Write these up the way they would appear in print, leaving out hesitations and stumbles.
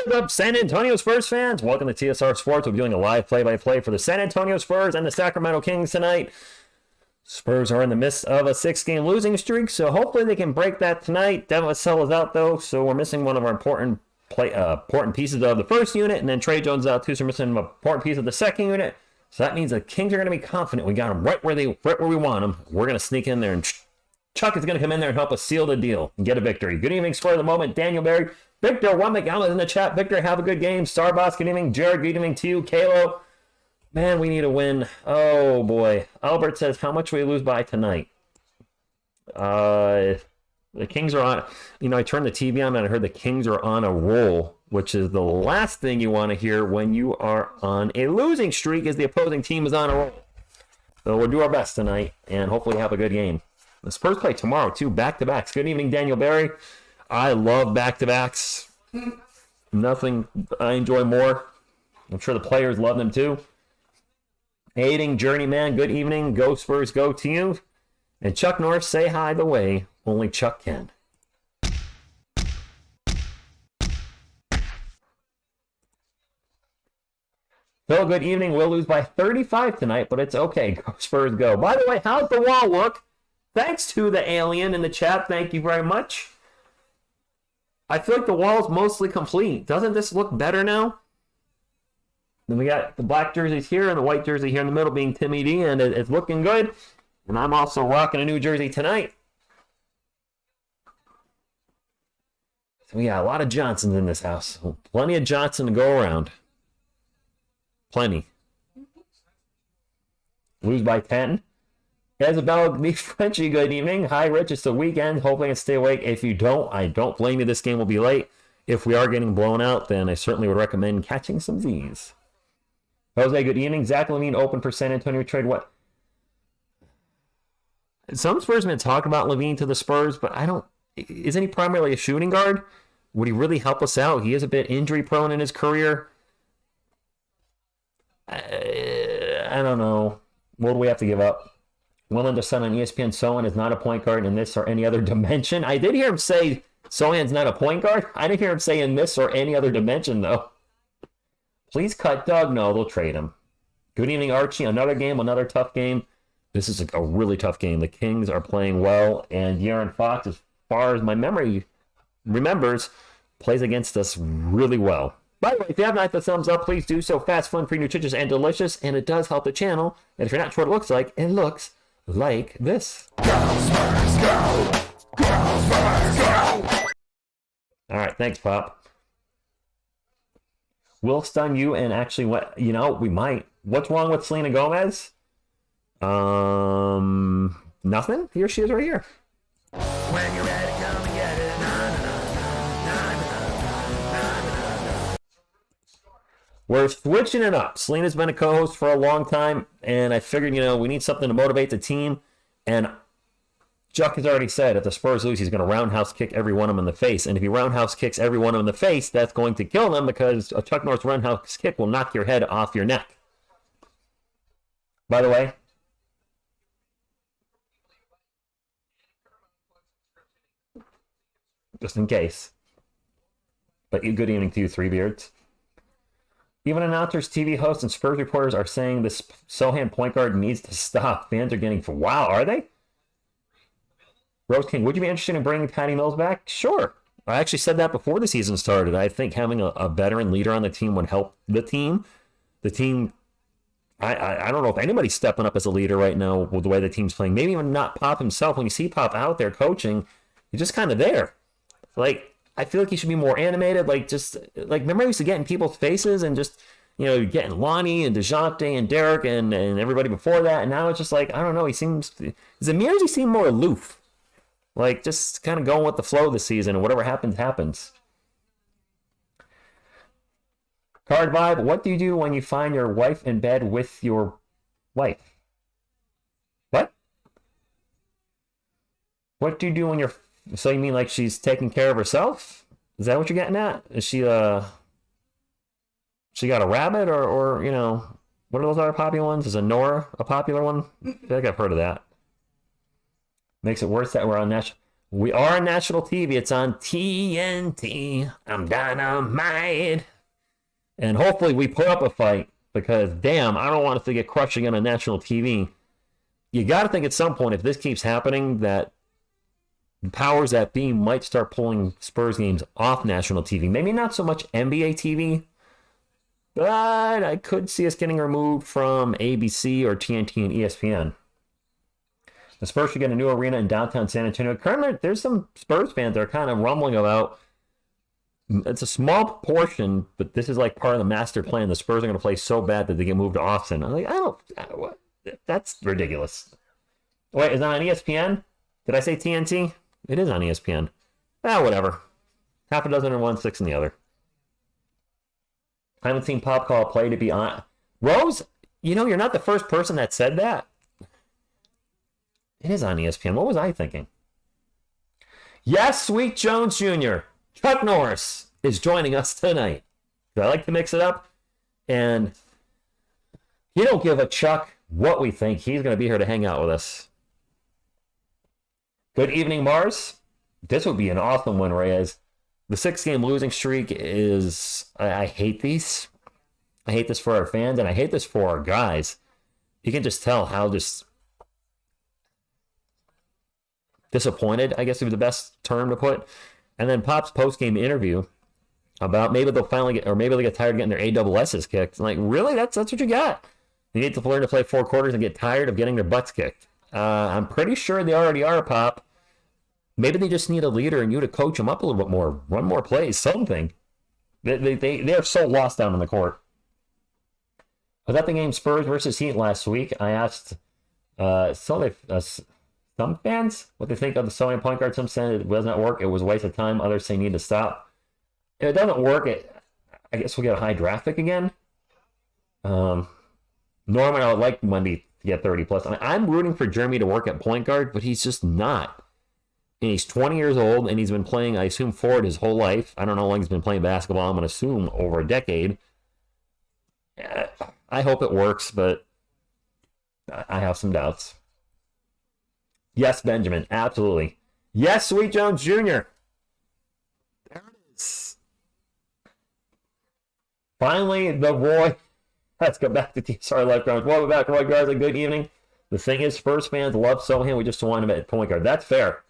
What is up, San Antonio Spurs fans? Welcome to TSR Sports. We'll be doing a live play-by-play for the San Antonio Spurs and the Sacramento Kings tonight. Spurs are in the midst of a 6-game losing streak, so hopefully they can break that tonight. Devin Vassell is out, though, so we're missing one of our important pieces of the first unit, and then Trey Jones is out, too, so we're missing an important piece of the second unit. So that means the Kings are going to be confident. We got them right where we want them. We're going to sneak in there, and Chuck is going to come in there and help us seal the deal and get a victory. Good evening, Square of the Moment, Daniel Berry. Victor, one McGowan in the chat. Victor, have a good game. Starboss, good evening. Jared, good evening to you. Kalo, man, we need a win. Oh, boy. Albert says, how much will we lose by tonight? The Kings are on. You know, I turned the TV on and I heard the Kings are on a roll, which is the last thing you want to hear when you are on a losing streak, is the opposing team is on a roll. So we'll do our best tonight and hopefully have a good game. The Spurs play tomorrow, too, back-to-backs. Good evening, Daniel Berry. I love back-to-backs. Nothing I enjoy more. I'm sure the players love them too. Aiding Journeyman, good evening. Go Spurs, go to you. And Chuck Norris, say hi the way only Chuck can. Phil, good evening. We'll lose by 35 tonight, but it's okay. Go Spurs, go. By the way, how's the wall look? Thanks to the alien in the chat. Thank you very much. I feel like the wall's mostly complete. Doesn't this look better now? Then we got the black jerseys here and the white jersey here in the middle being Timmy D, and it's looking good. And I'm also rocking a new jersey tonight. So we got a lot of Johnsons in this house. Plenty of Johnson to go around. Plenty. Lose by 10. Isabella, the Frenchie, good evening. Hi, Rich. It's the weekend. Hopefully I can stay awake. If you don't, I don't blame you. This game will be late. If we are getting blown out, then I certainly would recommend catching some Z's. Jose, good evening. Zach Levine open for San Antonio trade. What? Some Spurs men talk about Levine to the Spurs, but I don't. Isn't he primarily a shooting guard? Would he really help us out? He is a bit injury prone in his career. I don't know. What do we have to give up? Willing to sign on ESPN, Sohan is not a point guard in this or any other dimension. I did hear him say Sohan's not a point guard. I didn't hear him say in this or any other dimension, though. Please cut Doug. No, they'll trade him. Good evening, Archie. Another game, another tough game. This is a really tough game. The Kings are playing well, and De'Aaron Fox, as far as my memory remembers, plays against us really well. By the way, if you have not hit the thumbs up, please do so. Fast, fun, free, nutritious, and delicious, and it does help the channel. And if you're not sure what it looks like like this. Go, Spurs, go! Go, Spurs, go! All right, thanks, Pop. We'll stun you, and actually, what we might. What's wrong with Selena Gomez? Nothing. Here she is, right here. When you're ready, come and get it. We're switching it up. Selena's been a co-host for a long time, and I figured, we need something to motivate the team. And Chuck has already said if the Spurs lose, he's going to roundhouse kick every one of them in the face. And if he roundhouse kicks every one of them in the face, that's going to kill them, because a Chuck Norris roundhouse kick will knock your head off your neck. By the way, just in case. But good evening to you, Three Beards. Even announcers, TV hosts, and Spurs reporters are saying this Sohan point guard needs to stop. Fans are getting... Wow, are they? Rose King, would you be interested in bringing Patty Mills back? Sure. I actually said that before the season started. I think having a veteran leader on the team would help the team. The team... I don't know if anybody's stepping up as a leader right now with the way the team's playing. Maybe even not Pop himself. When you see Pop out there coaching, he's just kind of there. I feel like he should be more animated. Remember he used to get in people's faces and just, getting Lonnie and DeJounte and Derek and everybody before that. And now it's just I don't know. He seems, Zamir, he seemed more aloof. Just kind of going with the flow this season, and whatever happens, happens. Card Vibe, what do you do when you find your wife in bed with your wife? What? What do you do when you're... So you mean she's taking care of herself? Is that what you're getting at? Is she got a rabbit or what are those other popular ones? Is a Nora a popular one? I feel like I've heard of that. Makes it worse that we're on national. We are on national TV. It's on TNT. I'm dynamite. And hopefully we put up a fight because, damn, I don't want us to get crushed again on national TV. You got to think at some point, if this keeps happening, that powers that be might start pulling Spurs games off national TV. Maybe not so much NBA TV, but I could see us getting removed from ABC or TNT and ESPN. The Spurs should get a new arena in downtown San Antonio. Currently, there's some Spurs fans that are kind of rumbling about. It's a small portion, but this is like part of the master plan. The Spurs are going to play so bad that they get moved to Austin. I'm like, that's ridiculous. Wait, is it on ESPN? Did I say TNT? It is on ESPN. Whatever. Half a dozen in one, 6 in the other. I haven't seen Pop call a play to be on. Rose, you're not the first person that said that. It is on ESPN. What was I thinking? Yes, Sweet Jones Jr. Chuck Norris is joining us tonight. I like to mix it up. And you don't give a Chuck what we think. He's going to be here to hang out with us. Good evening, Mars. This would be an awesome win, Reyes. The 6-game losing streak is... I hate these. I hate this for our fans, and I hate this for our guys. You can just tell how just... disappointed, I guess would be the best term to put. And then Pop's post-game interview about maybe they'll finally get, or maybe they'll get tired of getting their ASS's kicked. I'm like, really? That's what you got? You need to learn to play 4 quarters and get tired of getting their butts kicked. I'm pretty sure they already are, Pop. Maybe they just need a leader and you to coach them up a little bit more, run more plays, something. They are so lost down on the court. Was that the game Spurs versus Heat last week? I asked some fans what they think of the Sony point guard. Some said it does not work. It was a waste of time. Others say need to stop. If it doesn't work, I guess we'll get a high draft pick again. Norman, I would like Monday to get 30 plus. I'm rooting for Jeremy to work at point guard, but he's just not. And he's 20 years old, and he's been playing, I assume, forward his whole life. I don't know how long he's been playing basketball. I'm going to assume over a decade. I hope it works, but I have some doubts. Yes, Benjamin, absolutely. Yes, Sweet Jones Jr. There it is. Finally, the Roy. Let's go back to TSR Life Grounds. Welcome back, Roy Garza. Good evening. The thing is, Spurs fans love Sohan. We just want him at point guard. That's fair.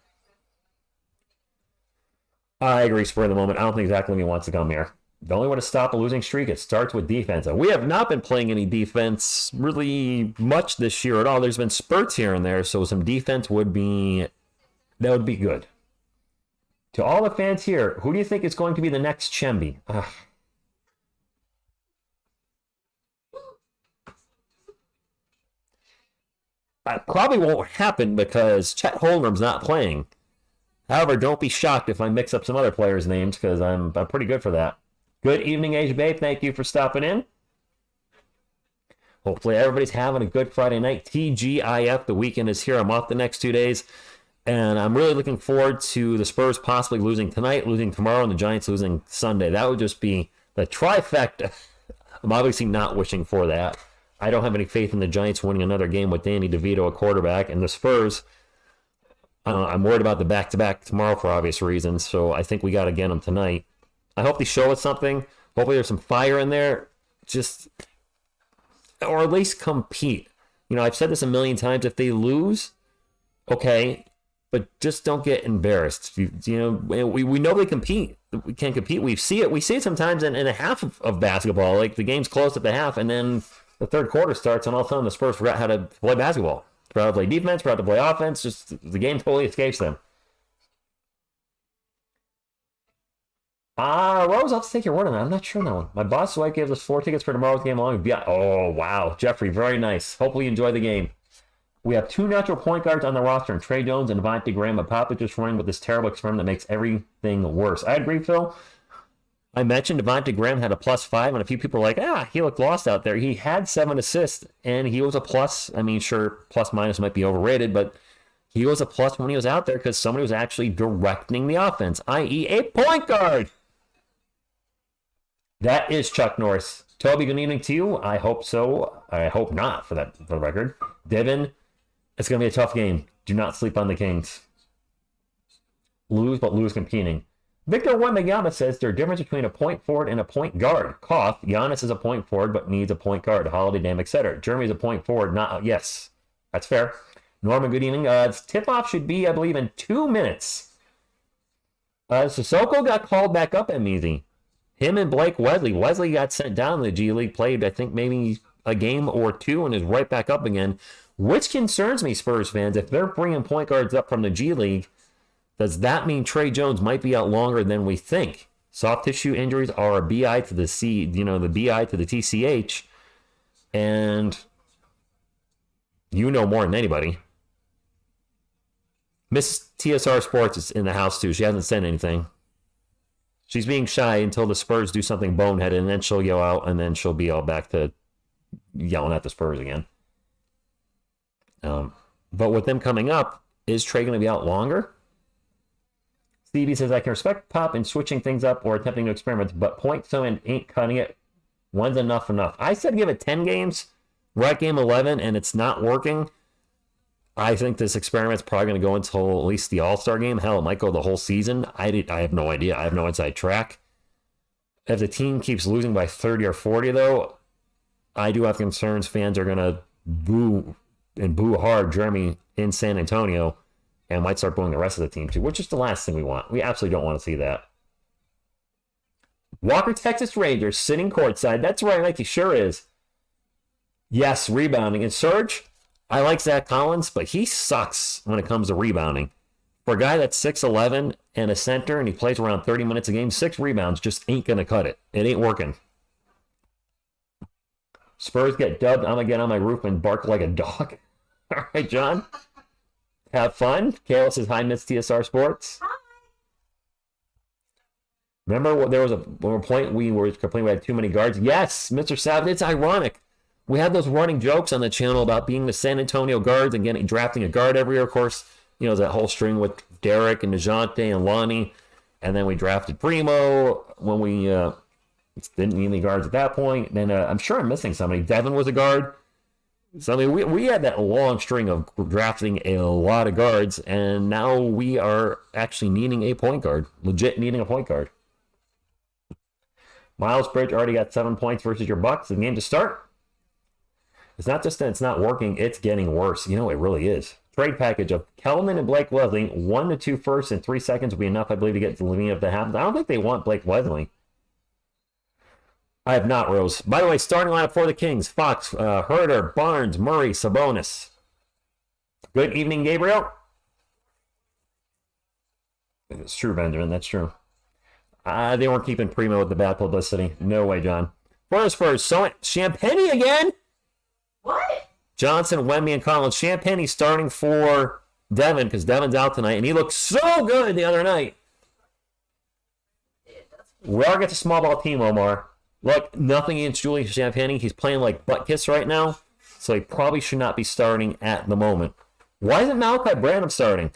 I agree, Spur, in the moment. I don't think Zach Levine wants to come here. The only way to stop a losing streak, it starts with defense. And we have not been playing any defense really much this year at all. There's been spurts here and there, so some defense would be good. To all the fans here, who do you think is going to be the next Chemby? That probably won't happen because Chet Holmgren's not playing. However, don't be shocked if I mix up some other players' names because I'm pretty good for that. Good evening, Age Babe. Thank you for stopping in. Hopefully everybody's having a good Friday night. TGIF, the weekend is here. I'm off the next 2 days. And I'm really looking forward to the Spurs possibly losing tonight, losing tomorrow, and the Giants losing Sunday. That would just be the trifecta. I'm obviously not wishing for that. I don't have any faith in the Giants winning another game with Danny DeVito, a quarterback. And the Spurs, I'm worried about the back-to-back tomorrow for obvious reasons. So I think we got to get them tonight. I hope they show us something. Hopefully there's some fire in there. Or at least compete. I've said this a million times. If they lose, okay, but just don't get embarrassed. We know they compete. We can compete. We see it sometimes in a half of basketball. Like the game's close at the half, and then the third quarter starts, and all of a sudden the Spurs forgot how to play basketball. Forgot to play defense, forgot to play offense. Just the game totally escapes them. Rose, I'll take your word on that. I'm not sure on that one. My boss wife gave us 4 tickets for tomorrow's game along. Oh, wow. Jeffrey, very nice. Hopefully you enjoy the game. We have 2 natural point guards on the roster, and Trey Jones and Devontae Graham. But Pop is just running with this terrible experiment that makes everything worse. I agree, Phil. I mentioned Devontae Graham had a +5, and a few people were like, he looked lost out there. He had 7 assists, and he was a plus. I mean, sure, plus-minus might be overrated, but he was a plus when he was out there because somebody was actually directing the offense, i.e. a point guard. That is Chuck Norris. Toby, good evening to you. I hope so. I hope not, for the record. Devin, it's going to be a tough game. Do not sleep on the Kings. Lose, but lose competing. Victor Wembanyama says there's a difference between a point forward and a point guard. Cough. Giannis is a point forward, but needs a point guard. Holiday Dame, etc. Jeremy's a point forward. Not yes, that's fair. Norman, good evening. Tip-off should be, I believe, in 2 minutes. Sissoko got called back up at Measy. Him and Blake Wesley. Wesley got sent down to the G League, played, I think, maybe a game or two, and is right back up again. Which concerns me, Spurs fans. If they're bringing point guards up from the G League, does that mean Trey Jones might be out longer than we think? Soft tissue injuries are a BI to the C, the BI to the TCH, and you know more than anybody. Miss TSR Sports is in the house too. She hasn't said anything. She's being shy until the Spurs do something boneheaded, and then she'll yell out, and then she'll be all back to yelling at the Spurs again. But with them coming up, is Trey going to be out longer? Stevie says, I can respect Pop in switching things up or attempting to experiment, but point so ain't cutting it. One's enough. I said give it 10 games. We're at game 11, and it's not working. I think this experiment's probably going to go until at least the All-Star game. Hell, it might go the whole season. I have no idea. I have no inside track. If the team keeps losing by 30 or 40, though, I do have concerns. Fans are going to boo hard Jeremy in San Antonio, and might start booing the rest of the team too, which is the last thing we want. We absolutely don't want to see that. Walker, Texas Rangers, sitting courtside. That's right, Mikey, sure is. Yes, rebounding. And Serge, I like Zach Collins, but he sucks when it comes to rebounding. For a guy that's 6'11" and a center, and he plays around 30 minutes a game, 6 rebounds just ain't going to cut it. It ain't working. Spurs get dubbed. I'm going to get on my roof and bark like a dog. All right, John. Have fun. Kayla says, hi, Miss TSR Sports. Hi. Remember there was a point we were complaining we had too many guards? Yes, Mr. Savage, it's ironic. We had those running jokes on the channel about being the San Antonio guards and drafting a guard every year. Of course, that whole string with Derek and Najante and Lonnie. And then we drafted Primo when we didn't need any guards at that point. Then I'm sure I'm missing somebody. Devin was a guard. So, I mean, we had that long string of drafting a lot of guards, and now we are actually needing a point guard. Legit needing a point guard. Miles Bridge already got 7 points versus your Bucks. The game to start. It's not just that it's not working, it's getting worse. It really is. Trade package of Kelman and Blake Wesley, 1 to 2 firsts in 3 seconds will be enough, I believe, to get to Levine if that happens. I don't think they want Blake Wesley. I have not, Rose. By the way, starting lineup for the Kings. Fox, Herder, Barnes, Murray, Sabonis. Good evening, Gabriel. It's true, Benjamin. That's true. They weren't keeping Primo with the bad publicity. No way, John. For the Spurs, Champagny again? What? Johnson, Wemby, and Collins. Champagny starting for Devin because Devin's out tonight, and he looked so good the other night. We are get the small ball team, Omar. Look, nothing against Julian Champagny. He's playing like butt kiss right now, so he probably should not be starting at the moment. Why isn't Malachi Branham starting?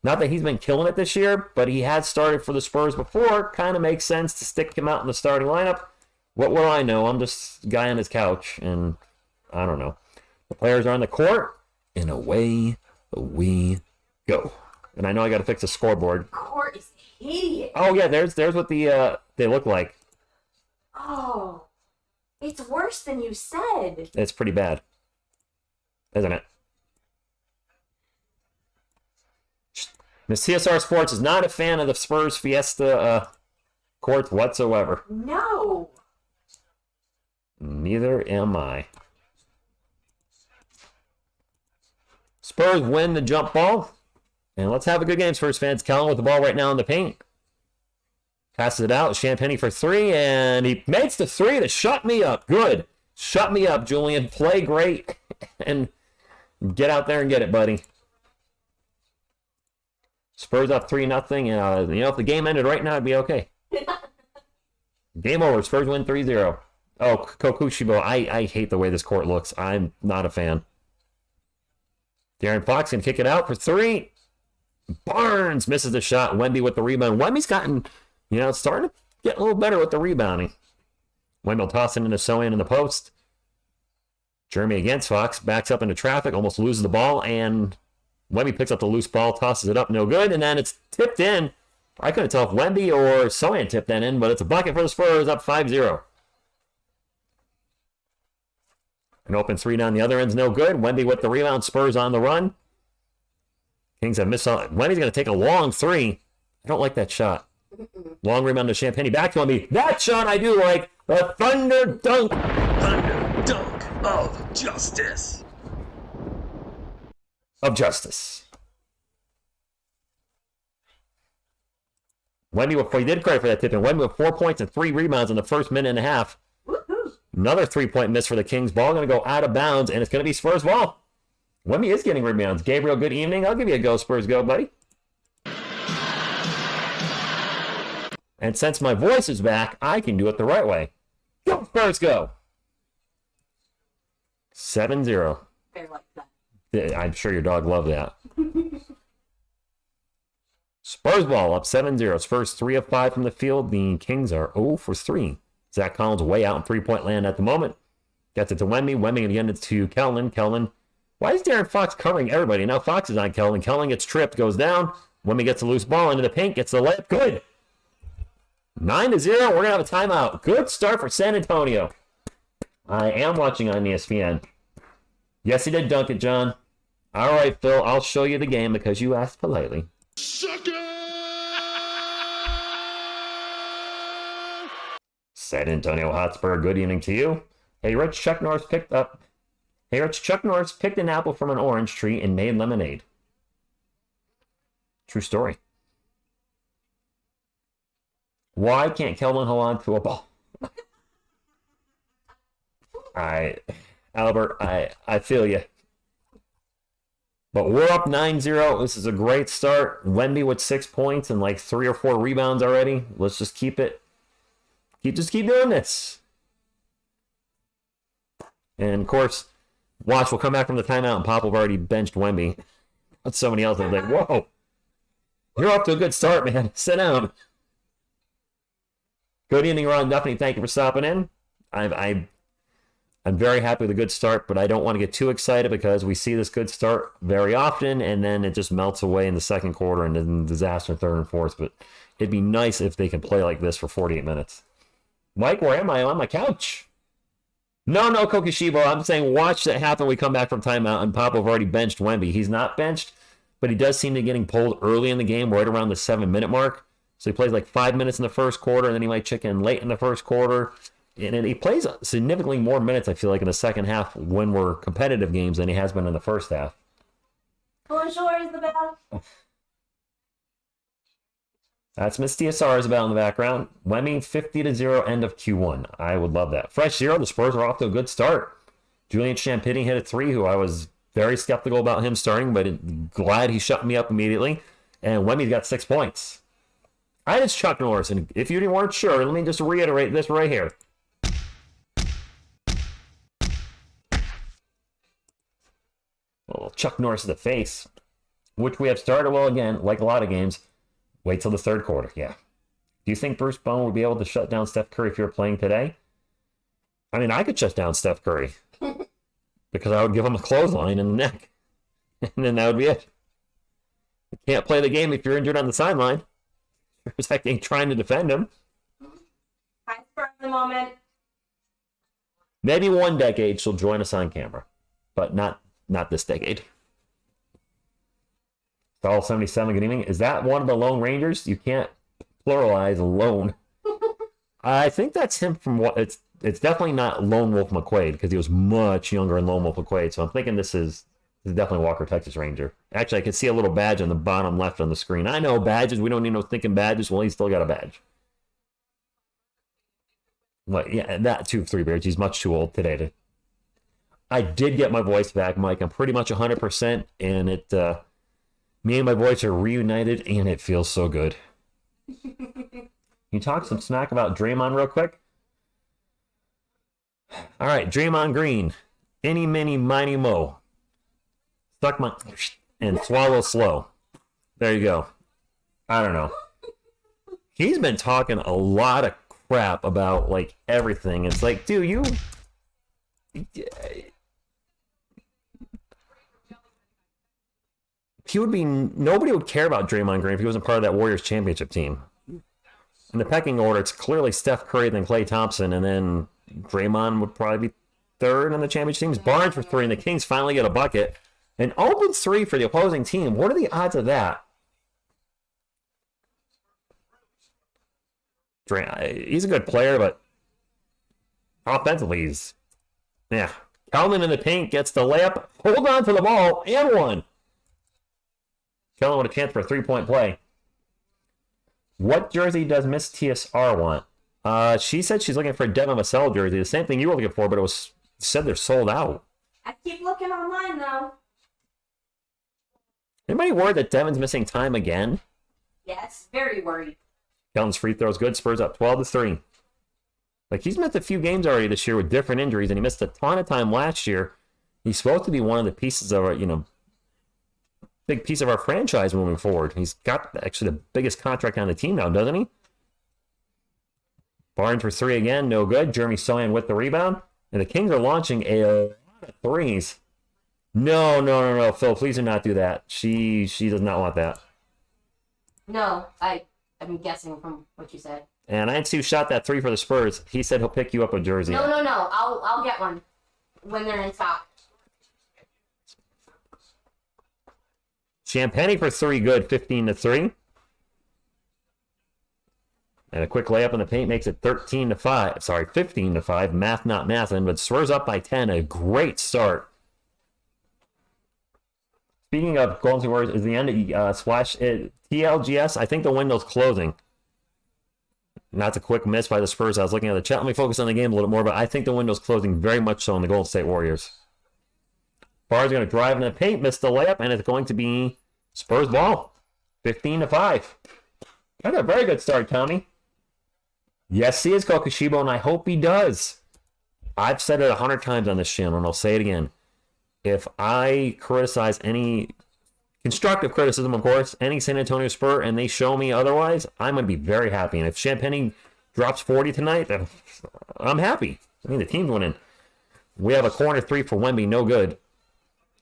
Not that he's been killing it this year, but he has started for the Spurs before. Kind of makes sense to stick him out in the starting lineup. What will I know? I'm just a guy on his couch, and I don't know. The players are on the court, and away we go. And I know I got to fix the scoreboard. The court is hideous. Oh, yeah, there's what they look like. Oh, it's worse than you said. It's pretty bad, isn't it? Miss TSR Sports is not a fan of the Spurs Fiesta court whatsoever. No. Neither am I. Spurs win the jump ball. And let's have a good game, Spurs fans. Kellen with the ball right now in the paint. Passes it out. Champagny for 3, and he makes the 3 to shut me up. Good. Shut me up, Julian. Play great. And get out there and get it, buddy. Spurs up 3-0. If the game ended right now, it'd be okay. Game over. Spurs win 3-0. Oh, Kokushibo. I hate the way this court looks. I'm not a fan. De'Aaron Fox can kick it out for 3. Barnes misses the shot. Wemby with the rebound. Wemby's gotten, starting to get a little better with the rebounding. Wemby tossing into Sohan in the post. Jeremy against Fox. Backs up into traffic. Almost loses the ball. And Wemby picks up the loose ball, tosses it up, no good, and then it's tipped in. I couldn't tell if Wemby or Sohan tipped that in, but it's a bucket for the Spurs, up 5-0. An open three down the other end's no good. Wemby with the rebound, Spurs on the run. Kings have missed on. Wemby's going to take a long three. I don't like that shot. Long rebound to Champagny. Back to Wemby. That shot I do like. The Thunder Dunk. Thunder Dunk of Justice. Of justice. Wemby, before he did credit for that tip, and Wemby with 4 points and 3 rebounds in the first minute and a half. Woo-hoo. Another 3-point miss for the Kings. Ball going to go out of bounds, and it's going to be Spurs ball. Wemby is getting rebounds. Gabriel, good evening. I'll give you a go, Spurs, go, buddy. And since my voice is back, I can do it the right way. Go, Spurs, go. 7-0. Fair like that. I'm sure your dog loved that. Spurs ball up 7-0. Spurs 3 of 5 from the field. The Kings are 0 for 3. Zach Collins way out in three-point land at the moment. Gets it to Wemby. Wemby again to Kellen. Kellen. Why is Darren Fox covering everybody? Now Fox is on Kellen. Kellen gets tripped, goes down. Wemby gets a loose ball into the paint, gets the layup. Good. 9-0. We're going to have a timeout. Good start for San Antonio. I am watching on ESPN. Yes, he did dunk it, John. All right, Phil, I'll show you the game because you asked politely. Sucker! San Antonio Hotspur, good evening to you. Hey, Rich, Chuck Norris picked an apple from an orange tree and made lemonade. True story. Why can't Kelvin hold on to a ball? Albert, I feel you. But we're up 9-0. This is a great start. Wemby with 6 points and like 3 or 4 rebounds already. Let's just keep it. Just keep doing this. And of course, watch, we'll come back from the timeout and Pop will have already benched Wemby. But somebody else is like, whoa. You're off to a good start, man. Sit down. Good evening, Ron Duffney. Thank you for stopping in. I'm very happy with a good start, but I don't want to get too excited because we see this good start very often, and then it just melts away in the second quarter and then disaster in third and fourth. But it'd be nice if they can play like this for 48 minutes. Mike, where am I? I'm on my couch. No, Kokishibo. I'm saying watch that happen when we come back from timeout, and Popov already benched Wemby. He's not benched, but he does seem to be getting pulled early in the game, right around the 7-minute mark. So he plays like 5 minutes in the first quarter, and then he might check in late in the first quarter. And he plays significantly more minutes, I feel like, in the second half when we're competitive games than he has been in the first half. Bonjour, Isabel. That's Miss TSR Isabel in the background. Wemmy 50-0 end of Q1. I would love that. Fresh 0, the Spurs are off to a good start. Julian Champagny hit a 3, who I was very skeptical about him starting, but glad he shut me up immediately. And Wemmy's got 6 points. It's Chuck Norris, and if you weren't sure, let me just reiterate this right here. Well, Chuck Norris in the face, which we have started well again, like a lot of games. Wait till the third quarter, yeah. Do you think Bruce Bowen would be able to shut down Steph Curry if you were playing today? I mean, I could shut down Steph Curry because I would give him a clothesline in the neck, and then that would be it. You can't play the game if you're injured on the sideline. Protecting, trying to defend him. Hi, for the moment. Maybe one decade she'll join us on camera, but not this decade. Stall 77, good evening. Is that one of the Lone Rangers? You can't pluralize lone. I think that's him from what it's definitely not Lone Wolf McQuaid because he was much younger than Lone Wolf McQuaid. So I'm thinking this is definitely Walker, Texas Ranger. Actually, I can see a little badge on the bottom left on the screen. I know badges. We don't need no thinking badges. Well, he's still got a badge. Well, yeah, that too, Three Beards. He's much too old today to. I did get my voice back, Mike. I'm pretty much 100%, and me and my voice are reunited, and it feels so good. You talk some smack about Draymond real quick? All right, Draymond Green. Any, mini, miny, mo. Suck my... and swallow slow. There you go. I don't know. He's been talking a lot of crap about, like, everything. It's like, dude, you... nobody would care about Draymond Green if he wasn't part of that Warriors championship team. In the pecking order, it's clearly Steph Curry, then Klay Thompson, and then Draymond would probably be third on the championship teams. Barnes for 3, and the Kings finally get a bucket. An open 3 for the opposing team. What are the odds of that? He's a good player, but offensively, yeah. Kelman in the paint gets the layup, hold on to the ball, and one. Kelman with a chance for a 3-point play. What jersey does Miss TSR want? She said she's looking for a Devin Vassell jersey. The same thing you were looking for, but it was said they're sold out. I keep looking online, though. Anybody worried that Devin's missing time again? Yes, very worried. Kelton's free throws good. Spurs up 12-3. Like, he's missed a few games already this year with different injuries, and he missed a ton of time last year. He's supposed to be one of the pieces of our, big piece of our franchise moving forward. He's got actually the biggest contract on the team now, doesn't he? Barnes for 3 again, no good. Jeremy Sohan with the rebound. And the Kings are launching a lot of threes. No, Phil, please do not do that. She does not want that. No, I'm guessing from what you said. And I see who shot that 3 for the Spurs. He said he'll pick you up a jersey. No. I'll get one when they're in stock. Champagny for 3 good, 15-3. And a quick layup in the paint makes it 13-5. Sorry, 15-5. Math not mathing, but Spurs up by 10. A great start. Speaking of Golden State Warriors, is the end of TLGS? I think the window's closing. That's a quick miss by the Spurs. I was looking at the chat. Let me focus on the game a little more, but I think the window's closing very much so on the Golden State Warriors. Barr's going to drive in the paint, miss the layup, and it's going to be Spurs ball. 15-5. That's a very good start, Tommy. Yes, he is Kokushibo, and I hope he does. I've said it 100 times on this channel, and I'll say it again. If I criticize any constructive criticism, of course, any San Antonio Spur, and they show me otherwise, I'm going to be very happy. And if Champagny drops 40 tonight, then I'm happy. I mean, the team's winning. We have a corner 3 for Wemby, no good.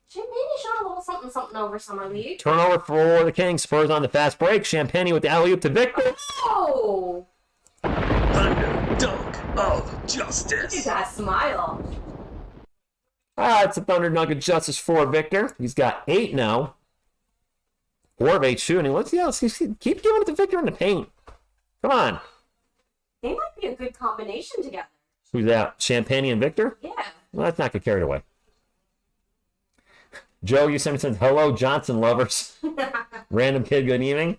Champagne showed a little something over Summer League. Turnover for the Kings. Spurs on the fast break. Champagny with the alley-oop to Victor. Oh! Underdog of You justice. got a smile. It's a Thunder Nugget Justice for Victor. He's got 8 now. 4 of 8 shooting. Let's keep giving it to Victor in the paint. Come on. They might be a good combination together. Who's that? Champagny and Victor? Yeah. Well, let's not get carried away. Joe, you sent me hello, Johnson lovers. Random kid, good evening.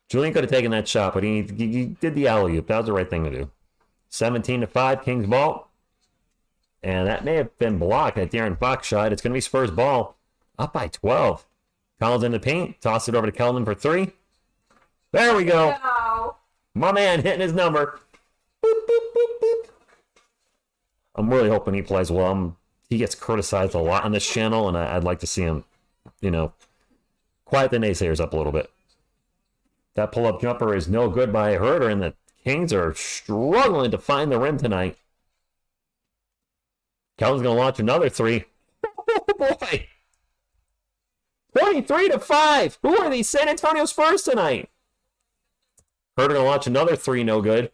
Julian could have taken that shot, but he did the alley-oop. That was the right thing to do. 17-5, Kings ball. And that may have been blocked at De'Aaron Fox shot. It's going to be Spurs ball. Up by 12. Collins in the paint. Toss it over to Keldon for 3. There we go. No. My man hitting his number. Boop, boop, boop, boop. I'm really hoping he plays well. He gets criticized a lot on this channel, and I'd like to see him, quiet the naysayers up a little bit. That pull-up jumper is no good by Herter, and the Kings are struggling to find the rim tonight. Keldon's going to launch another 3. Oh, boy. 23-5. Who are these San Antonio Spurs tonight? Herter going to launch another 3, no good.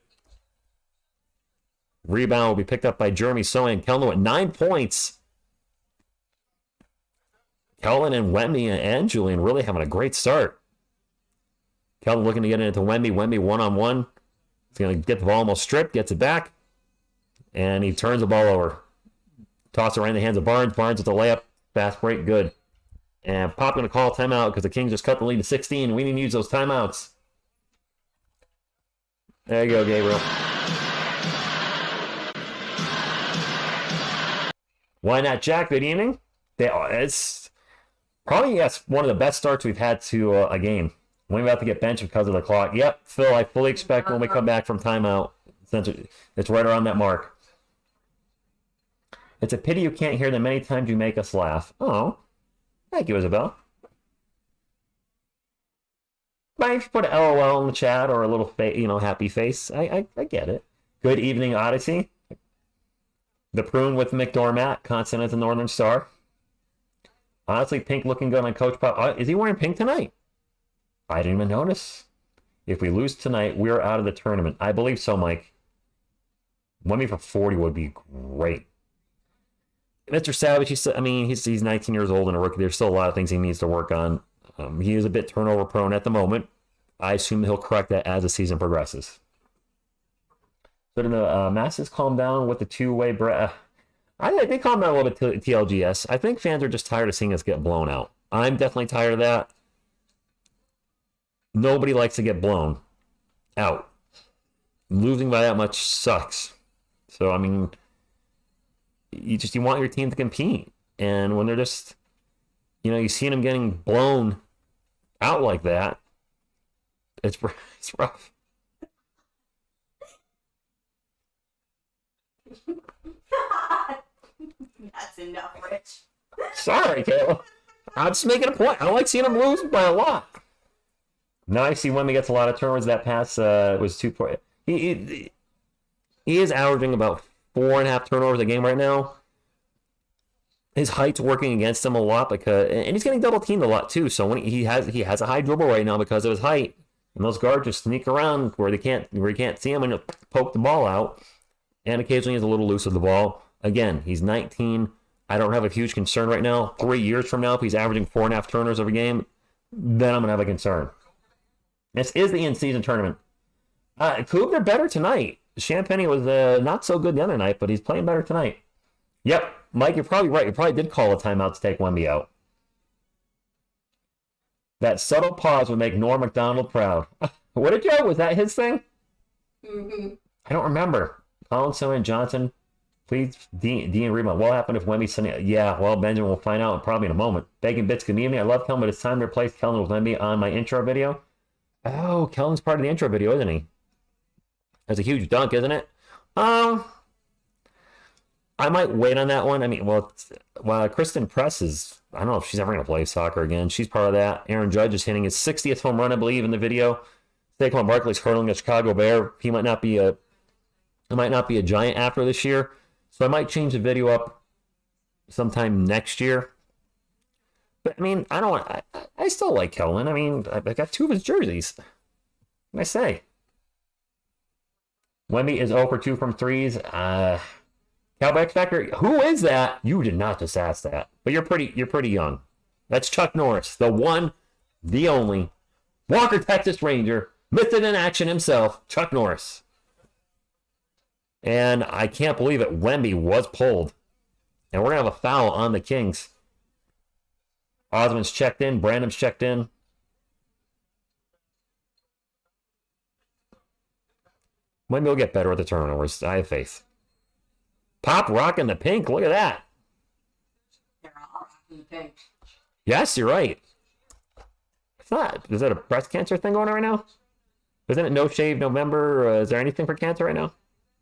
Rebound will be picked up by Jeremy Sohan. Keldon with 9 points. Keldon and Wemby and Julian really having a great start. Keldon looking to get into Wemby. Wemby one-on-one. He's going to get the ball almost stripped, gets it back, and he turns the ball over. Toss it right in the hands of Barnes. Barnes with the layup. Fast break, good. And Pop going to call timeout because the Kings just cut the lead to 16. We need to use those timeouts. There you go, Gabriel. Why not, Jack? Good evening. It's probably, yes, one of the best starts we've had to a game. We're about to get benched because of the clock. Yep, Phil, I fully expect when we come back from timeout, since it's right around that mark. It's a pity you can't hear the many times you make us laugh. Oh, thank you, Isabel. But if you put an LOL in the chat or a little happy face, I get it. Good evening, Odyssey. The Prune with McDormat, Constant at the Northern Star. Honestly, pink looking good on Coach Pop. Is he wearing pink tonight? I didn't even notice. If we lose tonight, we're out of the tournament. I believe so, Mike. Wemby for 40 would be great. Mr. Savage, he's 19 years old and a rookie. There's still a lot of things he needs to work on. He is a bit turnover prone at the moment. I assume he'll correct that as the season progresses. So then the masses calm down with the two-way I think they calm down a little bit to TLGS. I think fans are just tired of seeing us get blown out. I'm definitely tired of that. Nobody likes to get blown out. Losing by that much sucks. So, I mean, you want your team to compete. And when they're just, you see them getting blown out like that, it's rough. That's enough, Rich. Sorry, Kayla. I'm just making a point. I don't like seeing them lose by a lot. Now I see Wemby gets a lot of turnovers. That pass was 2 points. He is averaging about 4.5 turnovers a game right now. His height's working against him a lot and he's getting double teamed a lot too. So when he has a high dribble right now because of his height, and those guards just sneak around where you can't see him and poke the ball out. And occasionally he's a little loose with the ball. Again, he's 19. I don't have a huge concern right now. 3 years from now, if he's averaging 4.5 turnovers every game, then I'm gonna have a concern. This is the in-season tournament. Cougs are better tonight. Champagne was not so good the other night, but he's playing better tonight. Yep, Mike, you're probably right. You probably did call a timeout to take Wemby out. That subtle pause would make Norm Macdonald proud. What did Joe? Was that his thing? Mm-hmm. I don't remember. Collins, and Johnson, please, Dean Reba. What happened if Wemby? Yeah, well, Benjamin will find out probably in a moment. Bacon Bits, good evening. I love Kellen, but it's time to replace Kellen with Wemby on my intro video. Oh, Kellen's part of the intro video, isn't he? That's a huge dunk, isn't it? I might wait on that one. I mean, Kristen Press is, I don't know if she's ever going to play soccer again. She's part of that. Aaron Judge is hitting his 60th home run, I believe, in the video. Saquon Barkley's hurdling a Chicago Bear. He might not be a Giant after this year. So I might change the video up sometime next year. But, I mean, I still like Kellen. I mean, I got 2 of his jerseys. What can I say? Wemby is 0 for 2 from threes. Cowboy X Factor, who is that? You did not just ask that. But you're pretty young. That's Chuck Norris, the one, the only, Walker, Texas Ranger, missed it in action himself, Chuck Norris. And I can't believe it. Wemby was pulled. And we're going to have a foul on the Kings. Osmond's checked in. Brandon's checked in. Wemby will get better with the turnovers. I have faith. Pop rocking the pink. Look at that. They're all rocking pink. Yes, you're right. It's not. Is that a breast cancer thing going on right now? Isn't it No Shave November? Is there anything for cancer right now?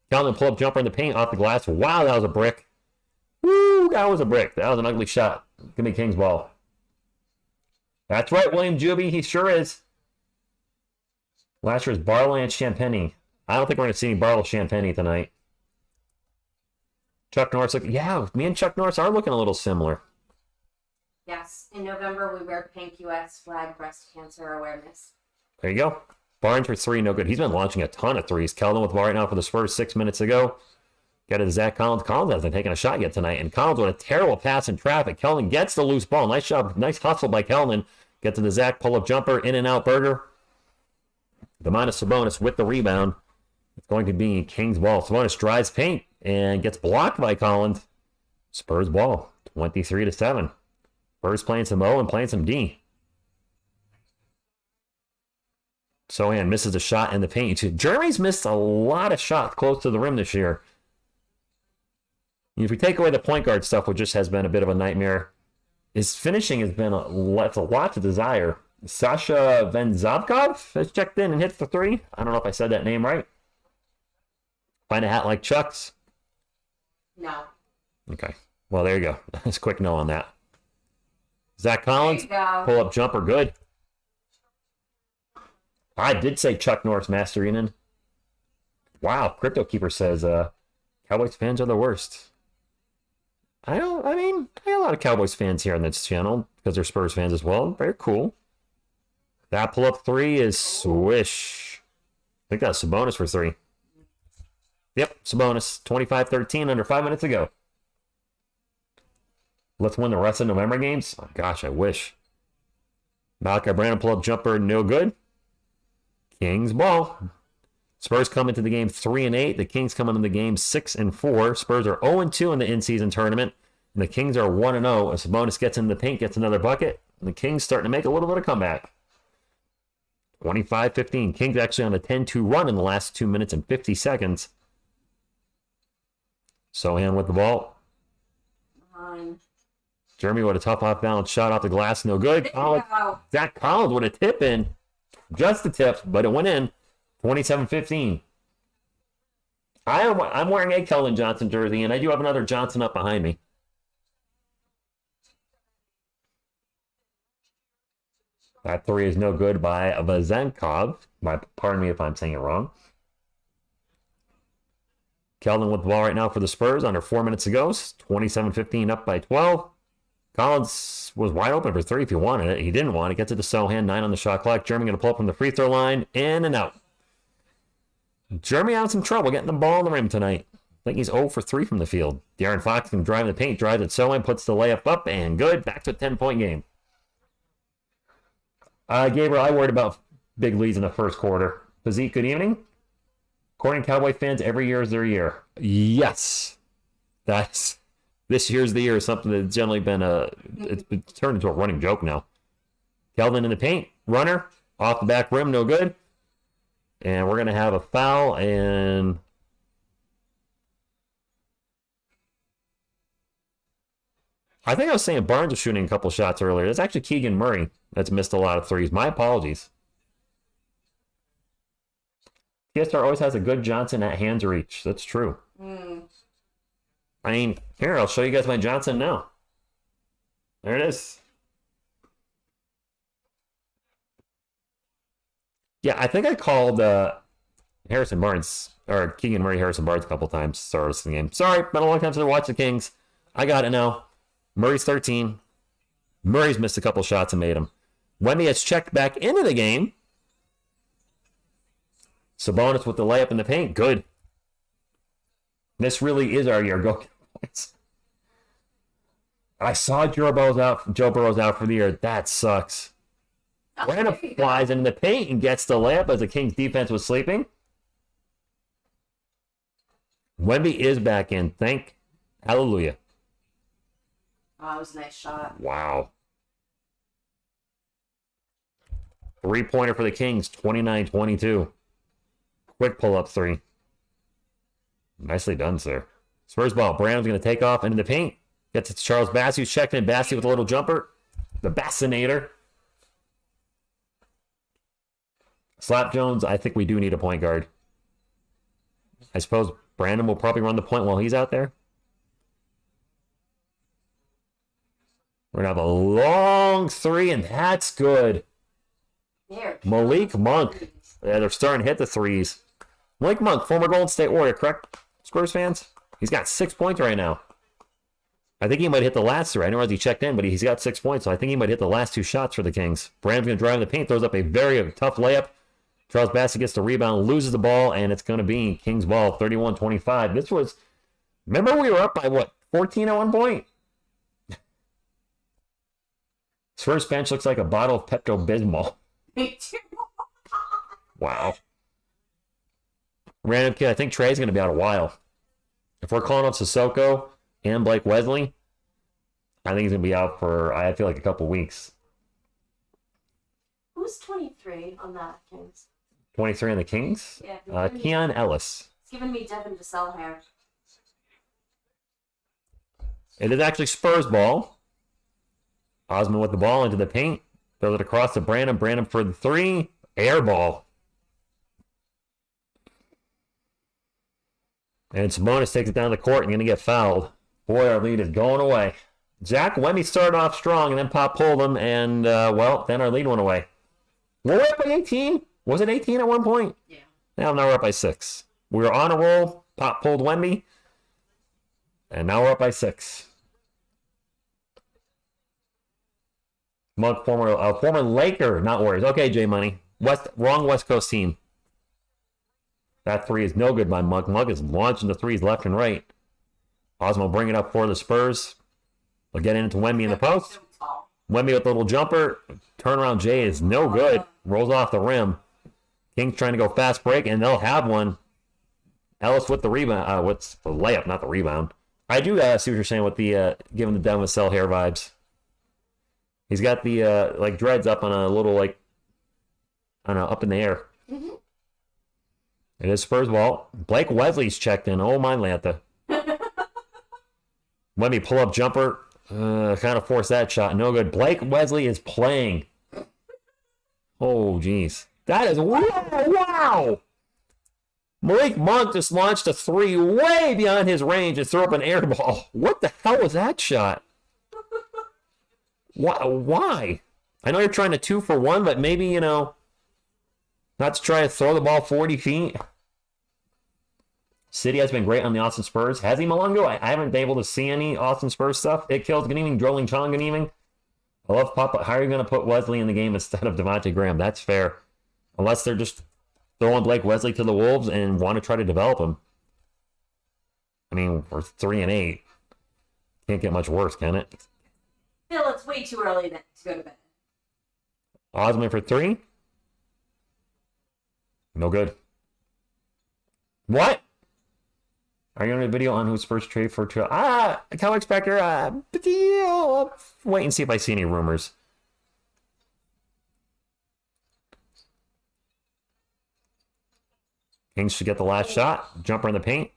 Calvin pull-up jumper in the paint off the glass. Wow, that was a brick. Woo, that was a brick. That was an ugly shot. Give me King's ball. That's right, William Juby. He sure is. Last year's Barlow and Champagne. I don't think we're going to see any Barlow Champagne tonight. Chuck Norris. Yeah, me and Chuck Norris are looking a little similar. Yes, in November we wear pink U.S. flag breast cancer awareness. There you go. Barnes for 3, no good. He's been launching a ton of threes. Keldon with the ball right now for the Spurs 6 minutes ago. Got it to Zach Collins. Collins hasn't taken a shot yet tonight. And Collins with a terrible pass in traffic. Keldon gets the loose ball. Nice job. Nice hustle by Keldon. Gets to the Zach pull-up jumper. In and out burger. Domantas Sabonis with the rebound. It's going to be King's ball. Sabonis drives paint and gets blocked by Collins. Spurs ball. 23-7. Spurs playing some O and playing some D. Sohan misses a shot in the paint. Jeremy's missed a lot of shots close to the rim this year. If we take away the point guard stuff, which just has been a bit of a nightmare, his finishing has been a lot to desire. Sasha Venzovkov has checked in and hits the 3. I don't know if I said that name right. Find a hat like Chuck's? No. Okay. Well, there you go. That's a quick no on that. Zach Collins, pull-up jumper, good. I did say Chuck Norris mastering in. Wow, Crypto Keeper says Cowboys fans are the worst. I got a lot of Cowboys fans here on this channel because they're Spurs fans as well. Very cool. That pull-up three is swish. I think that's Sabonis for three. Yep, Sabonis. 25-13 under 5 minutes to go. Let's win the rest of November games. Oh, gosh, I wish. Malachi Branham pull-up jumper, no good. Kings ball. Spurs come into the game 3-8. The Kings come into the game 6-4. Spurs are 0-2 in the in-season tournament. And the Kings are 1-0. As Sabonis gets in the paint, gets another bucket. And the Kings starting to make a little bit of comeback. 25-15. Kings actually on a 10-2 run in the last 2 minutes and 50 seconds. Sohan with the ball. Jeremy with a tough off-balance shot off the glass. No good. Zach Collins with a tip in. Just a tip, but it went in. 27-15. I'm wearing a Keldon Johnson jersey, and I do have another Johnson up behind me. That three is no good by Vazenkov. Pardon me if I'm saying it wrong. Keldon with the ball right now for the Spurs. Under 4 minutes to go. 27-15 up by 12. Collins was wide open for three if he wanted it. He didn't want it. Gets it to Sohan. 9 on the shot clock. Jeremy going to pull up from the free throw line. In and out. Jeremy having some trouble getting the ball in the rim tonight. I think he's 0 for 3 from the field. De'Aaron Fox can drive the paint. Drives it Sohan. Puts the layup up. And good. Back to a 10-point game. Gabriel, I worried about big leads in the first quarter. Physique, good evening. According to Cowboy fans, every year is their year. Yes. This year's the year. Something that's generally been it's been turned into a running joke now. Keldon in the paint. Runner. Off the back rim. No good. And we're going to have a foul. And I think I was saying Barnes was shooting a couple shots earlier. It's actually Keegan Murray that's missed a lot of threes. My apologies. TSR always has a good Johnson at hand's reach. That's true. I mean, here, I'll show you guys my Johnson now. There it is. Yeah, I think I called Harrison Barnes, or Keegan Murray Harrison Barnes a couple times. Started this game. Sorry, been a long time since I watched the Kings. I got it now. Murray's 13. Murray's missed a couple shots and made them. Wemby has checked back into the game. Sabonis with the layup in the paint. Good. This really is our year. Go Cowboys. I saw Joe Burrow's out for the year. That sucks. Random flies into the paint and gets the layup as the Kings defense was sleeping. Wemby is back in. Hallelujah. Oh, that was a nice shot. Wow. 3-pointer for the Kings, 29-22. Quick pull-up three. Nicely done, sir. Spurs ball. Brown's going to take off into the paint. Gets it to Charles Bassey, who's checking in. Bassey with a little jumper. The Bassinator. Slap Jones, I think we do need a point guard. I suppose Brandon will probably run the point while he's out there. We're going to have a long three, and that's good. Malik Monk. Yeah, they're starting to hit the threes. Malik Monk, former Golden State Warrior, correct, Spurs fans? He's got 6 points right now. I think he might hit the last three. I know as he checked in, but he's got 6 points, so I think he might hit the last 2 shots for the Kings. Brandon's going to drive in the paint, throws up a very tough layup. Charles Bassey gets the rebound, loses the ball, and it's going to be Kings ball, 31-25. This was, remember we were up by, 14 at one point? His first bench looks like a bottle of Pepto-Bismol. Me too. Wow. Random kid, I think Trey's going to be out a while. If we're calling up Sissoko and Blake Wesley, I think he's going to be out for, I feel like, a couple weeks. Who's 23 on that, Kings? 23 on the Kings? Yeah. Keon Ellis. It's giving me Devin Vassell hair. It is actually Spurs ball. Osman with the ball into the paint. Throws it across to Brandon. Brandon for the three. Air ball. And Sabonis takes it down the court and going to get fouled. Boy, our lead is going away. Zach Wemby started off strong and then Pop pulled him. And, then our lead went away. We're up by 18. Was it 18 at one point? Yeah. Now we're up by 6. We were on a roll. Pop pulled Wemby. And now we're up by 6. Mug, former Laker, not Warriors. Okay, J Money. Wrong West Coast team. That three is no good by Mug. Mug is launching the threes left and right. Osmo bring it up for the Spurs. They'll get into Wemby in the post. Wemby with a little jumper. Turnaround J is no good. Rolls off the rim. Kings trying to go fast break, and they'll have one. Ellis with the rebound. What's the layup, not the rebound. I do see what you're saying with the giving the Devin Vassell hair vibes. He's got the like dreads up on a little like I don't know, up in the air. Mm-hmm. It is Spurs ball. Blake Wesley's checked in. Oh my Lanta. Wemby pull up jumper. Kind of force that shot. No good. Blake Wesley is playing. Oh jeez. That is wow. Malik Monk just launched a three way beyond his range and threw up an air ball. What the hell was that shot? Why? I know you're trying to 2 for 1, but maybe, you know, not to try to throw the ball 40 feet. City has been great on the Austin Spurs. Has he, Malongo? I haven't been able to see any Austin Spurs stuff. It kills. Good evening, Drolling Chong. Good evening. I love Papa. How are you going to put Wesley in the game instead of Devontae Graham? That's fair. Unless they're just throwing Blake Wesley to the Wolves and want to try to develop him. I mean, we're 3-8. Can't get much worse, can it? Phil, it's way too early to go to bed. Osman for 3. No good. What? Are you on a video on who Spurs trade for? Cal Expector. I'll wait and see if I see any rumors. Kings should get the last shot. Jumper in the paint.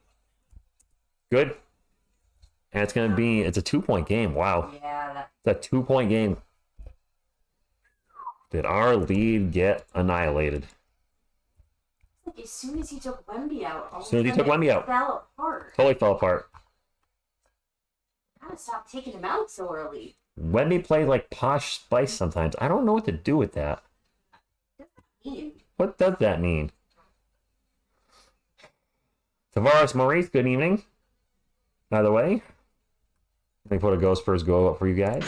Good. And it's going to be, it's a 2-point game. Wow. Yeah. It's a 2-point game. Did our lead get annihilated? Like as soon as he took Wemby out. As soon as he took Wemby out. Fell apart. Totally fell apart. Gotta stop taking him out so early. Wemby plays like Posh Spice sometimes. I don't know what to do with that. What does that mean? Tavares Maurice, good evening. By the way, let me put a Go Spurs Go up for you guys.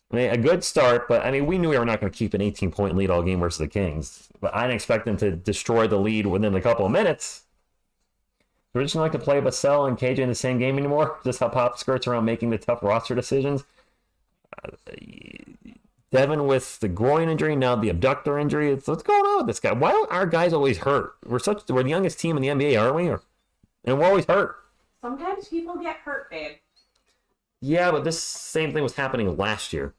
I mean, a good start, but I mean, we knew we were not going to keep an 18-point lead all game versus the Kings. But I didn't expect them to destroy the lead within a couple of minutes. We're just going to like to play Vassell and KJ in the same game anymore. Just how Pop skirts around making the tough roster decisions. Devin with the groin injury, now the abductor injury. What's going on with this guy? Why don't our guys always hurt? We're the youngest team in the NBA, aren't we? And we're always hurt. Sometimes people get hurt, babe. Yeah, but this same thing was happening last year.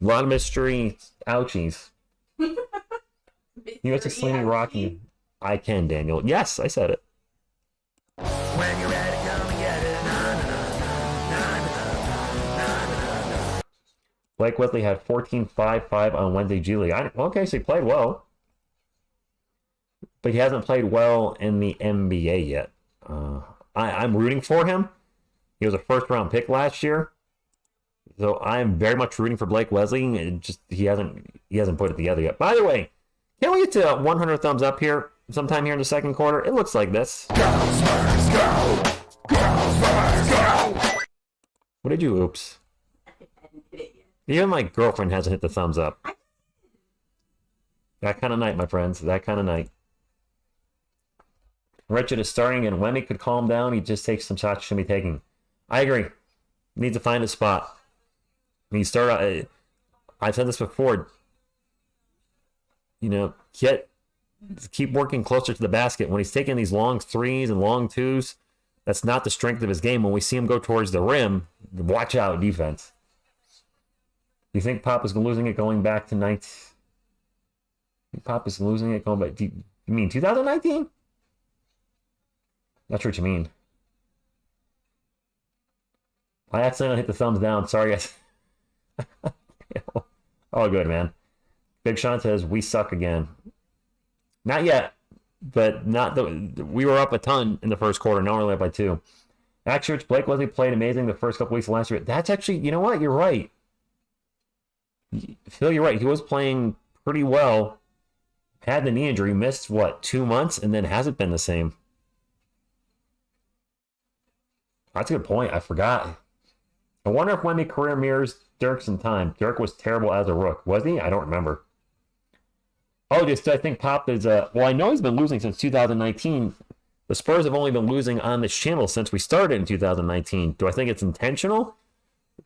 A lot of mystery. Ouchies. You have to Slingy Rocky. I can, Daniel. Yes, I said it. When you're ready, come and get it. Blake Wesley had 14-5-5 on Wednesday G League. Okay, so he played well. But he hasn't played well in the NBA yet. I'm rooting for him. He was a first-round pick last year. So I'm very much rooting for Blake Wesley. He hasn't put it together yet. By the way, can we get to 100 thumbs up here sometime here in the second quarter? It looks like this. Go, Spurs, go! Go, Spurs, go! What did you oops? Even my girlfriend hasn't hit the thumbs up. That kind of night, my friends. That kind of night. Richard is starting, and when he could calm down, he just takes some shots he should be taking. I agree. Needs to find a spot. When you start out, I've said this before. You know, keep working closer to the basket. When he's taking these long threes and long twos, that's not the strength of his game. When we see him go towards the rim, watch out, defense. Do you think Pop is losing it going back to 19? Pop is losing it going back. Do you mean 2019? Not sure what you mean. I accidentally hit the thumbs down. Sorry, guys. All good, man. Big Sean says, we suck again. Not yet, but we were up a ton in the first quarter. Now we're only up by 2. Actually, Blake Wesley played amazing the first couple weeks of last year. That's actually, you know what? You're right. Phil, you're right. He was playing pretty well. Had the knee injury, missed, 2 months, and then hasn't been the same. That's a good point. I forgot. I wonder if Wemby's career mirrors Dirk's in time. Dirk was terrible as a rook. Was he? I don't remember. Oh, just I think Pop is well, I know he's been losing since 2019. The Spurs have only been losing on this channel since we started in 2019. Do I think it's intentional?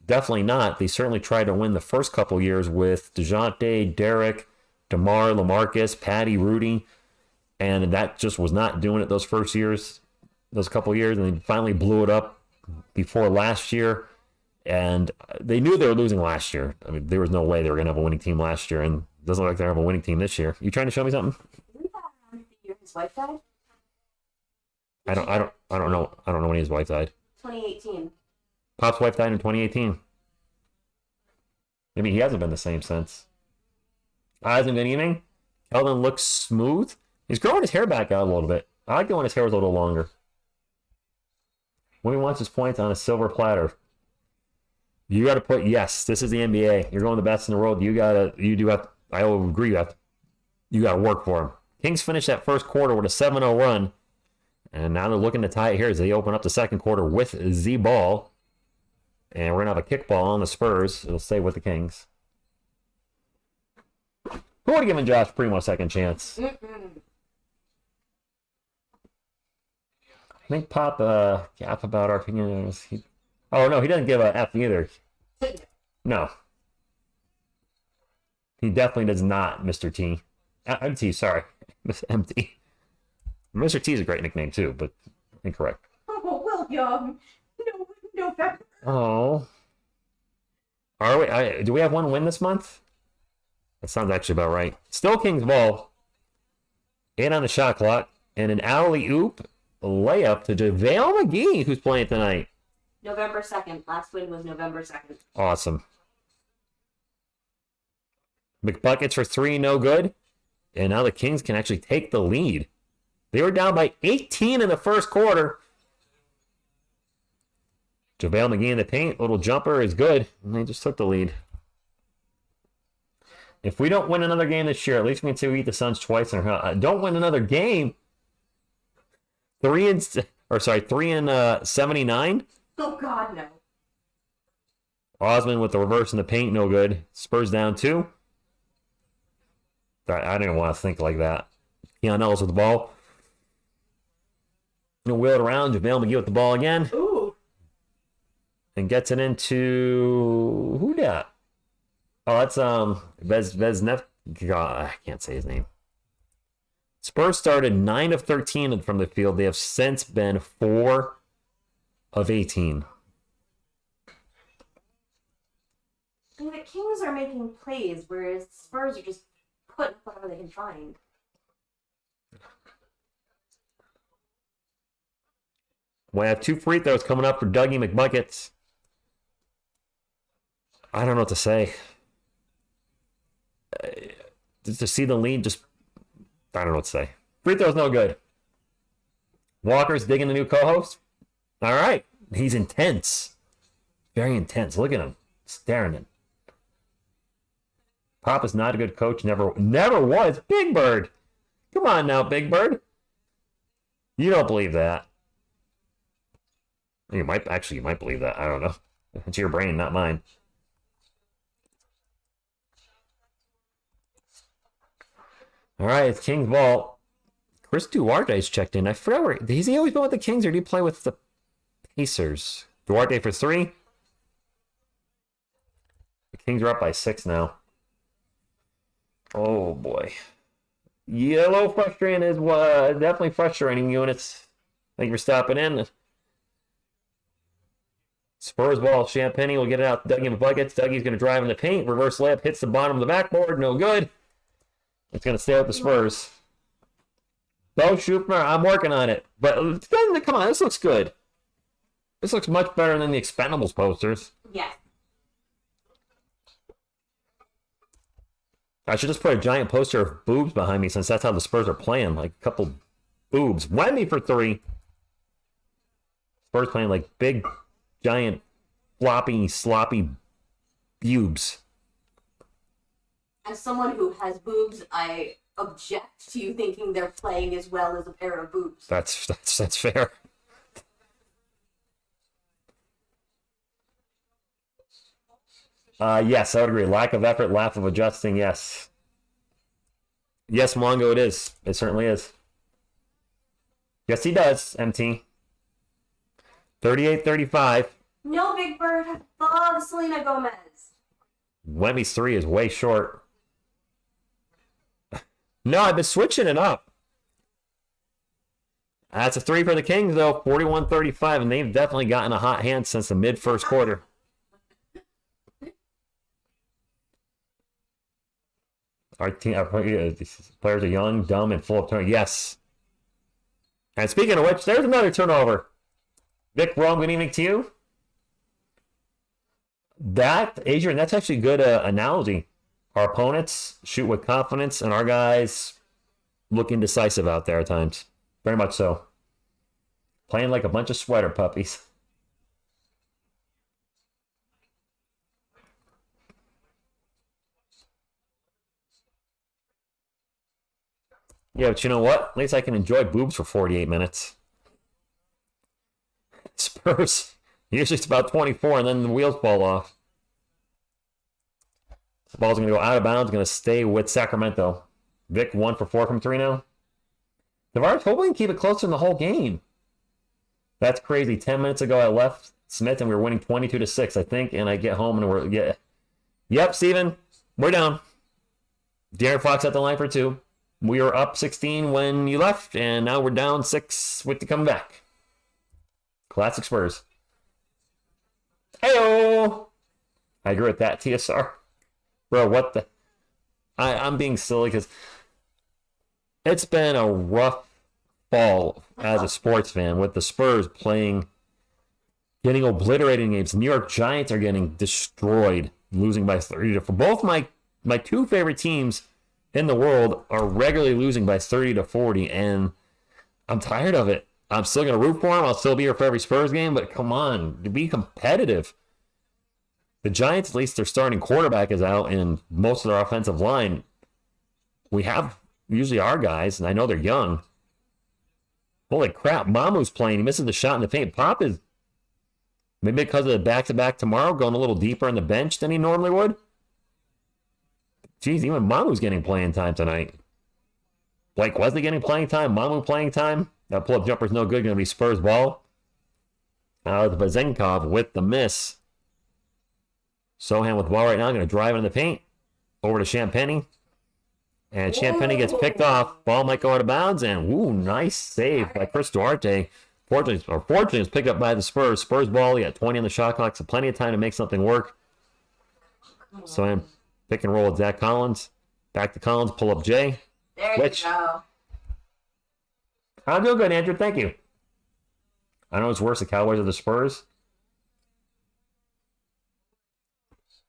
Definitely not. They certainly tried to win the first couple years with DeJounte, Derek, DeMar, LaMarcus, Patty, Rudy, and that just was not doing it those first years, those couple years, and they finally blew it up before last year. And they knew they were losing last year. I mean, there was no way they were going to have a winning team last year, and it doesn't look like they're going to have a winning team this year. You trying to show me something? Isn't that around the year his wife died? I don't know. I don't know when his wife died. 2018. Pop's wife died in 2018. Maybe he hasn't been the same since. Hasn't good evening. Keldon looks smooth. He's growing his hair back out a little bit. I like it when his hair was a little longer. When he wants his points on a silver platter. You got to put, yes, this is the NBA. You're going the best in the world. You do have, I will agree, you got to work for him. Kings finished that first quarter with a 7-0 run. And now they're looking to tie it here as they open up the second quarter with the ball. And we're going to have a kickball on the Spurs. It'll stay with the Kings. Who would have given Josh Primo a second chance? I think Pop, gap about our opinion. Oh, no, he doesn't give a F either. No. He definitely does not, Mr. T. MT, sorry. Miss MT. Mr. T is a great nickname, too, but incorrect. Oh, William. No, November. Oh. Are we? Do we have one win this month? That sounds actually about right. Still Kings ball. 8 on the shot clock. And an alley-oop layup to JaVale McGee, who's playing tonight. November 2nd. Last win was November 2nd. Awesome. McBuckets for 3, no good. And now the Kings can actually take the lead. They were down by 18 in the first quarter. JaVale McGee in the paint. Little jumper is good. And they just took the lead. If we don't win another game this year, at least we can say we beat the Suns twice in a row. Don't win another game. 3 and 79. Oh, God, no. Osman with the reverse in the paint, no good. Spurs down 2. I didn't want to think like that. Keon Ellis with the ball. Gonna wheel it around. JaVale McGee with the ball again. Ooh. And gets it into who that? Oh, that's Veznev. God, I can't say his name. Spurs started 9 of 13 from the field. They have since been 4 of 18. The Kings are making plays, whereas the Spurs are just putting whatever they can find. We have 2 free throws coming up for Dougie McBuckets. I don't know what to say. To see the lead, just I don't know what to say. Free throw's no good. Walker's digging the new co-host. All right. He's intense. Very intense. Look at him. Staring at him. Pop is not a good coach. Never was. Big Bird. Come on now, Big Bird. You don't believe that. You might believe that. I don't know. It's your brain, not mine. All right, it's Kings ball. Chris Duarte's checked in. I forgot where. Has he always been with the Kings, or did he play with the Pacers? Duarte for 3. The Kings are up by 6 now. Oh boy. Yellow frustrating is definitely frustrating units. Thank you for stopping in. Spurs ball. Champagne will get it out. Dougie McBuckets. Dougie's going to drive in the paint. Reverse layup hits the bottom of the backboard. No good. It's going to stay with the Spurs. Bo Schupner, I'm working on it. But come on, this looks good. This looks much better than the Expendables posters. Yes. I should just put a giant poster of boobs behind me since that's how the Spurs are playing. Like a couple boobs. Wemby for 3. Spurs playing like big, giant, floppy, sloppy boobs. As someone who has boobs, I object to you thinking they're playing as well as a pair of boobs. That's fair. Yes, I would agree. Lack of effort, lack of adjusting, yes. Yes, Mongo, it is. It certainly is. Yes, he does, MT. 38-35. No, Big Bird. I love Selena Gomez. Wemmy's 3 is way short. No, I've been switching it up. That's a 3 for the Kings, though. 41-35, and they've definitely gotten a hot hand since the mid-first quarter. Our players are young, dumb, and full of turnovers. Yes. And speaking of which, there's another turnover. Vic Rome, good evening to you. Adrian, that's actually a good analogy. Our opponents shoot with confidence, and our guys look indecisive out there at times. Very much so. Playing like a bunch of sweater puppies. Yeah, but you know what? At least I can enjoy boobs for 48 minutes. Spurs, usually it's about 24, and then the wheels fall off. The ball's going to go out of bounds, going to stay with Sacramento. Vic 1 for 4 from 3 now. Tavares hopefully can keep it closer in the whole game. That's crazy. 10 minutes ago, I left Smith, and we were winning 22-6, I think, and I get home, and we're... Yeah. Yep, Steven, we're down. De'Aaron Fox at the line for 2. We were up 16 when you left, and now we're down 6 with the comeback. Classic Spurs. Heyo! I agree with that, TSR. Bro, what the... I'm being silly because it's been a rough fall as a sports fan with the Spurs playing, getting obliterated in games. The New York Giants are getting destroyed, losing by 30 to 4. Both my two favorite teams in the world are regularly losing by 30 to 40, and I'm tired of it. I'm still going to root for them. I'll still be here for every Spurs game, but come on, be competitive. The Giants, at least their starting quarterback is out, and most of their offensive line, we have usually our guys, and I know they're young. Holy crap, Mamu's playing. He misses the shot in the paint. Pop is, maybe because of the back-to-back tomorrow, going a little deeper on the bench than he normally would. Jeez, even Mamu's getting playing time tonight. Blake Wesley getting playing time. Mamu playing time. That pull-up jumper's no good. Going to be Spurs ball. Now it's Bazenkov with the miss. Sohan with the ball right now. Going to drive it in the paint. Over to Champagny. And Champagny gets picked off. Ball might go out of bounds. And, ooh, nice save by Chris Duarte. Fortunately, it's picked up by the Spurs. Spurs ball. He got 20 on the shot clock. So plenty of time to make something work. So pick and roll with Zach Collins. Back to Collins. Pull up Jay. There Switch. you go. I'm doing good, Andrew. Thank you. I know it's worse, the Cowboys or the Spurs.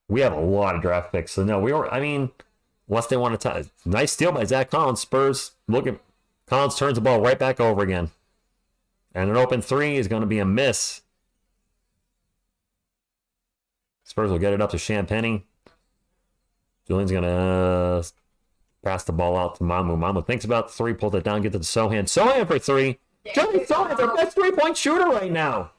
We have a lot of draft picks. So, no, unless they want to tie. Nice steal by Zach Collins. Spurs, look at Collins turns the ball right back over again. And an open 3 is going to be a miss. Spurs will get it up to Champagny. Julian's going to pass the ball out to Mamu. Mamu thinks about the 3, pulls it down, gets it to Sohan. Sohan for 3. Johnny Sohan's our best 3-point shooter right now.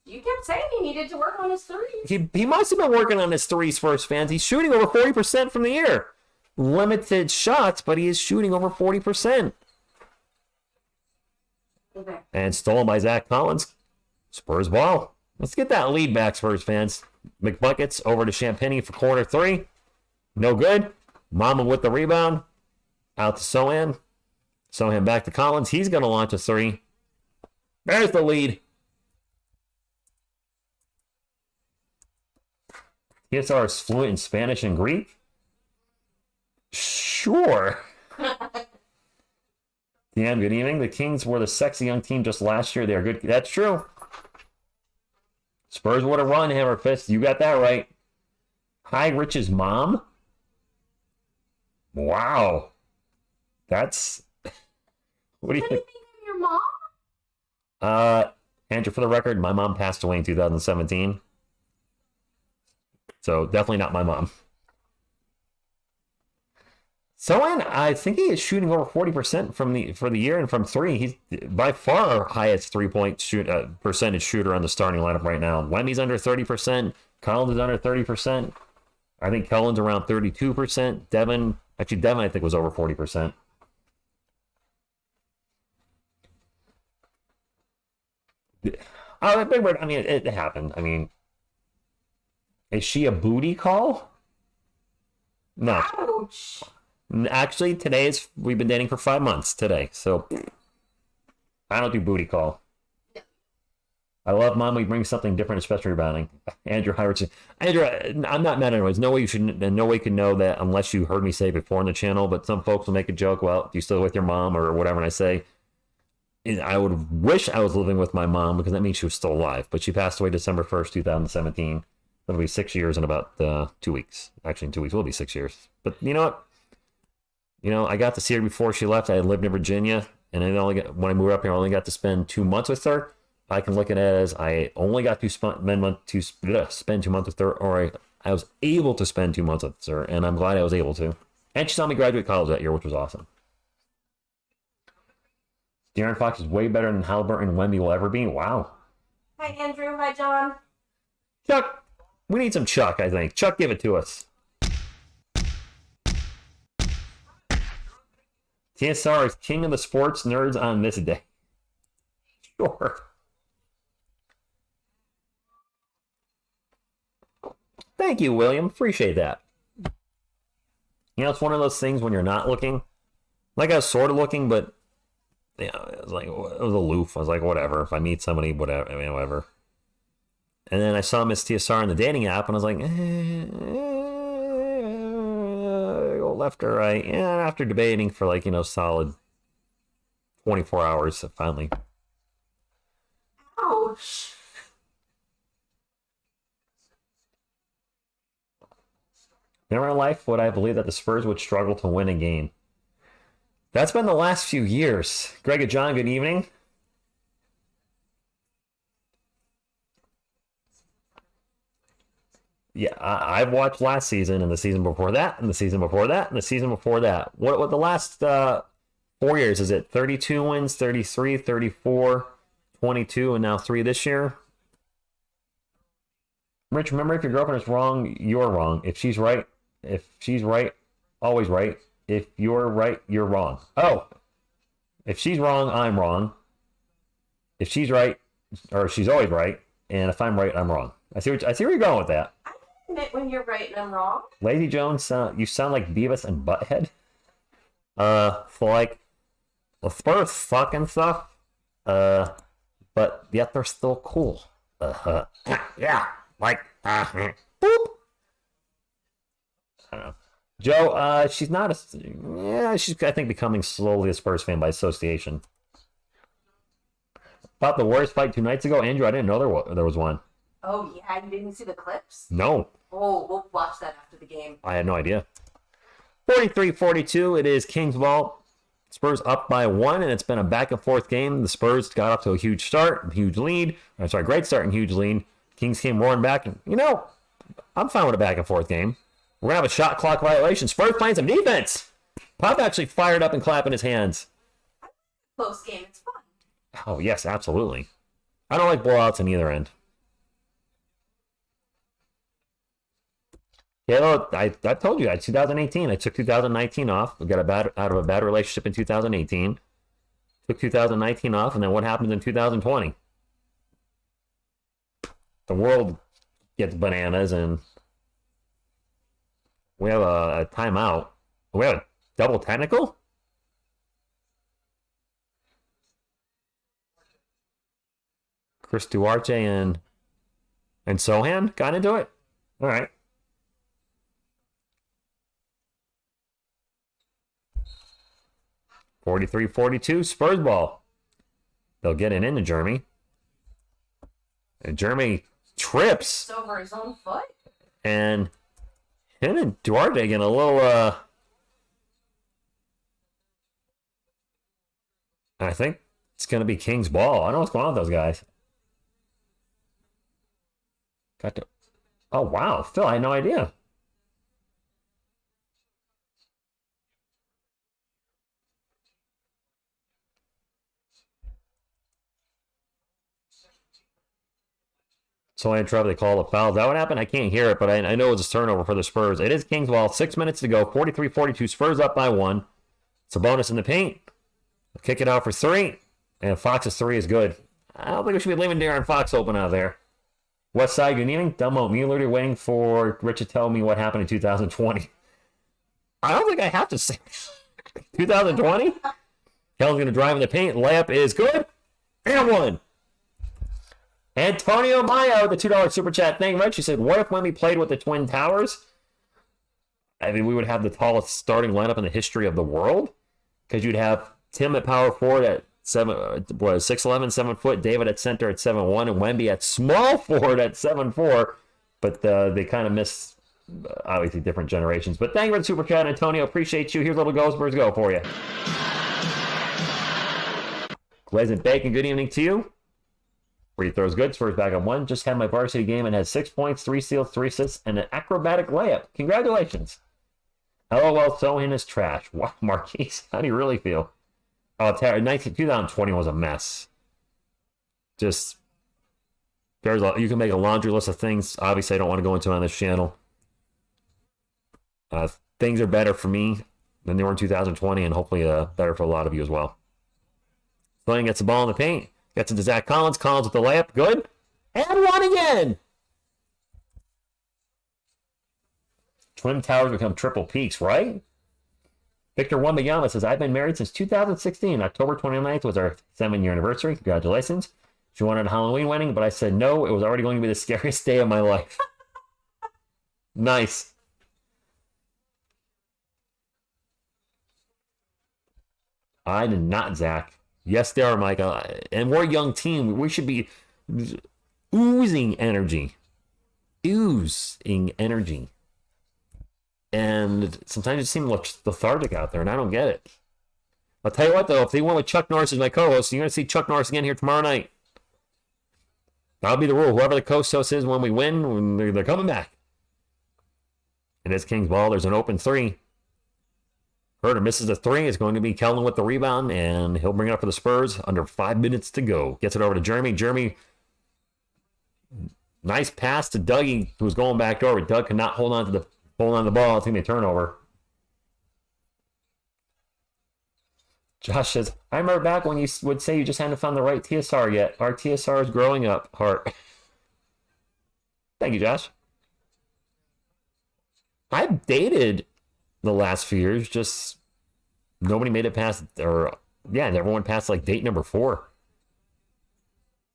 You kept saying he needed to work on his 3. He must have been working on his 3s, Spurs fans. He's shooting over 40% from the year. Limited shots, but he is shooting over 40%. Okay. And stolen by Zach Collins. Spurs ball. Let's get that lead back, Spurs fans. McBuckets over to Champagny for corner 3. No good. Mama with the rebound. Out to Sohan. Sohan back to Collins. He's going to launch a 3. There's the lead. TSR is fluent in Spanish and Greek? Sure. Damn, good evening. The Kings were the sexy young team just last year. They are good. That's true. Spurs would have run, Hammer Fist. You got that right. Hi, Rich's mom. Wow. That's... What do you think? Of your mom? Andrew, for the record, my mom passed away in 2017. So definitely not my mom. Sohan, I think he is shooting over 40% for the year, and from three, he's by far our highest 3-point percentage shooter on the starting lineup right now. Wemmy's under 30%. Collins is under 30%. I think Cullen's around 32%. Devin, I think was over 40%. Oh, Big Bird, I mean, it happened. I mean, is she a booty call? No. Ouch. Actually, we've been dating for 5 months today, so I don't do booty call. I love Mom. We bring something different, especially rebounding. Andrew Howard. Andrew, I'm not mad anyways. No way you can know that unless you heard me say it before on the channel. But some folks will make a joke. Well, do you still with your mom or whatever? And I say, I would wish I was living with my mom because that means she was still alive. But she passed away December 1st, 2017. It'll be 6 years in about 2 weeks. Actually, in 2 weeks, it'll be 6 years. But you know what? I got to see her before she left. I had lived in Virginia, and when I moved up here, I only got to spend 2 months with her. I can look at it as I only got to spend 2 months with her, or I was able to spend 2 months with her, and I'm glad I was able to. And she saw me graduate college that year, which was awesome. De'Aaron Fox is way better than Halliburton and Wemby will ever be. Wow. Hi, Andrew. Hi, John. Chuck, we need some Chuck, I think. Chuck, give it to us. TSR is king of the sports nerds on this day. Sure. Thank you, William. Appreciate that. It's one of those things when you're not looking. Like I was sort of looking, but it was aloof. I was like, whatever. If I meet somebody, whatever. I mean, whatever. And then I saw Miss TSR in the dating app, and I was like, go left or right. And after debating for solid 24 hours, finally. Ouch. Never in life would I believe that the Spurs would struggle to win a game. That's been the last few years. Greg and John, good evening. Yeah, I've watched last season and the season before that and the season before that and the season before that. What the last 4 years is it? 32 wins, 33, 34, 22, and now 3 this year? Rich, remember, if your girlfriend is wrong, you're wrong. If she's right, always right. If you're right, you're wrong. Oh, if she's wrong, I'm wrong. If she's right, or she's always right, and if I'm right, I'm wrong. I see where you're going with that. I can admit when you're right and I'm wrong. Lazy Jones, you sound like Beavis and Butthead. For like the Spurs fucking stuff. But yet they're still cool. Yeah. Like, boop. I don't know. Joe, she's not she's, I think, becoming slowly a Spurs fan by association. About the Warriors fight 2 nights ago, Andrew, I didn't know there was one. Oh, yeah? You didn't see the clips? No. Oh, we'll watch that after the game. I had no idea. 43-42, it is Kings ball. Spurs up by 1, and it's been a back-and-forth game. The Spurs got off to a huge start, huge lead. Great start and huge lead. Kings came roaring back. And, I'm fine with a back-and-forth game. We're going to have a shot clock violation. Spurs playing some defense. Pop actually fired up and clapping his hands. Close game. It's fun. Oh, yes, absolutely. I don't like blowouts on either end. Yeah, I told you, 2018. I took 2019 off. We got out of a bad relationship in 2018. Took 2019 off, and then what happens in 2020? The world gets bananas, and we have a timeout. We have a double technical? Chris Duarte and Sohan got into it? All right. (43-42) Spurs ball. They'll get it into Jeremy. And Jeremy trips. It's over his own foot. And him and Duarte getting a little, I think it's going to be King's ball. I don't know what's going on with those guys. Got to. Oh, wow. Phil, I had no idea. So I trouble. They call a foul. Is that what happened? I can't hear it, but I know it's a turnover for the Spurs. It is Kings ball. 6 minutes to go. 43-42. Spurs up by 1. It's a bonus in the paint. Kick it out for 3. And Fox's 3 is good. I don't think we should be leaving De'Aaron Fox open out there. West Side, good evening. Dumbo Mueller waiting for Rich to tell me what happened in 2020. I don't think I have to say 2020. Hell's going to drive in the paint. Layup is good. And 1. Antonio Mayo, the $2 super chat. Thank you much. He said, what if when we played with the Twin Towers? I mean, we would have the tallest starting lineup in the history of the world. Because you'd have Tim at power forward at 6'11", 7 foot. David at center at 7'1", and Wemby at small forward at 7'4". But they kind of miss, obviously, different generations. But thank you for the super chat, Antonio. Appreciate you. Here's a little Go Spurs Go for you. Glaze and Bacon, good evening to you. Free throws good. Spurs back on 1. Just had my varsity game and had 6 points, 3 steals, 3 assists, and an acrobatic layup. Congratulations. LOL, Sohan is trash. Wow, Marquise, how do you really feel? Oh, 2020 was a mess. Just, you can make a laundry list of things. Obviously, I don't want to go into on this channel. Things are better for me than they were in 2020, and hopefully better for a lot of you as well. Flynn gets the ball in the paint. Gets it to Zach Collins. Collins with the layup. Good. And 1 again. Twin Towers become triple peaks, right? Victor Wembanyama says, I've been married since 2016. October 29th was our 7-year anniversary. Congratulations. She wanted a Halloween wedding, but I said no. It was already going to be the scariest day of my life. Nice. I did not, Zach. Yes, there are, Michael. And we're a young team. We should be oozing energy. Oozing energy. And sometimes it seems lethargic out there, and I don't get it. I'll tell you what, though. If they went with Chuck Norris as my co-host, you're going to see Chuck Norris again here tomorrow night. That'll be the rule. Whoever the co-host is when we win, they're coming back. And it's Kings ball. There's an open 3. Herter misses the 3. It's going to be Kellen with the rebound, and he'll bring it up for the Spurs. Under 5 minutes to go. Gets it over to Jeremy. Jeremy, nice pass to Dougie, who's going back door, but Doug cannot hold on to the ball. It's going to be a turnover. Josh says, I remember back when you would say you just hadn't found the right TSR yet. Our TSR is growing up. Heart. Thank you, Josh. I've dated the last few years, just nobody made it past, everyone passed like date number 4.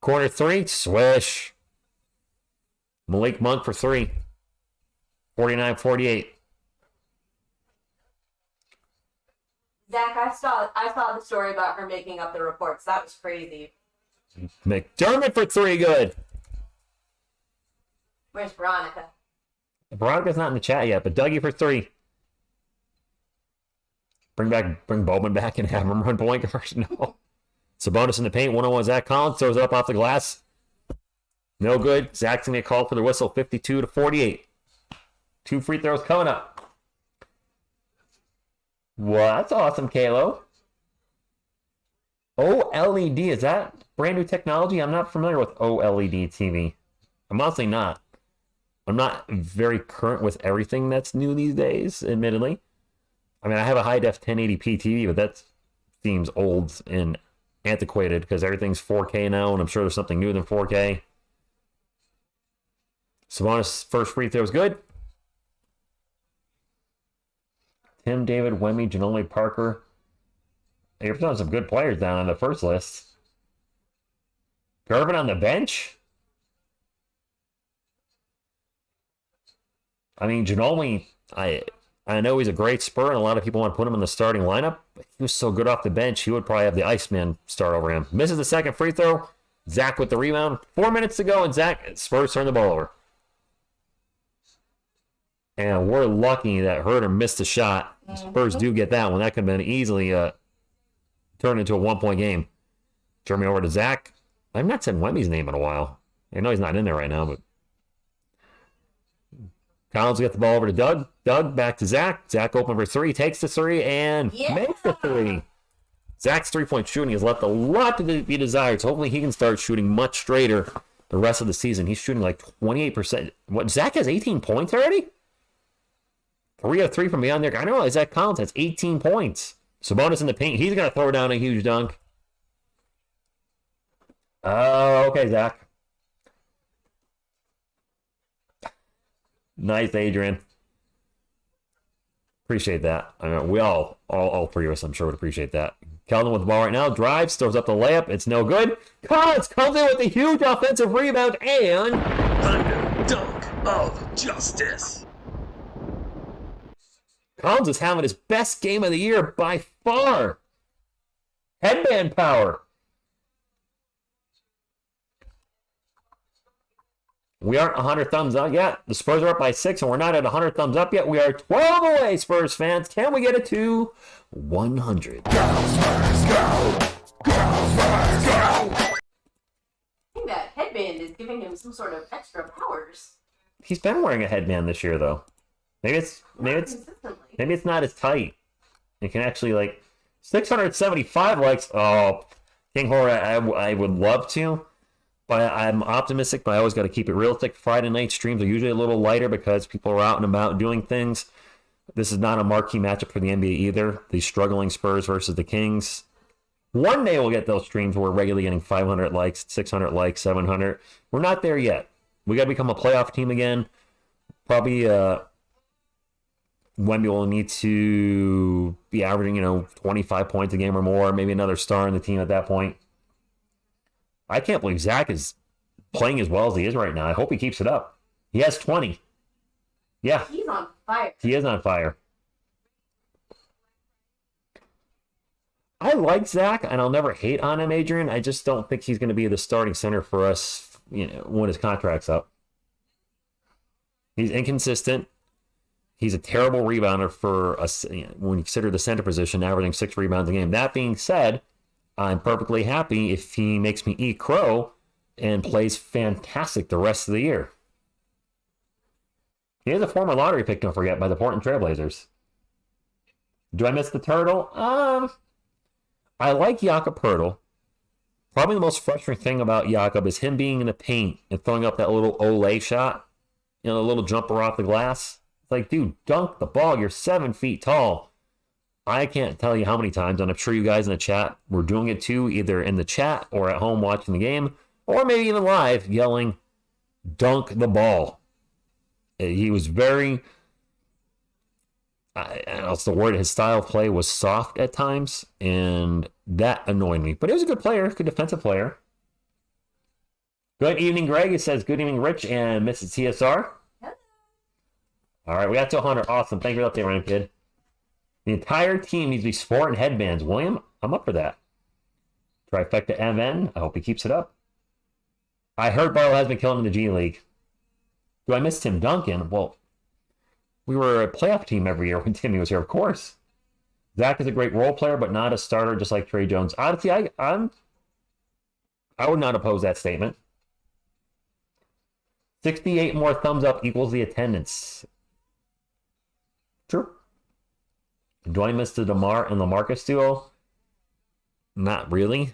Corner 3, swish. Malik Monk for 3. 49-48. Zach, I saw the story about her making up the reports. That was crazy. McDermott for 3, good. Where's Veronica? Veronica's not in the chat yet, but Dougie for 3. Bring Bowman back and have him run point guard. No. Sabonis in the paint. 1-on-1 Zach Collins throws it up off the glass. No good. Zach's going to get called for the whistle. 52-48. 2 free throws coming up. Well, that's awesome, Kalo. OLED, is that brand new technology? I'm not familiar with OLED TV. I'm honestly not. I'm not very current with everything that's new these days, admittedly. I mean, I have a high-def 1080p TV, but that seems old and antiquated because everything's 4K now, and I'm sure there's something new than 4K. Sabonis' first free throw is good. Tim, David, Wemmy, Ginobili, Parker. You're throwing some good players down on the first list. Gervin on the bench? I mean, Ginobili, I know he's a great Spur, and a lot of people want to put him in the starting lineup, but he was so good off the bench, he would probably have the Iceman start over him. Misses the second free throw. Zach with the rebound. 4 minutes to go, and Spurs turn the ball over. And we're lucky that Herter missed a shot. Spurs do get that one. That could have been easily turned into a 1-point game. Turn me over to Zach. I've not said Wemmy's name in a while. I know he's not in there right now, but Collins gets the ball over to Doug. Doug back to Zach. Zach open for 3, takes the 3, and makes the 3. Zach's 3-point shooting has left a lot to be desired, so hopefully he can start shooting much straighter the rest of the season. He's shooting like 28%. What, Zach has 18 points already? 3 of 3 from beyond there. I don't know. Zach Collins has 18 points. Sabonis in the paint. He's going to throw down a huge dunk. Oh, okay, Zach. Nice, Adrian. Appreciate that. I mean, we all 3 of us, I'm sure, would appreciate that. Keldon with the ball right now. Drives, throws up the layup. It's no good. Collins comes in with a huge offensive rebound and... Thunder dunk of justice. Collins is having his best game of the year by far. Headband power. We aren't 100 thumbs up yet. The Spurs are up by 6, and we're not at 100 thumbs up yet. We are 12 away, Spurs fans. Can we get it to 100? Go, Spurs, go! Go, Spurs, go! I think that headband is giving him some sort of extra powers. He's been wearing a headband this year, though. Maybe it's not as tight. It can actually, like, 675 likes. Oh, King Horror, I would love to. But I'm optimistic, but I always got to keep it realistic. Friday night streams are usually a little lighter because people are out and about doing things. This is not a marquee matchup for the NBA either. The struggling Spurs versus the Kings. One day we'll get those streams where we're regularly getting 500 likes, 600 likes, 700. We're not there yet. We got to become a playoff team again. Probably Wemby will need to be averaging, 25 points a game or more. Maybe another star in the team at that point. I can't believe Zach is playing as well as he is right now. I hope he keeps it up. He has 20. Yeah. He's on fire. He is on fire. I like Zach, and I'll never hate on him, Adrian. I just don't think he's going to be the starting center for us, when his contract's up. He's inconsistent. He's a terrible rebounder for us when you consider the center position, averaging 6 rebounds a game. That being said, I'm perfectly happy if he makes me eat crow and plays fantastic the rest of the year. He is a former lottery pick, don't forget, by the Portland Trailblazers. Do I miss the turtle? I like Jakob Poeltl. Probably the most frustrating thing about Jakob is him being in the paint and throwing up that little Olay shot, a little jumper off the glass. It's like, dude, dunk the ball. You're 7 feet tall. I can't tell you how many times, and I'm sure you guys in the chat were doing it too, either in the chat or at home watching the game, or maybe even live, yelling, dunk the ball. He was very, I don't know what's the word, his style of play was soft at times, and that annoyed me. But he was a good player, good defensive player. Good evening, Greg. It says, good evening, Rich and Mrs. TSR. All right, we got to 100. Awesome. Thank you for the update, Ryan Kid. The entire team needs to be sporting headbands. William, I'm up for that. Trifecta MN. I hope he keeps it up. I heard Barlow has been killing in the G League. Do I miss Tim Duncan? Well, we were a playoff team every year when Timmy was here, of course. Zach is a great role player, but not a starter, just like Trey Jones. Honestly, I would not oppose that statement. 68 more thumbs up equals the attendance. True. Do I miss the DeMar and LaMarcus duo? Not really.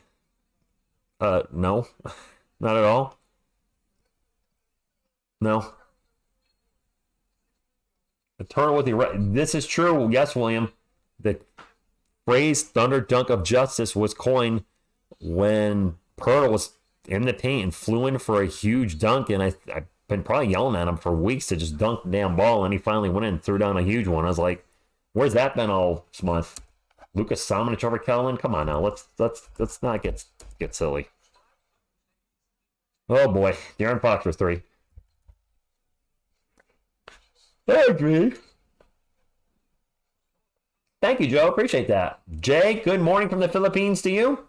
No. Not at all. No. The turtle with the... This is true. Yes, William. The phrase Thunder Dunk of Justice was coined when Poeltl was in the paint and flew in for a huge dunk, and I've been probably yelling at him for weeks to just dunk the damn ball, and he finally went in and threw down a huge one. I was like, where's that been all month? Lucas Samanic over Kellen? Come on now. Let's not get silly. Oh boy. De'Aaron Fox for 3. I agree. Thank you, Joe. Appreciate that. Jay, good morning from the Philippines to you.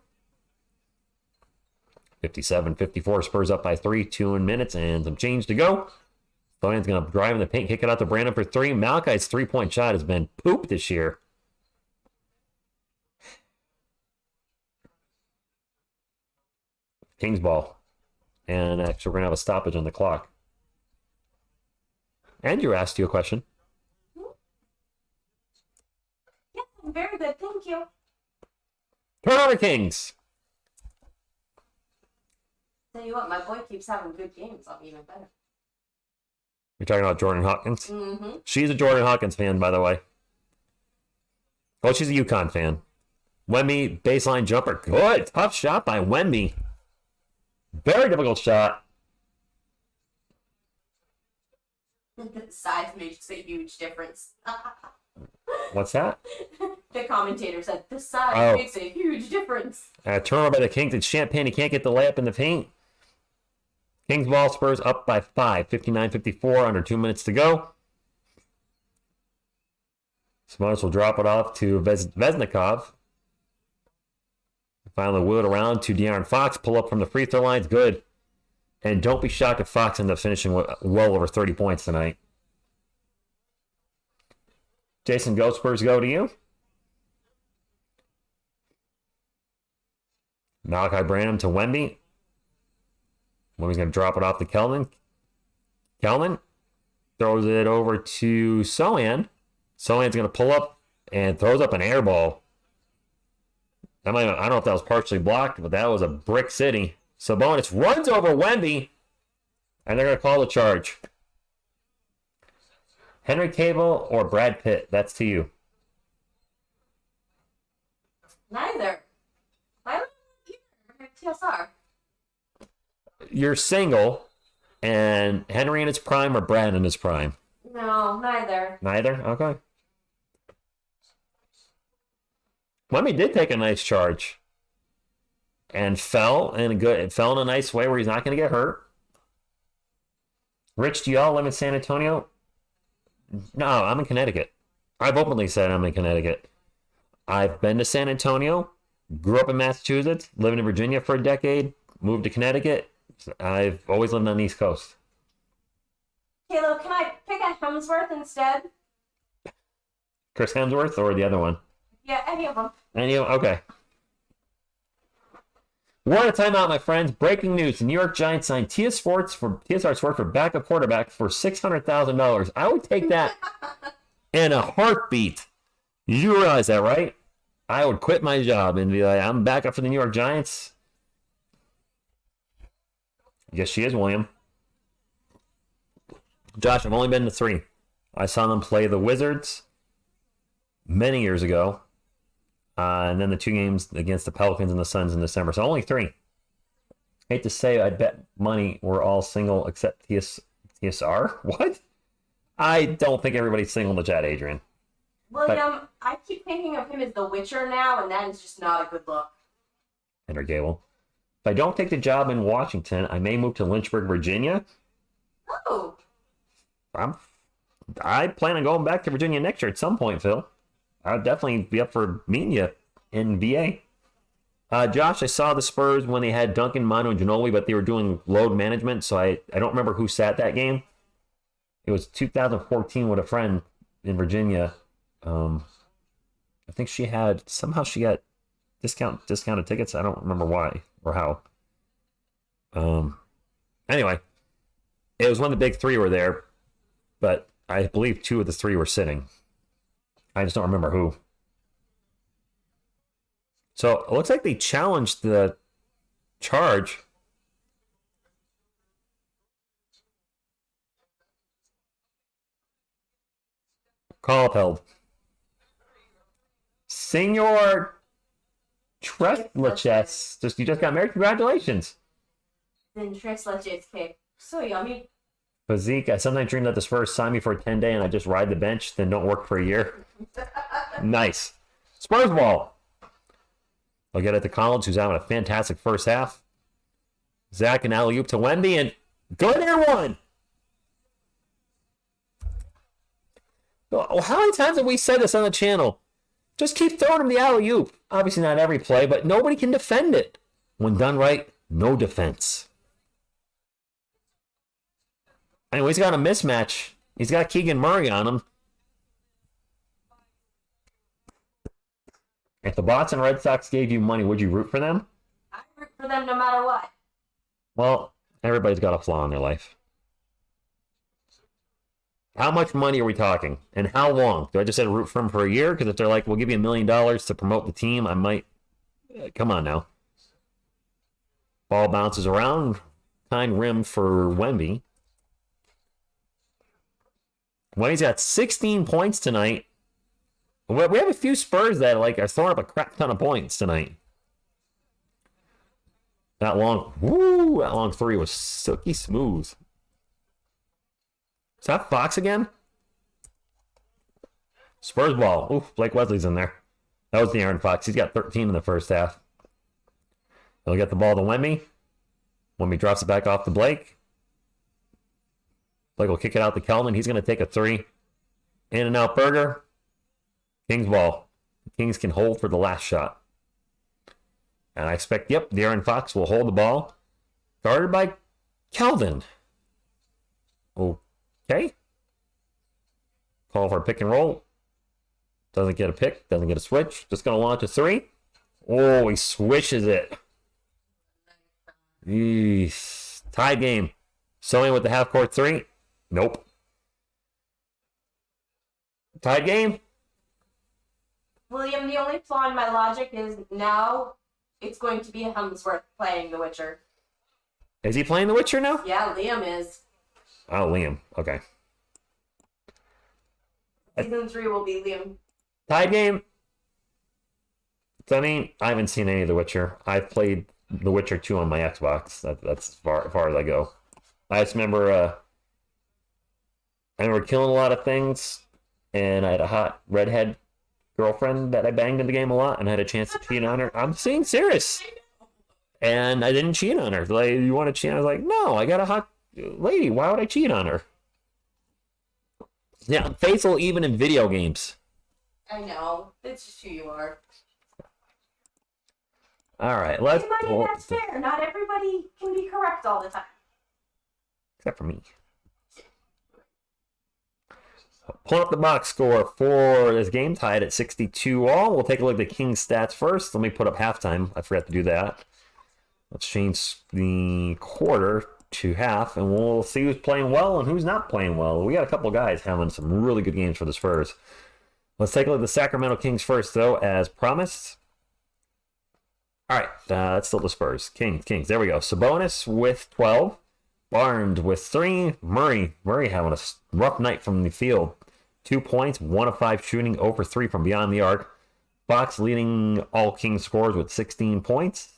57-54. Spurs up by 3. 2 minutes and some change to go. Bojan's going to drive in the paint, kick it out to Brandon for 3. Malachi's 3-point shot has been poop this year. Kings ball. And actually, we're going to have a stoppage on the clock. Andrew asked you a question. Yeah, very good. Thank you. Turnover Kings. Tell you what, my boy keeps having good games. I'll be even better. You're talking about Jordan Hawkins? Mm-hmm. She's a Jordan Hawkins fan, by the way. Oh, she's a UConn fan. Wemby, baseline jumper. Good. Tough shot by Wemby. Very difficult shot. The size makes a huge difference. What's that? The commentator said, the size Oh. makes a huge difference. Turnover by the Kings. It's Champagne. He can't get the layup in the paint. Kings ball, Spurs up by 5. 59-54, under 2 minutes to go. Simonis will drop it off to Vesnikov. Finally wheel it around to De'Aaron Fox. Pull up from the free throw lines. Good. And don't be shocked if Fox ends up finishing well over 30 points tonight. Jason, go Spurs, go to you. Malachi Branham to Wemby. Wemby's going to drop it off to Kelman. Kelman throws it over to Sohan. Sohan's going to pull up and throws up an air ball. I don't know if that was partially blocked, but that was a brick city. Sabonis runs over Wemby, and they're going to call the charge. Henry Cable or Brad Pitt? That's to you. Neither. Why would you TSR? You're single, and Henry in his prime or Brad in his prime? No, neither. Neither? Okay. Wemby did take a nice charge and fell in a nice way where he's not going to get hurt. Rich, do y'all live in San Antonio? No, I'm in Connecticut. I've openly said I'm in Connecticut. I've been to San Antonio, grew up in Massachusetts, lived in Virginia for a decade, moved to Connecticut. I've always lived on the East Coast. Kalo, can I pick a Hemsworth instead? Chris Hemsworth or the other one? Yeah, any of them. Okay. We're on a timeout, my friends. Breaking news. The New York Giants signed TSR Sports for backup quarterback for $600,000. I would take that in a heartbeat. You realize that, right? I would quit my job and be like, I'm back up for the New York Giants. Yes, she is, William. Josh, I've only been to 3. I saw them play the Wizards many years ago. And then the 2 games against the Pelicans and the Suns in December. So only 3. Hate to say, I bet money we're all single except TSR. What? I don't think everybody's single to Chad Adrian. William, I keep thinking of him as the Witcher now, and that is just not a good look. Henry Gable. If I don't take the job in Washington, I may move to Lynchburg, Virginia. Oh. I plan on going back to Virginia next year at some point, Phil. I'll definitely be up for meeting you in VA. Josh, I saw the Spurs when they had Duncan, Manu, and Ginobili, but they were doing load management, so I don't remember who sat that game. It was 2014 with a friend in Virginia. I think she got discounted tickets. I don't remember why or how. Anyway, it was when the big 3 were there, but I believe 2 of the 3 were sitting. I just don't remember who. So it looks like they challenged the charge. Call upheld. Senor Treslaches. You just got married. Congratulations. Then Treslaches cake. So yummy. Physique. I sometimes dream that the Spurs sign me for a 10-day and I just ride the bench, then don't work for a year. Nice. Spurs ball. I'll get it to Collins, who's having a fantastic first half. Zach and alley-oop to Wemby, and good air one. How many times have we said this on the channel? Just keep throwing him the alley-oop. Obviously not every play, but nobody can defend it. When done right, no defense. Anyway, he's got a mismatch. He's got Keegan Murray on him. If the Boston Red Sox gave you money, would you root for them? I root for them no matter what. Well, everybody's got a flaw in their life. How much money are we talking? And how long? Do I just say root for them for a year? Because if they're like, we'll give you $1 million to promote the team, I might... Come on now. Ball bounces around. Kind rim for Wemby. Wemby's got 16 points tonight. We have a few Spurs that are throwing up a crap ton of points tonight. That long three was silky smooth. Is that Fox again? Spurs ball. Oof, Blake Wesley's in there. That was the Aaron Fox. He's got 13 in the first half. He'll get the ball to Wemby. Wemby drops it back off to Blake. Blake will kick it out to Kelman. He's going to take a three. In and out burger. Kings ball. The Kings can hold for the last shot. And I expect, De'Aaron Fox will hold the ball. Guarded by Kelvin. Okay. Call for a pick and roll. Doesn't get a pick. Doesn't get a switch. Just going to launch a three. Oh, he swishes it. Eesh. Tied game. Sewing with the half-court three. Nope. Tied game. William, the only flaw in my logic is now it's going to be Hemsworth playing The Witcher. Is he playing The Witcher now? Yeah, Liam is. Oh, Liam. Okay. Season 3 will be Liam. Tied game. So, I haven't seen any of The Witcher. I've played The Witcher 2 on my Xbox. That's as far as I go. I just remember killing a lot of things, and I had a hot redhead girlfriend that I banged in the game a lot, and I had a chance to cheat on her. I'm being serious. And I didn't cheat on her. Like, you want to cheat? I was like, no, I got a hot lady. Why would I cheat on her? Yeah, I'm faithful even in video games. I know. It's just who you are. All right, let's. That's fair. Not everybody can be correct all the time. Except for me. Pull up the box score for this game, tied at 62 all. We'll take a look at the Kings stats first. Let me put up halftime. I forgot to do that. Let's change the quarter to half, and we'll see who's playing well and who's not playing well. We got a couple guys having some really good games for the Spurs. Let's take a look at the Sacramento Kings first, though, as promised. All right, that's still the Spurs. Kings. There we go. Sabonis with 12. Barnes with 3. Murray having a rough night from the field. 2 points, 1 of 5 shooting, 0 for 3 from beyond the arc. Fox leading all Kings scores with 16 points,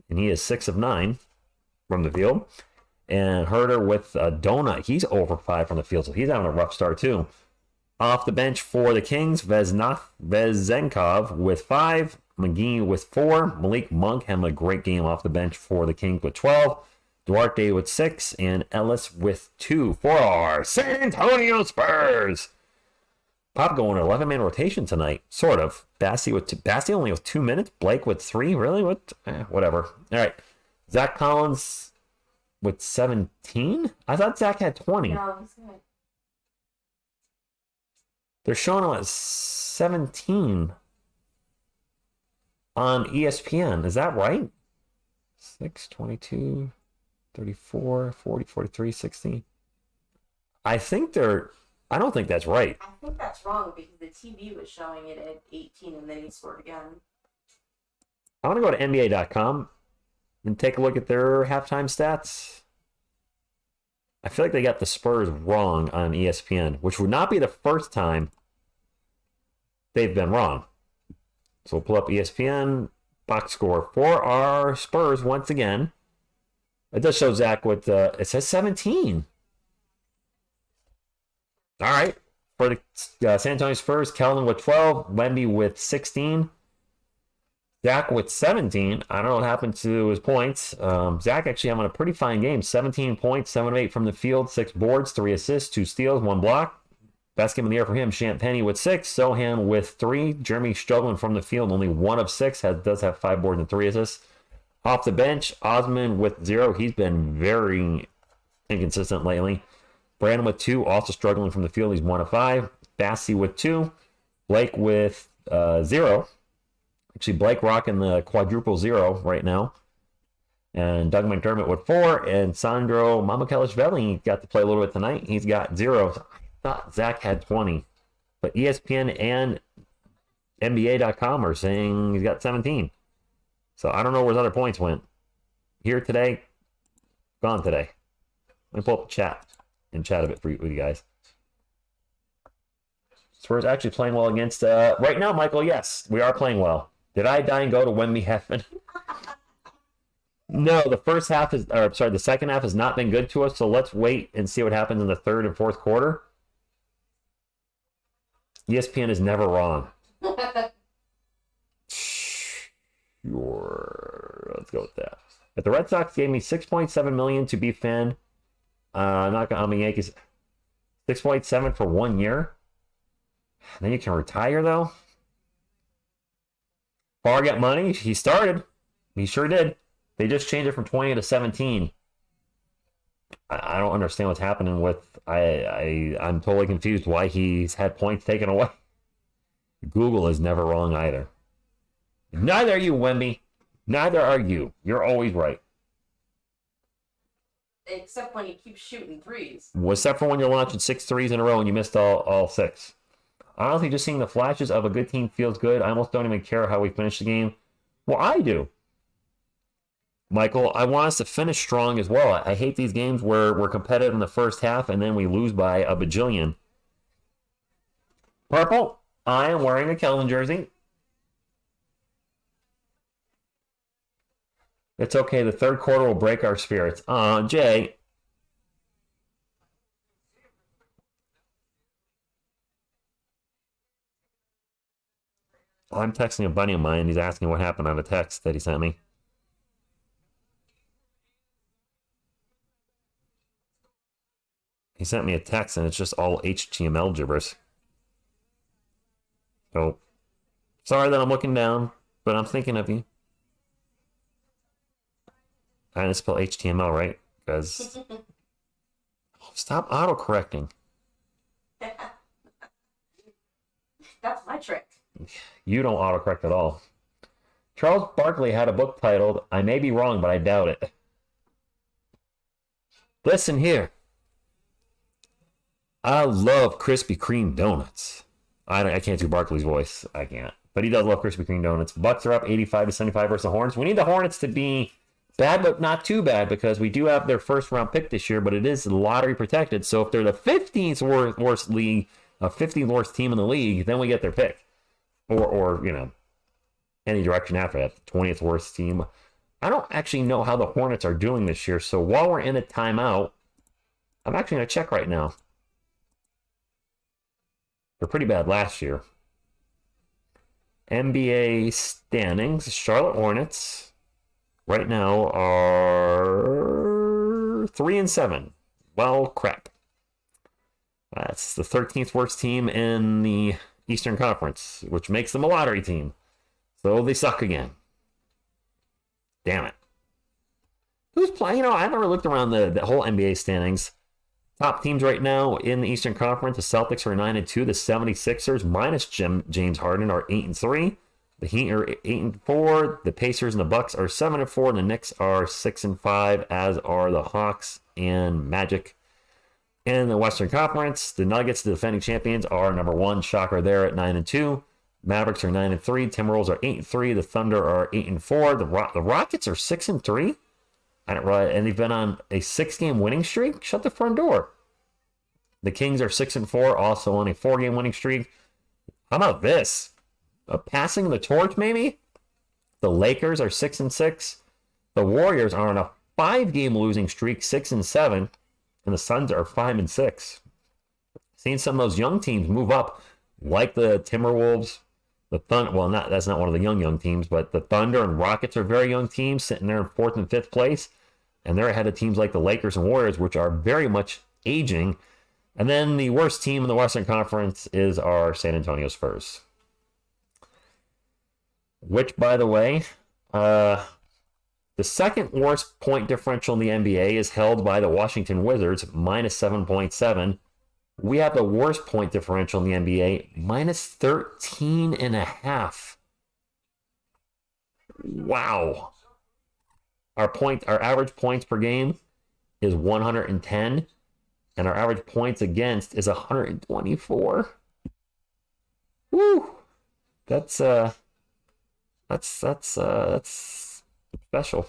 and he is 6 of 9 from the field. And Herter with a donut. He's 0 for 5 from the field, so he's having a rough start too. Off the bench for the Kings, Vezenkov with 5. McGee with 4. Malik Monk having a great game off the bench for the Kings with 12. Duarte with 6. And Ellis with 2 for our San Antonio Spurs. Pop going 11-man rotation tonight, sort of. Bassie only with 2 minutes. Blake with 3. Really? What? Whatever. All right. Zach Collins with 17. I thought Zach had 20. No, he's good. They're showing him at 17 on ESPN. Is that right? 6, 22, 34, 40, 43, 16. I don't think that's right. I think that's wrong because the TV was showing it at 18 and then he scored again. I want to go to NBA.com and take a look at their halftime stats. I feel like they got the Spurs wrong on ESPN, which would not be the first time they've been wrong. So we'll pull up ESPN box score for our Spurs once again. It does show Zach with, it says 17. All right. For the San Antonio Spurs, Keldon with 12, Wemby with 16, Zach with 17. I don't know what happened to his points. Zach actually having a pretty fine game. 17 points, 7 of 8 from the field, 6 boards, 3 assists, 2 steals, 1 block. Best game of the year for him. Champagny with 6, Sohan with 3. Jeremy struggling from the field, only 1 of 6. Does have 5 boards and 3 assists. Off the bench, Osman with 0. He's been very inconsistent lately. Brandon with 2, also struggling from the field. He's 1 of 5. Bassie with 2. Blake with 0. Actually, Blake rocking the quadruple 0 right now. And Doug McDermott with 4. And Sandro Mamukelashvili got to play a little bit tonight. He's got 0. I thought Zach had 20. But ESPN and NBA.com are saying he's got 17. So I don't know where his other points went. here today, gone today. Let me pull up the chat and chat a bit with you guys. Spurs actually playing well against right now, Michael. Yes, we are playing well. Did I die and go to Wemby Heffman? No, the second half has not been good to us, so let's wait and see what happens in the third and fourth quarter. ESPN is never wrong. Sure. Let's go with that. If the Red Sox gave me $6.7 million to be fan, not on the Yankees, 6.7 for 1 year, then you can retire though. Farr got money. He started. He sure did. They just changed it from 20 to 17. I don't understand what's happening with. I'm totally confused why he's had points taken away. Google is never wrong either. Neither are you, Wemby. Neither are you. You're always right. Except when you keep shooting threes. Except for when you're launching 6 threes in a row and you missed all 6. Honestly, just seeing the flashes of a good team feels good. I almost don't even care how we finish the game. Well, I do. Michael, I want us to finish strong as well. I hate these games where we're competitive in the first half and then we lose by a bajillion. Purple, I am wearing a Kelvin jersey. It's okay. The third quarter will break our spirits. Jay. I'm texting a buddy of mine. He's asking what happened on a text that he sent me. He sent me a text and it's just all HTML gibberish. So, sorry that I'm looking down, but I'm thinking of you. I didn't spell HTML right, because... Stop autocorrecting. That's my trick. You don't autocorrect at all. Charles Barkley had a book titled, I May Be Wrong, but I Doubt It. Listen here. I love Krispy Kreme donuts. I can't do Barkley's voice. I can't. But he does love Krispy Kreme donuts. Bucks are up 85-75 versus the Hornets. We need the Hornets to be bad, but not too bad, because we do have their first round pick this year, but it is lottery protected. So if they're the 15th worst league, 15th worst team in the league, then we get their pick. Or any direction after that. 20th worst team. I don't actually know how the Hornets are doing this year. So while we're in a timeout, I'm actually going to check right now. They're pretty bad last year. NBA standings. Charlotte Hornets right now are 3-7. Well, crap. That's the 13th worst team in the Eastern Conference, which makes them a lottery team. So they suck again. Damn it. Who's playing? I never looked around the whole NBA standings. Top teams right now in the Eastern Conference, the Celtics are 9-2. The 76ers, minus James Harden, are 8-3. The Heat are 8-4. The Pacers and the Bucks are 7-4. And the Knicks are 6-5, as are the Hawks and Magic. In the Western Conference, the Nuggets, the defending champions, are number 1. Shocker there at 9-2. Mavericks are 9-3. Timberwolves are 8-3. The Thunder are 8-4. The Rockets are 6-3. And they've been on a 6-game winning streak. Shut the front door. The Kings are 6-4, also on a 4-game winning streak. How about this? Passing the torch, maybe? The Lakers are 6-6. The Warriors are on a 5-game losing streak, 6-7. And the Suns are 5-6. Seeing some of those young teams move up, like the Timberwolves, the Thunder. Well, that's not one of the young teams, but the Thunder and Rockets are very young teams, sitting there in 4th and 5th place. And they're ahead of teams like the Lakers and Warriors, which are very much aging. And then the worst team in the Western Conference is our San Antonio Spurs. Which, by the way, the second worst point differential in the NBA is held by the Washington Wizards, minus 7.7. We have the worst point differential in the NBA, minus 13.5. Wow. Our average points per game is 110, and our average points against is 124. Woo! That's special.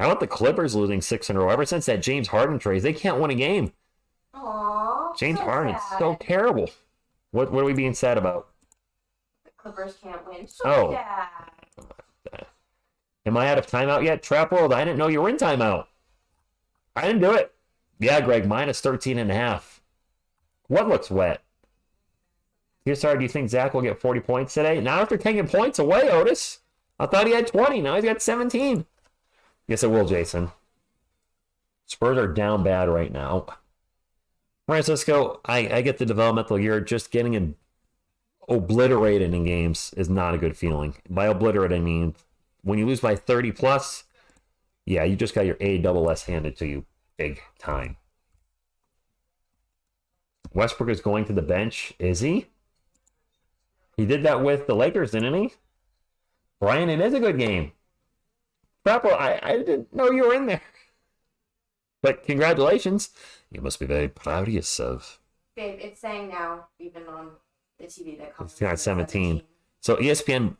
I want the Clippers losing 6 in a row. Ever since that James Harden trade, they can't win a game. Aww. James so Harden's sad. so terrible. What are we being sad about? The Clippers can't win. So Oh. sad. Am I out of timeout yet? Trap World, I didn't know you were in timeout. I didn't do it. Yeah, Greg, minus 13.5. What looks wet? TSR, do you think Zach will get 40 points today? Not after taking points away, Otis. I thought he had 20. Now he's got 17. Yes, it will, Jason. Spurs are down bad right now. Francisco, I get the developmental year. Just getting obliterated in games is not a good feeling. By obliterate, I mean when you lose by 30 plus, yeah, you just got your ASS handed to you big time. Westbrook is going to the bench. Is he? He did that with the Lakers, didn't he? Brian, it is a good game. Trappo, I didn't know you were in there. But congratulations. You must be very proud of yourself. Babe, it's saying now, even on the TV that comes. It's got 17. So ESPN,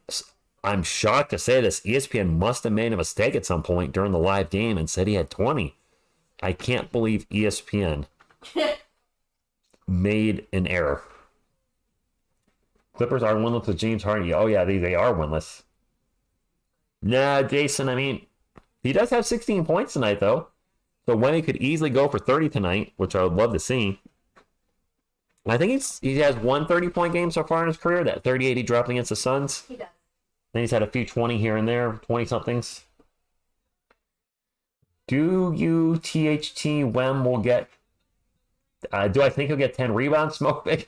I'm shocked to say this, ESPN must have made a mistake at some point during the live game and said he had 20. I can't believe ESPN made an error. Clippers are winless with James Harden. Oh, yeah, they are winless. Nah, Jason, I mean, he does have 16 points tonight, though. So Wemmy could easily go for 30 tonight, which I would love to see. I think he has one 30-point game so far in his career. That 38 he dropped against the Suns. He does. Then he's had a few 20 here and there, 20-somethings. Do you, THT, Wem will get... do I think he'll get 10 rebounds, Smoke Big?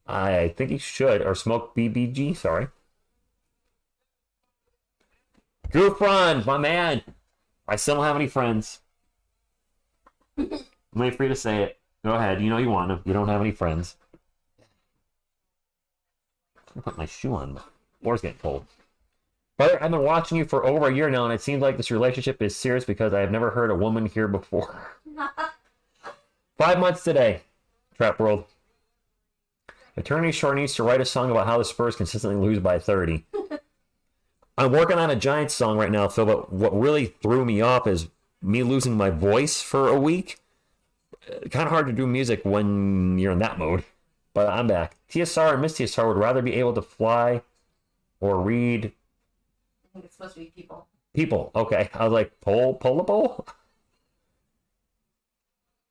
I think he should. Or Smoke BBG, sorry. Goof Run, my man. I still don't have any friends. I'm waiting for you to say it. Go ahead. You know you want them. You don't have any friends. I'm gonna put my shoe on. The floor's getting cold. Brother, I've been watching you for over a year now, and it seems like this relationship is serious because I have never heard a woman here before. 5 months today. Trap World. Attorney Short needs to write a song about how the Spurs consistently lose by 30. I'm working on a Giants song right now, Phil, but what really threw me off is me losing my voice for a week. Kind of hard to do music when you're in that mode. But I'm back. TSR and Miss TSR would rather be able to fly or read. I think it's supposed to be people. People, okay. I was like, pullable?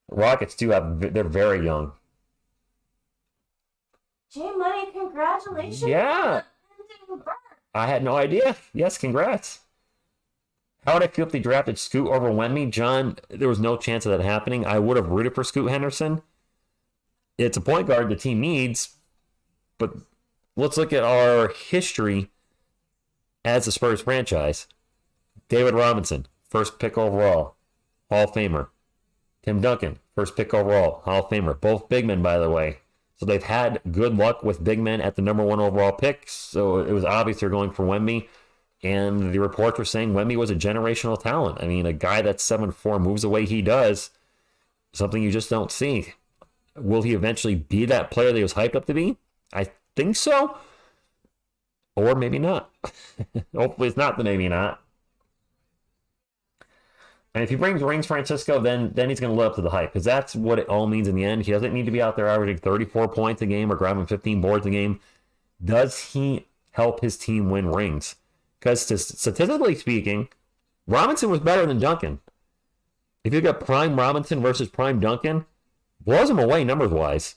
Rockets do have, they're very young. J Money, congratulations. Yeah. I had no idea. Yes, congrats. How would I feel if they drafted Scoot over Wemby? John, there was no chance of that happening. I would have rooted for Scoot Henderson. It's a point guard the team needs, but let's look at our history as a Spurs franchise. David Robinson, first pick overall, Hall of Famer. Tim Duncan, first pick overall, Hall of Famer. Both big men, by the way. So they've had good luck with big men at the number 1 overall pick. So it was obvious they're going for Wemby. And the reports were saying Wemby was a generational talent. I mean, a guy that's 7'4" moves the way he does, something you just don't see. Will he eventually be that player that he was hyped up to be? I think so. Or maybe not. Hopefully it's not the maybe not. And if he brings rings, Francisco, then he's going to live up to the hype, because that's what it all means in the end. He doesn't need to be out there averaging 34 points a game or grabbing 15 boards a game. Does he help his team win rings? Because statistically speaking, Robinson was better than Duncan. If you look at prime Robinson versus prime Duncan, blows him away numbers-wise.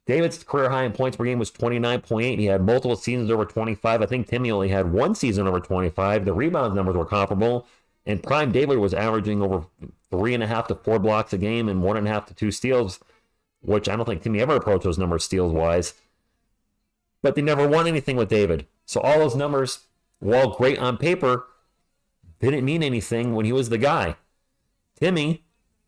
David's career high in points per game was 29.8. He had multiple seasons over 25. I think Timmy only had one season over 25. The rebound numbers were comparable. And prime David was averaging over 3.5 to 4 blocks a game and 1.5 to 2 steals, which I don't think Timmy ever approached those numbers steals-wise. But they never won anything with David. So all those numbers, while great on paper, didn't mean anything when he was the guy. Timmy,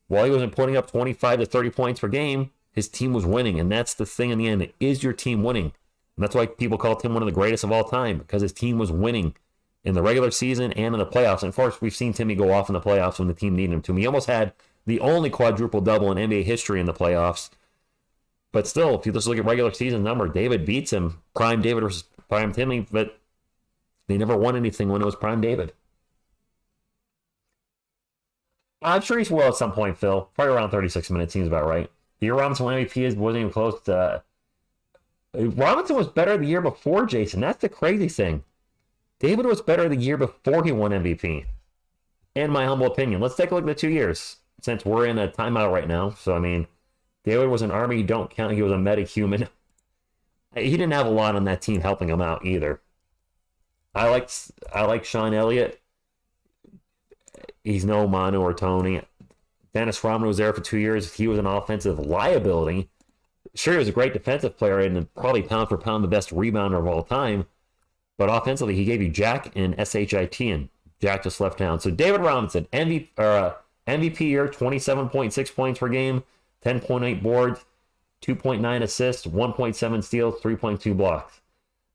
while he wasn't putting up 25 to 30 points per game, his team was winning. And that's the thing in the end. Is your team winning? And that's why people call Tim one of the greatest of all time, because his team was winning in the regular season and in the playoffs. And of course, we've seen Timmy go off in the playoffs when the team needed him to. He almost had the only quadruple-double in NBA history in the playoffs. But still, if you just look at regular season number, David beats him. Prime David versus prime Timmy, but they never won anything when it was prime David. I'm sure he's will at some point, Phil. Probably around 36 minutes seems about right. The year Robinson won MVP wasn't even close to. Robinson was better the year before, Jason. That's the crazy thing. David was better the year before he won MVP. In my humble opinion. Let's take a look at the 2 years. Since we're in a timeout right now. So, I mean, David was an Army. You don't count. He was a metahuman. He didn't have a lot on that team helping him out either. I like Sean Elliott. He's no Manu or Tony. Dennis Rodman was there for 2 years. He was an offensive liability. Sure, he was a great defensive player and probably pound for pound the best rebounder of all time. But offensively, he gave you Jack and SHIT, and Jack just left town. So David Robinson, MVP year, 27.6 points per game, 10.8 boards, 2.9 assists, 1.7 steals, 3.2 blocks.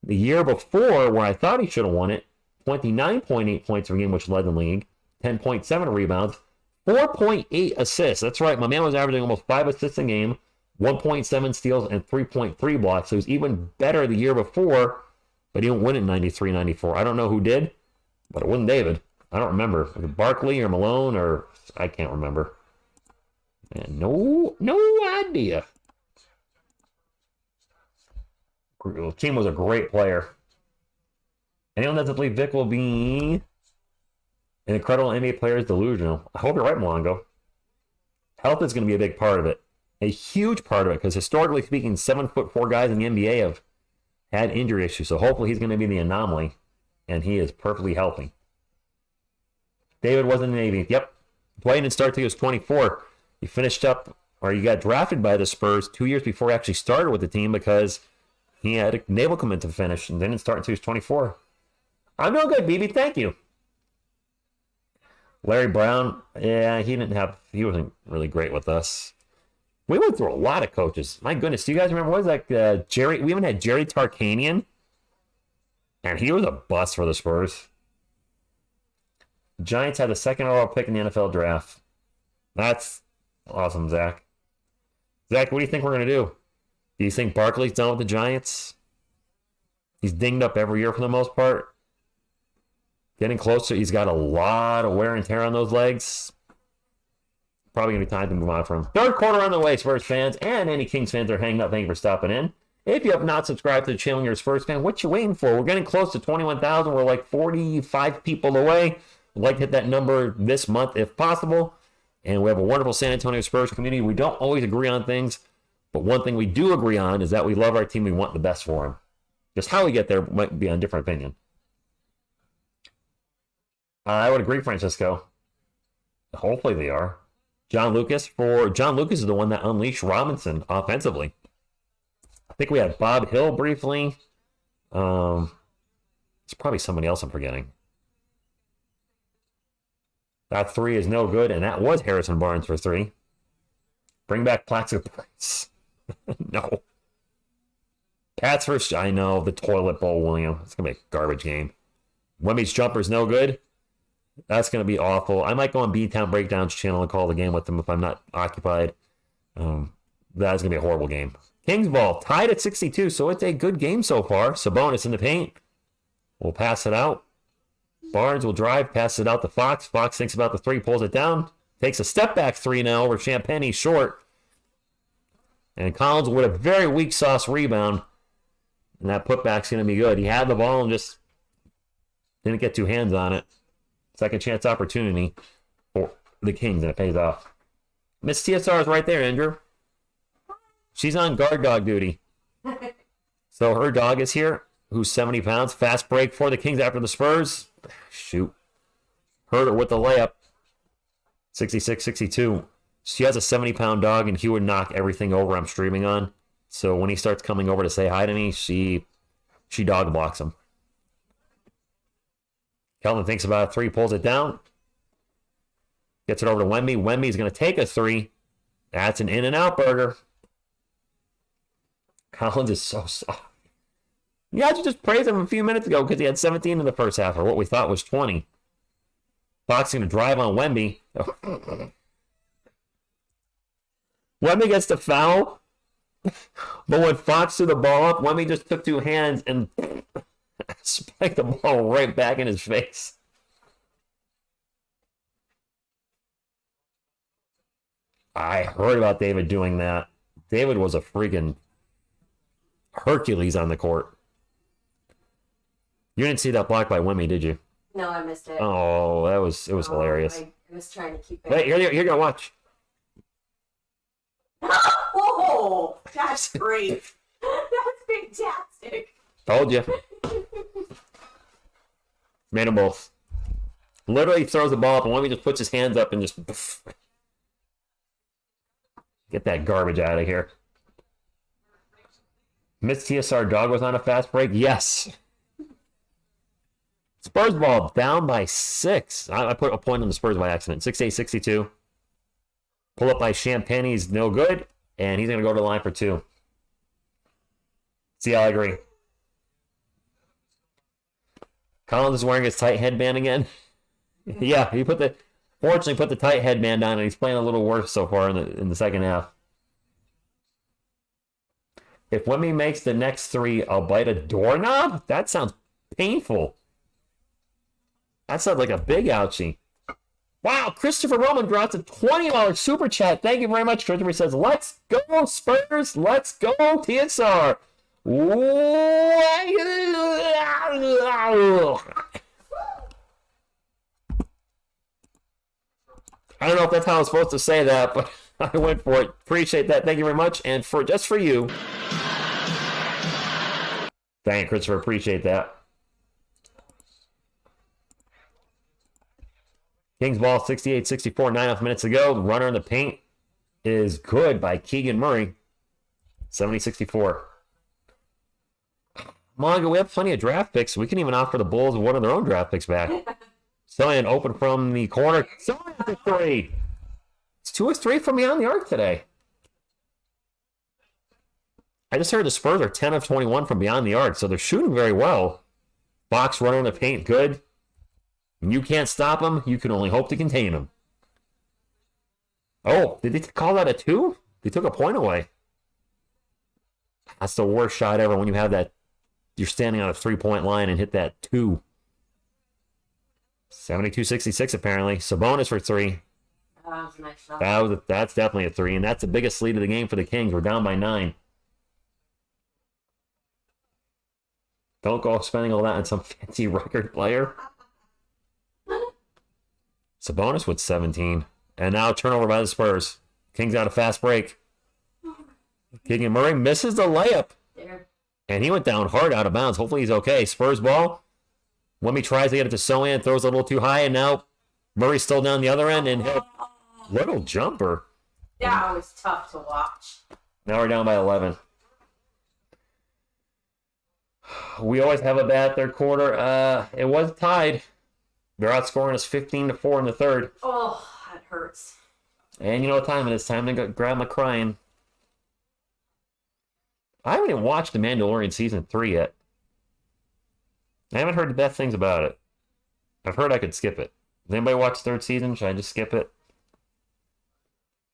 The year before, where I thought he should have won it, 29.8 points per game, which led the league, 10.7 rebounds, 4.8 assists. That's right, my man was averaging almost 5 assists a game, 1.7 steals, and 3.3 blocks. So he was even better the year before, but he didn't win it in 93-94. I don't know who did, but it wasn't David. I don't remember. Was it Barkley or Malone or I can't remember. Man, no idea. The team was a great player. Anyone that doesn't believe Vic will be an incredible NBA player is delusional. I hope you're right, Malongo. Health is going to be a big part of it. A huge part of it, because historically speaking, 7'4" guys in the NBA have had injury issues. So hopefully he's going to be the anomaly, and he is perfectly healthy. David was in the Navy. Yep. Played and started till he was 24. He finished up, or he got drafted by the Spurs 2 years before he actually started with the team because he had a naval command to finish and didn't start until he was 24. I'm no good, BB. Thank you. Larry Brown, yeah, he wasn't really great with us. We went through a lot of coaches. My goodness, do you guys remember what was that? Jerry? We even had Jerry Tarkanian, and he was a bust for the Spurs. The Giants had the second overall pick in the NFL draft. That's awesome, Zach. Zach, what do you think we're going to do? Do you think Barkley's done with the Giants? He's dinged up every year for the most part. Getting closer. He's got a lot of wear and tear on those legs. Probably going to be time to move on from him. Third quarter on the way, Spurs fans, and any Kings fans that are hanging out. Thank you for stopping in. If you have not subscribed to the channel and you're a Spurs fan, what you waiting for? We're getting close to 21,000. We're like 45 people away. We'd like to hit that number this month if possible. And we have a wonderful San Antonio Spurs community. We don't always agree on things, but one thing we do agree on is that we love our team. We want the best for them. Just how we get there might be on a different opinion. I would agree, Francisco. Hopefully they are. John Lucas is the one that unleashed Robinson offensively. I think we had Bob Hill briefly. It's probably somebody else I'm forgetting. That three is no good, and that was Harrison Barnes for three. Bring back Plaxico Prince. No. Pats first. I know, the toilet bowl, William. It's going to be a garbage game. Wemby's jumper's no good. That's going to be awful. I might go on B-Town Breakdowns channel and call the game with them if I'm not occupied. That's going to be a horrible game. Kings ball tied at 62, so it's a good game so far. Sabonis in the paint. We'll pass it out. Barnes will drive, passes it out to Fox. Fox thinks about the three, pulls it down. Takes a step back three now over Champagne. He's short. And Collins with a very weak sauce rebound. And that putback's going to be good. He had the ball and just didn't get two hands on it. Second chance opportunity for the Kings, and it pays off. Miss TSR is right there, Andrew. She's on guard dog duty. So her dog is here, who's 70 pounds. Fast break for the Kings after the Spurs. Shoot. Heard her with the layup. 66-62. She has a 70-pound dog, and he would knock everything over I'm streaming on. So when he starts coming over to say hi to me, she dog blocks him. Kelvin thinks about a three, pulls it down. Gets it over to Wemby. Wemby's going to take a three. That's an in-and-out burger. Collins is so soft. You guys just praised him a few minutes ago because he had 17 in the first half, or what we thought was 20. Fox going to drive on Wemby. Wemby gets the foul. But when Fox threw the ball up, Wemby just took two hands and spiked the ball right back in his face. I heard about David doing that. David was a freaking Hercules on the court. You didn't see that block by Wimmy, did you? No, I missed it. Oh, it was hilarious. I was trying to keep it. Wait, you're gonna watch. Oh, that's great. That's fantastic. Told you. Made them both. Literally throws the ball up, and Wimmy just puts his hands up and just get that garbage out of here. Miss TSR Dog was on a fast break. Yes. Spurs ball down by 6. I put a point on the Spurs by accident. 68-62. Pull up by Champagne's no good, and he's going to go to the line for 2. See, I agree. Collins is wearing his tight headband again. Yeah, he fortunately put the tight headband on, and he's playing a little worse so far in the second half. If Wimmy makes the next 3, I'll bite a doorknob? That sounds painful. That sounds like a big ouchie. Wow, Christopher Roman drops a $20 super chat. Thank you very much. Christopher says, let's go, Spurs. Let's go, TSR. I don't know if that's how I was supposed to say that, but I went for it. Appreciate that. Thank you very much. And just for you. Thank you, Christopher. Appreciate that. Kings ball 68-64, 9.5 minutes ago. The runner in the paint is good by Keegan Murray. 70-64. Mongo, we have plenty of draft picks. We can even offer the Bulls one of their own draft picks back. Cillian open from the corner. Cillian for 3. It's 2 or 3 from beyond the arc today. I just heard the Spurs are 10 of 21 from beyond the arc, so they're shooting very well. Fox runner in the paint, good. You can't stop them. You can only hope to contain them. Oh, did they call that a 2? They took a point away. That's the worst shot ever when you have that. You're standing on a 3-point line and hit that 2. 72-66 apparently. Sabonis for 3. That was a nice shot. That's definitely a 3, and that's the biggest lead of the game for the Kings. We're down by 9. Don't go spending all that on some fancy record player. Sabonis with 17. And now turnover by the Spurs. Kings out a fast break. Keegan Murray misses the layup. There. And he went down hard out of bounds. Hopefully he's okay. Spurs ball. Wimmy tries to get it to Sohan. Throws a little too high. And now Murray's still down the other end. And hit a little jumper. That was tough to watch. Now we're down by 11. We always have a bad third quarter. It was tied. They're outscoring us 15-4 in the third. Oh, that hurts. And you know what time it is. Time to go grab my crying. I haven't even watched The Mandalorian Season 3 yet. I haven't heard the best things about it. I've heard I could skip it. Does anybody watch the 3rd season? Should I just skip it?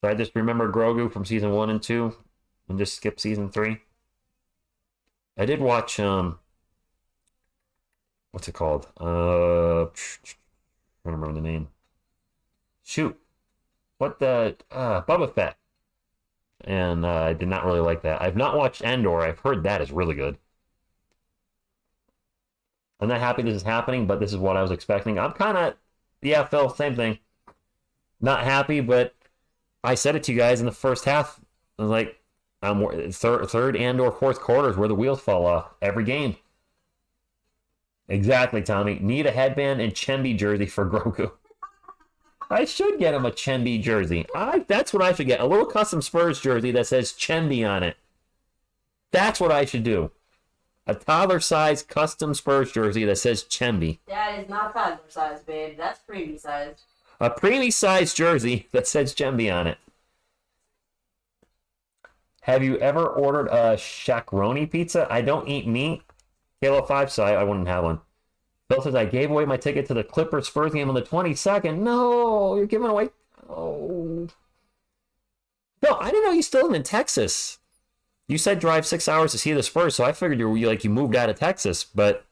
Should I just remember Grogu from Season 1 and 2 and just skip Season 3? I did watch, what's it called? I don't remember the name. Shoot. What the, Boba Fett. And I did not really like that. I've not watched Andor. I've heard that is really good. I'm not happy this is happening, but this is what I was expecting. I'm kind of, yeah, Phil, same thing. Not happy, but I said it to you guys in the first half. I was like, third and or fourth quarters where the wheels fall off every game. Exactly, Tommy. Need a headband and Chemby jersey for Grogu. I should get him a Chemby jersey. That's what I should get. A little custom Spurs jersey that says Chemby on it. That's what I should do. A toddler-sized custom Spurs jersey that says Chemby. That is not toddler size, babe. That's preemie size. A preemie-sized jersey that says Chemby on it. Have you ever ordered a shakaroni pizza? I don't eat meat. Halo 5, so I wouldn't have one. Bill says, I gave away my ticket to the Clippers Spurs game on the 22nd. No, you're giving away. Oh. No, I didn't know you still live in Texas. You said drive 6 hours to see the Spurs, so I figured you moved out of Texas, but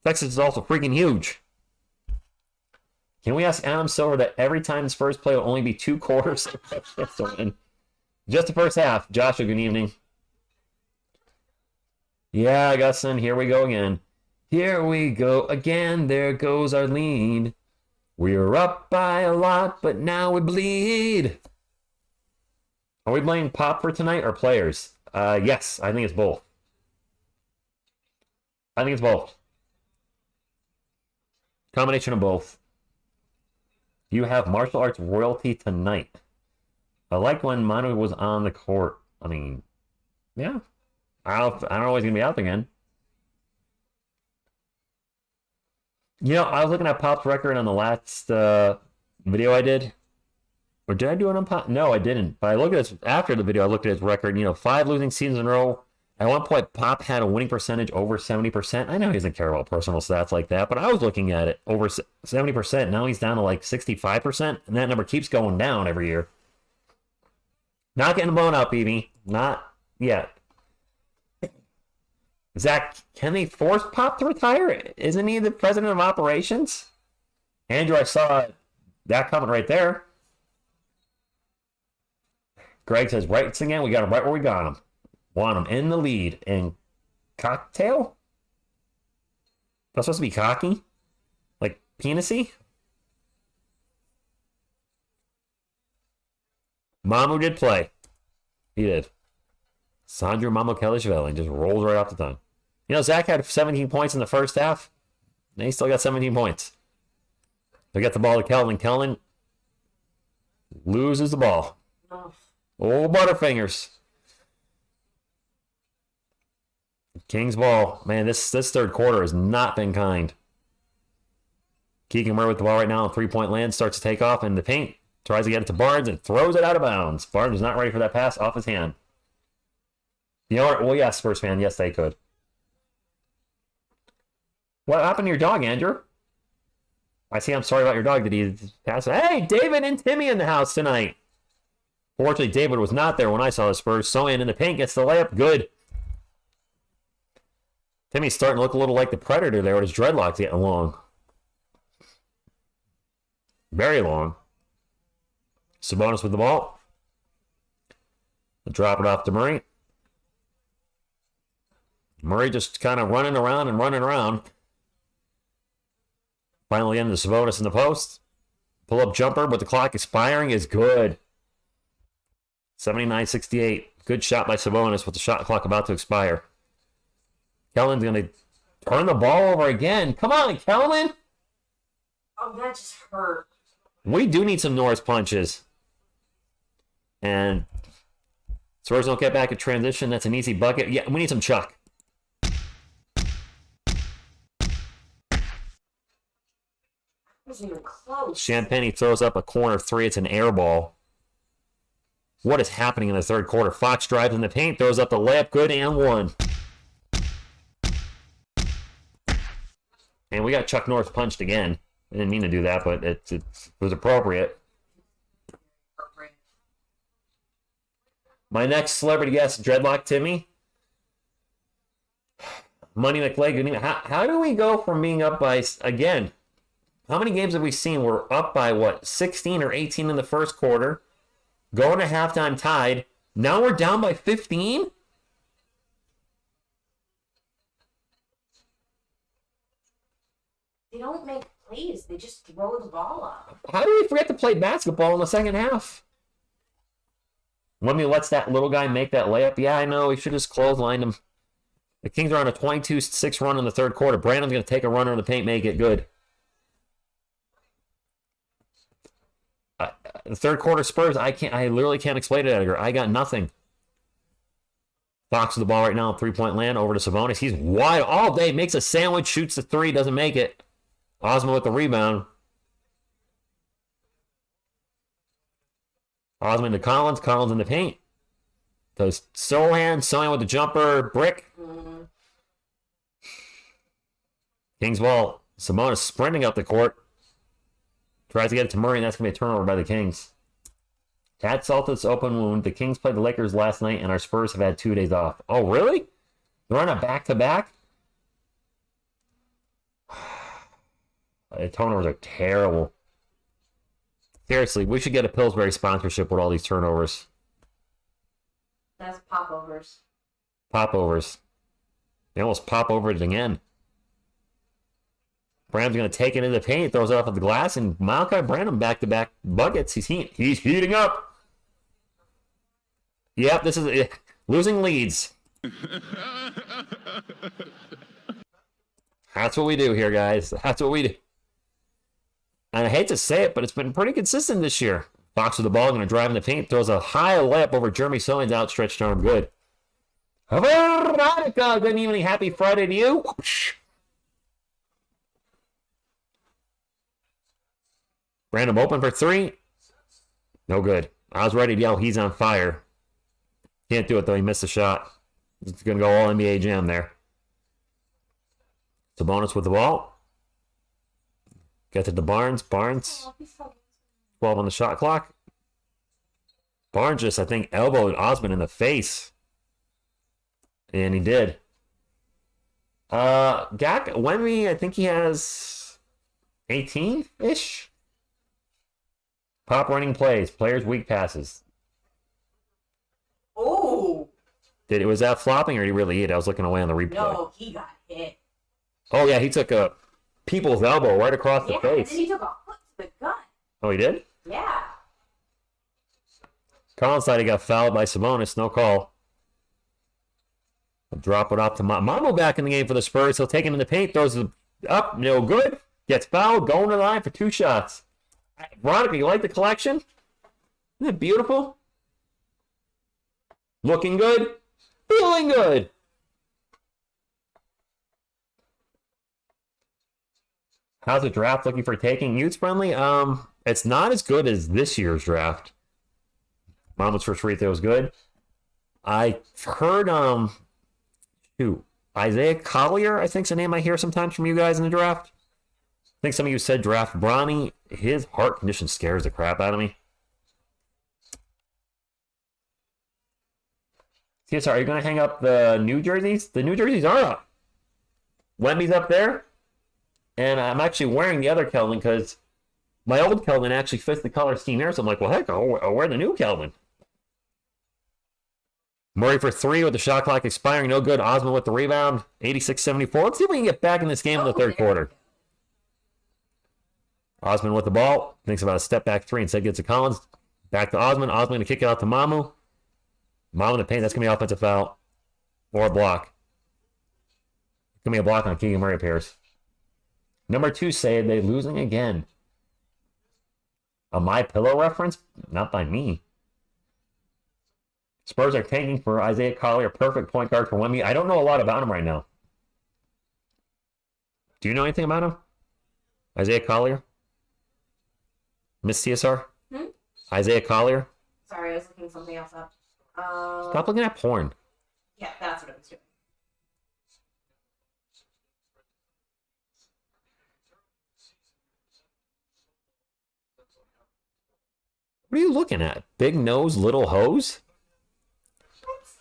Texas is also freaking huge. Can we ask Adam Silver that every time the Spurs play will only be 2 quarters? Just the first half. Joshua, good evening. Yeah, Gusson, here we go again. Here we go again. There goes our lead. We're up by a lot, but now we bleed. Are we blaming Pop for tonight or players? Yes, I think it's both. I think it's both. Combination of both. You have martial arts royalty tonight. I like when Manu was on the court. I mean, yeah. I don't know if he's going to be out there again. You know, I was looking at Pop's record on the last video I did. Or did I do it on Pop? No, I didn't. But I looked at his, after the video, I looked at his record. You know, 5 losing seasons in a row. At one point, Pop had a winning percentage over 70%. I know he doesn't care about personal stats like that, but I was looking at it. Over 70%. Now he's down to like 65%. And that number keeps going down every year. Not getting blown out, BB. Not yet. Zach, can they force Pop to retire? Isn't he the president of operations? Andrew, I saw that comment right there. Greg says, rights again. We got him right where we got him. Want him in the lead. And cocktail? That's supposed to be cocky? Like penisy? Mamu did play. He did. Sandro Mamukelishvili just rolls right off the tongue. You know, Zach had 17 points in the first half. And he still got 17 points. They get the ball to Kelvin. Kelvin loses the ball. Oh. Oh, Butterfingers. Kings ball. Man, this third quarter has not been kind. Keegan Murray with the ball right now on 3-point land. Starts to take off in the paint. Tries to get it to Barnes and throws it out of bounds. Barnes is not ready for that pass off his hand. You know what? Well, yeah, Spurs fan. Yes, they could. What happened to your dog, Andrew? I see. I'm sorry about your dog. Did he pass? Hey, David and Timmy in the house tonight. Fortunately, David was not there when I saw the Spurs. Sohan in the paint gets the layup. Good. Timmy's starting to look a little like the Predator there with his dreadlocks getting long. Very long. Sabonis with the ball. Drop it off to Murray. Murray just kind of running around and running around. Finally into Sabonis in the post. Pull-up jumper, but the clock expiring is good. 79-68. Good shot by Sabonis with the shot clock about to expire. Kellen's going to turn the ball over again. Come on, Kellen! Oh, that just hurt. We do need some Norris punches. And Spurs don't get back at transition. That's an easy bucket. Yeah, we need some Chuck. Wasn't even close. Champagne throws up a corner 3. It's an air ball. What is happening in the third quarter? Fox drives in the paint, throws up the layup, good, and 1. And we got Chuck Norris punched again. I didn't mean to do that, but it was appropriate. My next celebrity guest, Dreadlock Timmy. Money McClay, good evening. How do we go from being up by, again, how many games have we seen? We're up by, what, 16 or 18 in the first quarter. Going to halftime tied. Now we're down by 15? They don't make plays. They just throw the ball up. How do we forget to play basketball in the second half? Wemby lets that little guy make that layup. Yeah, I know. He should have just clotheslined him. The Kings are on a 22-6 run in the third quarter. Brandon's going to take a runner in the paint, make it good. The third quarter Spurs, I literally can't explain it, Edgar. I got nothing. Fox with the ball right now, 3-point land, over to Sabonis. He's wide all day, makes a sandwich, shoots the 3, doesn't make it. Osman with the rebound. Osman to Collins, Collins in the paint. Goes Sohan with the jumper, brick. Mm-hmm. Kings ball, Sabonis sprinting up the court. Tries to get it to Murray, and that's going to be a turnover by the Kings. Cat Celtics open wound. The Kings played the Lakers last night, and our Spurs have had 2 days off. Oh, really? They're on a back-to-back? The turnovers are terrible. Seriously, we should get a Pillsbury sponsorship with all these turnovers. That's popovers. Popovers. They almost pop over it again. Branham's going to take it into the paint, throws it off of the glass, and Malachi Branham back-to-back buckets. He's heating up. Yep, this is losing leads. That's what we do here, guys. That's what we do. And I hate to say it, but it's been pretty consistent this year. Fox with the ball, going to drive in the paint, throws a high layup over Jeremy Sohan's outstretched arm. Good. Veronica, good evening. Happy Friday to you. Random open for three. No good. I was ready to yell, he's on fire. Can't do it, though. He missed a shot. It's going to go all NBA jam there. Sabonis with the ball. Gets it to Barnes. Barnes. 12 on the shot clock. Barnes just, I think, elbowed Osman in the face. And he did. Gak Wemby, I think he has 18-ish. Pop running plays. Players' weak passes. Oh. Was that flopping or did he really hit? I was looking away on the replay. No, he got hit. Oh, yeah, he took a people's elbow right across the face. And then he took a foot to the gut. Oh, he did? Yeah. Collins thought he got fouled by Sabonis. No call. I'll drop it off to Mamo back in the game for the Spurs. He'll take him in the paint. Throws it up. No good. Gets fouled. Going to the line for 2 shots. Veronica, you like the collection? Isn't it beautiful? Looking good. Feeling good. How's the draft looking for taking? Youth friendly? It's not as good as this year's draft. Mama's first free throw was good. I heard Isaiah Collier, I think's a name I hear sometimes from you guys in the draft. I think some of you said draft Bronny. His heart condition scares the crap out of me. TSR, are you going to hang up the new jerseys? The new jerseys are up. Wemby's up there. And I'm actually wearing the other Kelvin because my old Kelvin actually fits the color scheme here. So I'm like, well, heck, I'll wear the new Kelvin. Murray for 3 with the shot clock expiring. No good. Osman with the rebound. 86-74. Let's see if we can get back in this game in the third quarter. Osman with the ball. Thinks about a step back 3. Instead gets to Collins. Back to Osman. Osman going to kick it out to Mamu. Mamu in the paint. That's going to be an offensive foul. Or a block. Going to be a block on Keegan Murray appears. Number 2 say they losing again. A My Pillow reference? Not by me. Spurs are tanking for Isaiah Collier, perfect point guard for Wemby. I don't know a lot about him right now. Do you know anything about him? Isaiah Collier? Miss TSR? Isaiah Collier? Sorry, I was looking something else up. Stop looking at porn. Yeah, that's what I was doing. What are you looking at? Big nose, little hose?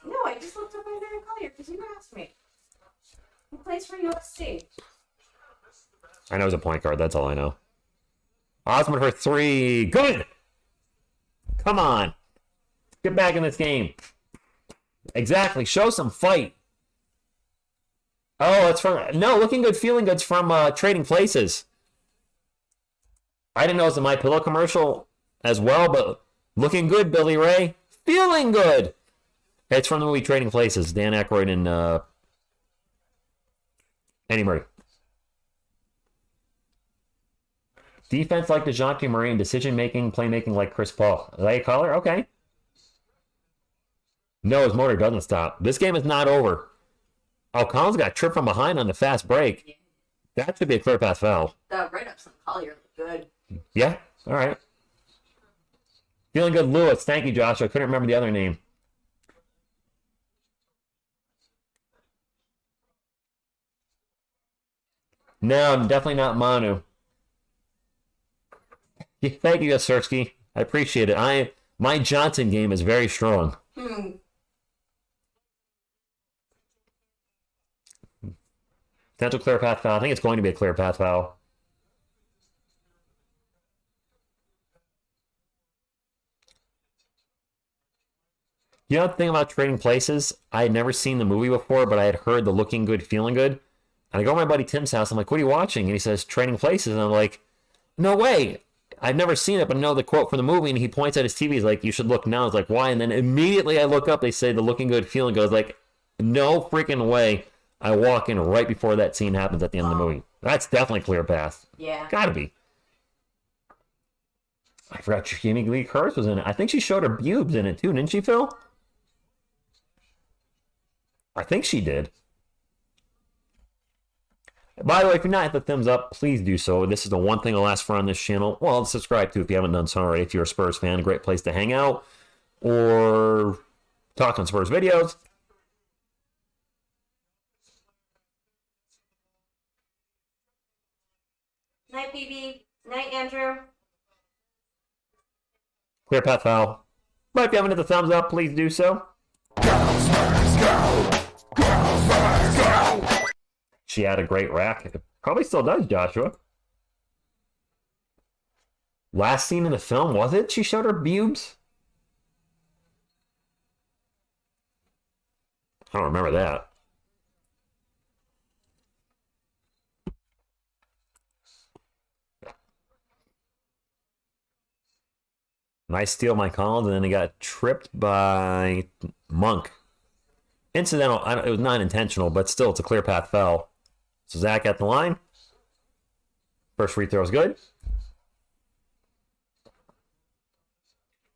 No, I just looked up Isaiah Collier because you asked me. He plays for USC. I know he's a point guard. That's all I know. Osman for 3. Good! Come on. Get back in this game. Exactly. Show some fight. Oh, it's from... No, Looking Good, Feeling Good's from Trading Places. I didn't know it was a My Pillow commercial as well, but looking good, Billy Ray. Feeling good. It's from the movie Trading Places. Dan Aykroyd and Eddie Murray. Defense like DeJounte Murray and decision-making, playmaking like Chris Paul. Isaiah Collier? Okay. No, his motor doesn't stop. This game is not over. Oh, Collins got tripped from behind on the fast break. That should be a clear pass foul. The write-ups on Collier look good. Yeah? All right. Feeling good, Lewis. Thank you, Josh. I couldn't remember the other name. No, definitely not Manu. Yeah, thank you, Yasursky. I appreciate it. My Johnson game is very strong. Potential clear path foul. I think it's going to be a clear path foul. You know the thing about Trading Places? I had never seen the movie before, but I had heard the Looking Good, Feeling Good. And I go to my buddy Tim's house. I'm like, what are you watching? And he says, Trading Places. And I'm like, no way. I've never seen it, but I know the quote from the movie. And he points at his TV. He's like, you should look now. I was like, why? And then immediately I look up. They say the Looking Good, Feeling Good. I was like, no freaking way. I walk in right before that scene happens at the end of the movie. That's definitely Clear Path. Yeah. Gotta be. I forgot Jamie Lee Curtis was in it. I think she showed her pubes in it too, didn't she, Phil? I think she did. By the way, if you're not hit the thumbs up, please do so. This is the one thing I'll ask for on this channel. Well, subscribe to if you haven't done so already. If you're a Spurs fan, a great place to hang out or talk on Spurs videos. Night, BB. Night, Andrew. Clear path foul. But if you haven't hit the thumbs up, please do so. Go Spurs, go! Go Spurs, go! She had a great rack. Probably still does, Joshua. Last scene in the film, was it? She showed her boobs? I don't remember that. Nice steal by Collins, and then he got tripped by Monk. Incidental. It was not intentional, but still, it's a clear path foul. So Zach at the line. First free throw is good.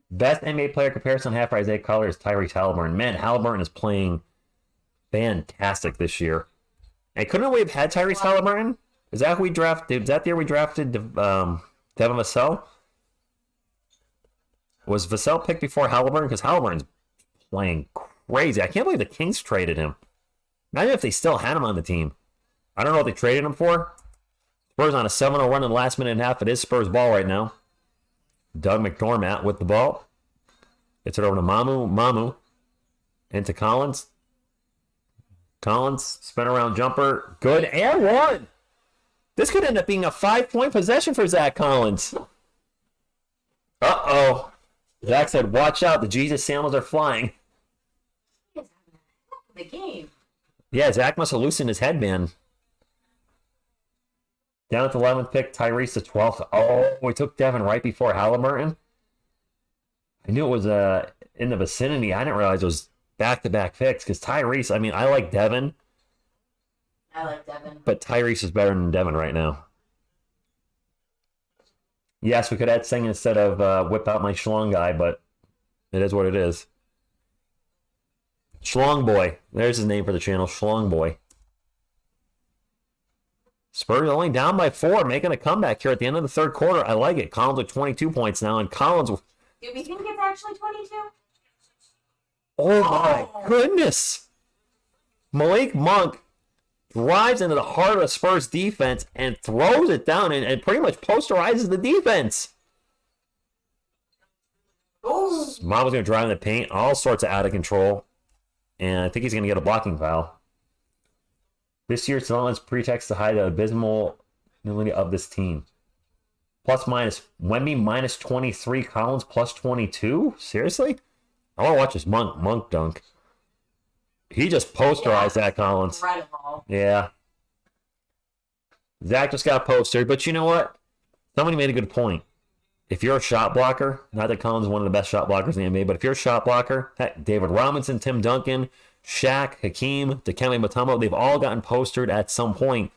Best NBA player comparison half for Isaiah Collier is Tyrese Halliburton. Man, Halliburton is playing fantastic this year. And couldn't we have had Tyrese Halliburton? Is that who we drafted? Is that the year we drafted Devin Vassell? Was Vassell picked before Halliburton? Because Halliburton's playing crazy. I can't believe the Kings traded him. Imagine if they still had him on the team. I don't know what they traded him for. Spurs on a 7-0 run in the last minute and a half. It is Spurs ball right now. Doug McDormand with the ball. Gets it over to Mamu. Mamu into Collins. Collins, spin around jumper. Good, and one. This could end up being a 5-point possession for Zach Collins. Uh-oh. Zach said, watch out. The Jesus sandals are flying. The game. Yeah, Zach must have loosened his headband. Down at the 11th pick, Tyrese the 12th. Oh, we took Devin right before Halliburton. I knew it was in the vicinity. I didn't realize it was back-to-back picks because Tyrese, I mean, I like Devin. I like Devin. But Tyrese is better than Devin right now. Yes, we could add Singh instead of whip out my schlong guy, but it is what it is. Schlong Boy. There's his name for the channel, Schlong Boy. Spurs only down by 4, making a comeback here at the end of the third quarter. I like it. Collins with 22 points now, and Collins... Do we think it's actually 22? Oh my goodness! Malik Monk drives into the heart of the Spurs defense and throws it down and pretty much posterizes the defense. Oh. Mom was going to drive in the paint, all sorts of out of control. And I think he's going to get a blocking foul. This year's development's pretext to hide the abysmal ability of this team. Plus minus, Wemby minus 23, Collins plus 22? Seriously? I want to watch this Monk dunk. He just posterized that Collins. Incredible. Yeah. Zach just got postered, but you know what? Somebody made a good point. If you're a shot blocker, not that Collins is one of the best shot blockers in the NBA, but if you're a shot blocker, heck, David Robinson, Tim Duncan, Shaq, Hakeem, Dikembe Mutombo, they've all gotten postered at some point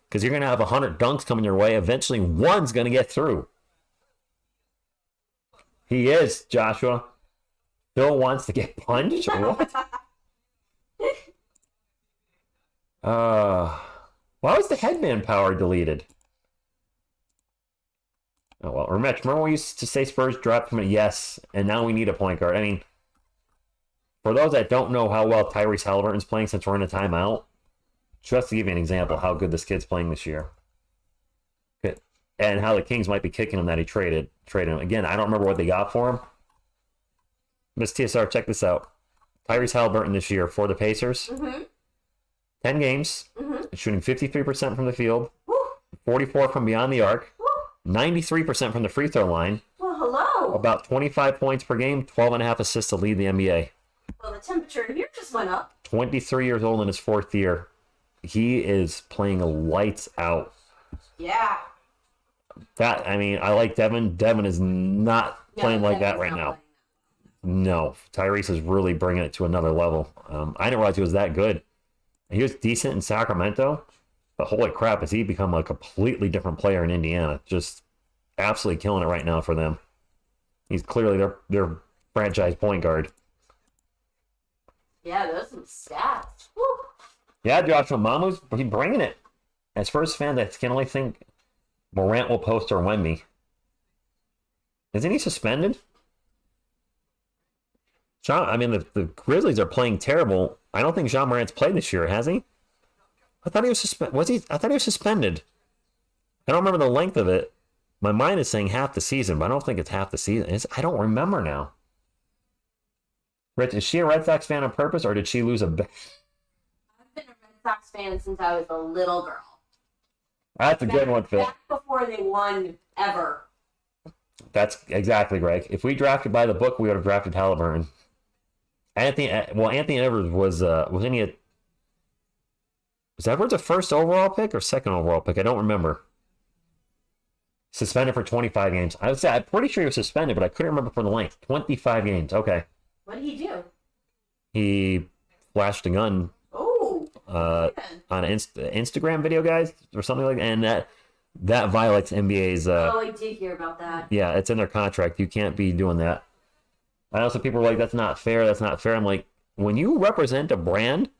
because you're going to have 100 dunks coming your way. Eventually, one's going to get through. He is, Joshua. Phil wants to get punched or what? Why was the headband power deleted? Oh, well, remember when we used to say Spurs dropped him? Yes, and now we need a point guard. I mean, for those that don't know how well Tyrese Halliburton's playing since we're in a timeout, just to give you an example of how good this kid's playing this year. And how the Kings might be kicking him that he traded him. Again, I don't remember what they got for him. Miss TSR, check this out. Tyrese Halliburton this year for the Pacers. 10 games, shooting 53% from the field, 44 from beyond the arc, 93% from the free throw line. Well, hello. About 25 points per game, 12.5 assists to lead the NBA. Well, the temperature here just went up. 23 years old in his 4th year. He is playing lights out. Yeah. I like Devin. Devin is not playing like that right now. No, Tyrese is really bringing it to another level. I didn't realize he was that good. He was decent in Sacramento, but holy crap, has he become a completely different player in Indiana? Just absolutely killing it right now for them. He's clearly their franchise point guard. Yeah, those are some stats. Woo. Yeah, Joshua Mamu's he's bringing it. As Spurs fans, I can only think Morant will post or Wemby. Isn't he suspended? The Grizzlies are playing terrible. I don't think Jean Morant's played this year, has he? I thought he was suspended. I thought he was suspended. I don't remember the length of it. My mind is saying half the season, but I don't think it's half the season. I don't remember now. Rich, is she a Red Sox fan on purpose, or did she lose a bet? I've been a Red Sox fan since I was a little girl. That's a good one, Phil. Back before they won ever. That's exactly, Greg. If we drafted by the book, we would have drafted Halliburton. Anthony Edwards was Edwards a first overall pick or second overall pick? I don't remember. Suspended for 25 games. I'm pretty sure he was suspended, but I couldn't remember for the length. 25 games. Okay. What did he do? He flashed a gun. Oh. On an Instagram video, guys, or something like that, and that violates NBA's. I did hear about that. Yeah, it's in their contract. You can't be doing that. I know some people are like, that's not fair. That's not fair. I'm like, when you represent a brand,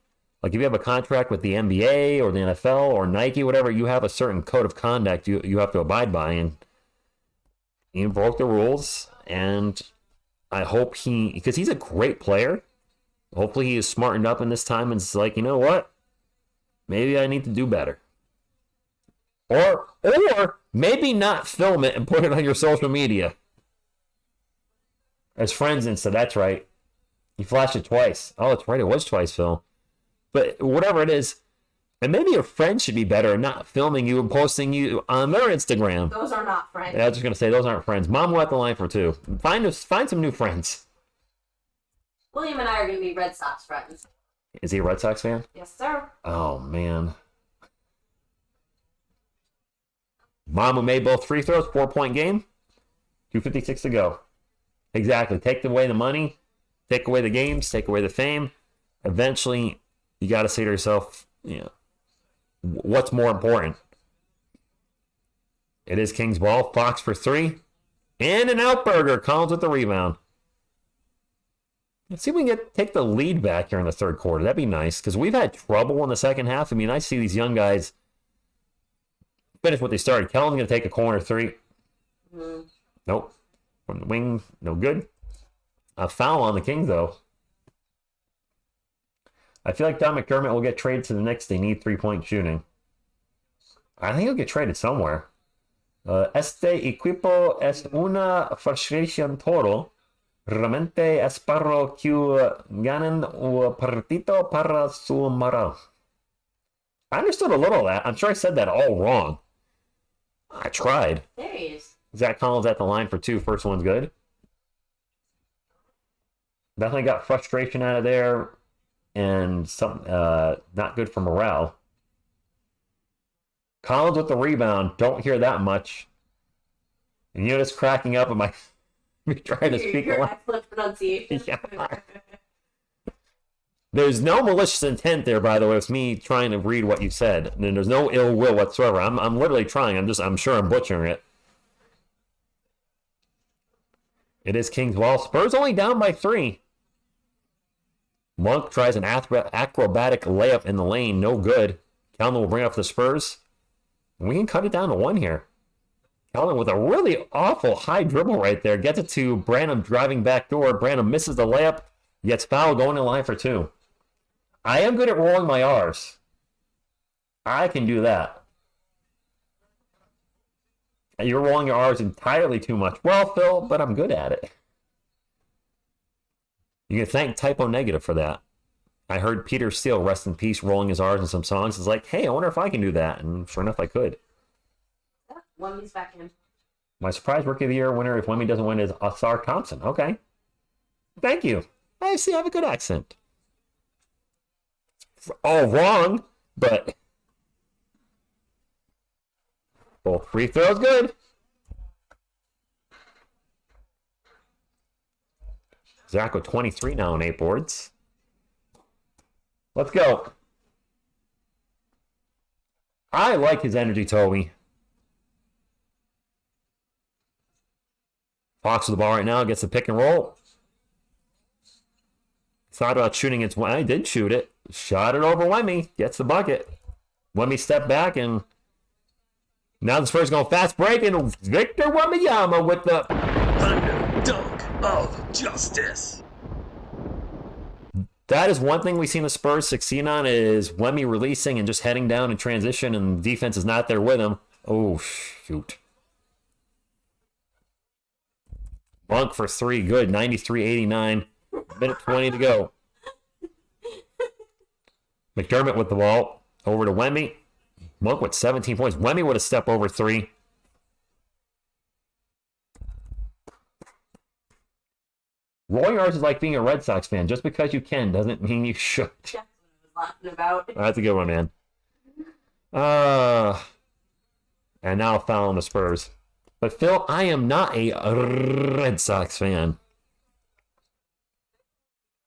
like if you have a contract with the NBA or the NFL or Nike, whatever, you have a certain code of conduct you have to abide by, and he broke the rules. And I hope because he's a great player. Hopefully he is smartened up in this time and it's like, you know what? Maybe I need to do better. Or maybe not film it and put it on your social media. As friends and said, that's right. You flashed it twice. Oh, that's right. It was twice, Phil. But whatever it is, and maybe your friends should be better at not filming you and posting you on their Instagram. Those are not friends. Yeah, I was just going to say, those aren't friends. Mom will have the line for two. Find some new friends. William and I are going to be Red Sox friends. Is he a Red Sox fan? Yes, sir. Oh, man. Mom who made both free throws, 4-point game, 2:56 to go. Exactly. Take away the money, take away the games, take away the fame. Eventually, you got to say to yourself, what's more important? It is Kings ball. Fox for 3. In and out burger. Collins with the rebound. Let's see if we can take the lead back here in the third quarter. That'd be nice because we've had trouble in the second half. I mean, I see these young guys finish what they started. Kellen's going to take a corner 3. Nope. From the wing, no good. A foul on the Kings, though. I feel like Don McDermott will get traded to the Knicks. They need 3-point shooting. I think he'll get traded somewhere. Este equipo es una frustración todo. Realmente espero que ganen un partido para su moral. I understood a little of that. I'm sure I said that all wrong. I tried. There he is. Zach Collins at the line for 2. First one's good. Definitely got frustration out of there. And some not good for morale. Collins with the rebound. Don't hear that much. And you're just cracking up at my trying to speak your a lot. excellent pronunciation. Yeah. There's no malicious intent there, by the way. It's me trying to read what you said. And there's no ill will whatsoever. I'm literally trying. I'm sure I'm butchering it. It is Kings ball. Spurs only down by 3. Monk tries an acrobatic layup in the lane. No good. Calvin will bring up the Spurs. We can cut it down to 1 here. Calvin with a really awful high dribble right there. Gets it to Branham driving back door. Branham misses the layup. Gets fouled going in line for 2. I am good at rolling my R's. I can do that. You're rolling your R's entirely too much. Well, Phil, but I'm good at it. You can thank Typo Negative for that. I heard Peter Steele, rest in peace, rolling his R's in some songs. It's like, hey, I wonder if I can do that. And sure enough, I could. Wemby's back in. My surprise Rookie of the Year winner, if Wemby doesn't win, is Asar Thompson. Okay. Thank you. I see, I have a good accent. All wrong, but... Well, free throw's good. Zach with 23 now on 8 boards. Let's go. I like his energy, Toby. Fox with the ball right now, gets the pick and roll. Thought about shooting it. I did shoot it. Shot it over Wemmy. Gets the bucket. Wemmy stepped back, and now the Spurs going fast break, and Victor Wembanyama with the Dunk of justice. That is one thing we've seen the Spurs succeed on, is Wemmy releasing and just heading down in transition, and defense is not there with him. Oh, shoot. Monk for 3, good. 93-89. Minute 20 to go. McDermott with the ball. Over to Wemmy. Monk with 17 points. Wemmy with a step over 3. Rolling R's is like being a Red Sox fan. Just because you can doesn't mean you should. That's what I was laughing about. That's a good one, man. And now foul on the Spurs. But Phil, I am not a Red Sox fan.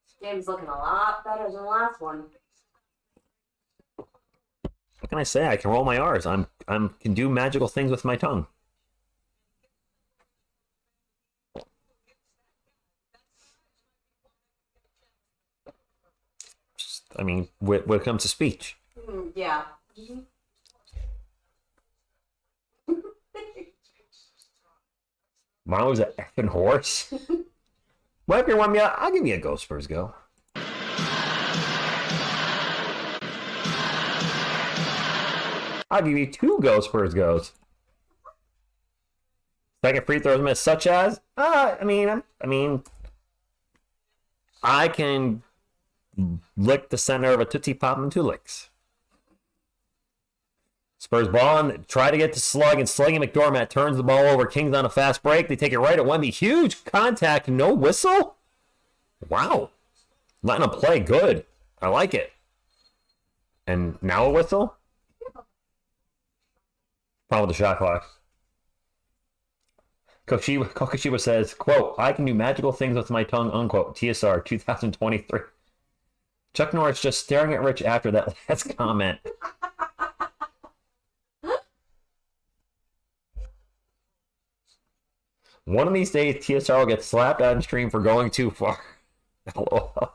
This game's looking a lot better than the last one. What can I say? I can roll my R's. I'm can do magical things with my tongue. I mean, when it comes to speech. Yeah. Mine was an effing horse. Well, if you want me, I'll give you a go, Spurs, go. I'll give you 2 go, Spurs, goes. Second free throws missed, such as, I can lick the center of a Tootsie Pop in 2 licks. Spurs ball on, try to get to Slug, and Slug and McDormand turns the ball over. Kings on a fast break. They take it right at Wemby. Huge contact, no whistle? Wow. Letting him play good. I like it. And now a whistle? Problem with the shot clock. Kokoshiba says, quote, I can do magical things with my tongue, unquote. TSR 2023. Chuck Norris just staring at Rich after that last comment. One of these days, TSR will get slapped on stream for going too far. LOL. All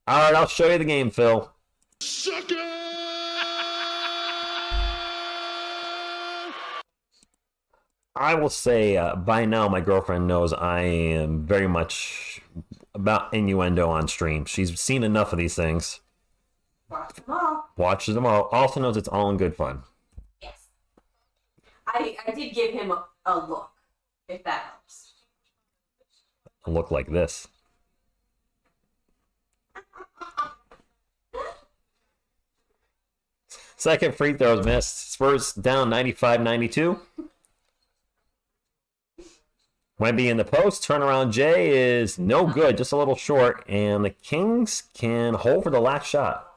right, I'll show you the game, Phil. Suck it! I will say, by now, my girlfriend knows I am very much about innuendo on stream. She's seen enough of these things. Watch them all. Watches them all. Also knows it's all in good fun. Yes. I did give him a look, if that helps. A look like this. Second free throws missed. Spurs down 95-92. Wemby in the post. Turnaround J is no good, just a little short. And the Kings can hold for the last shot.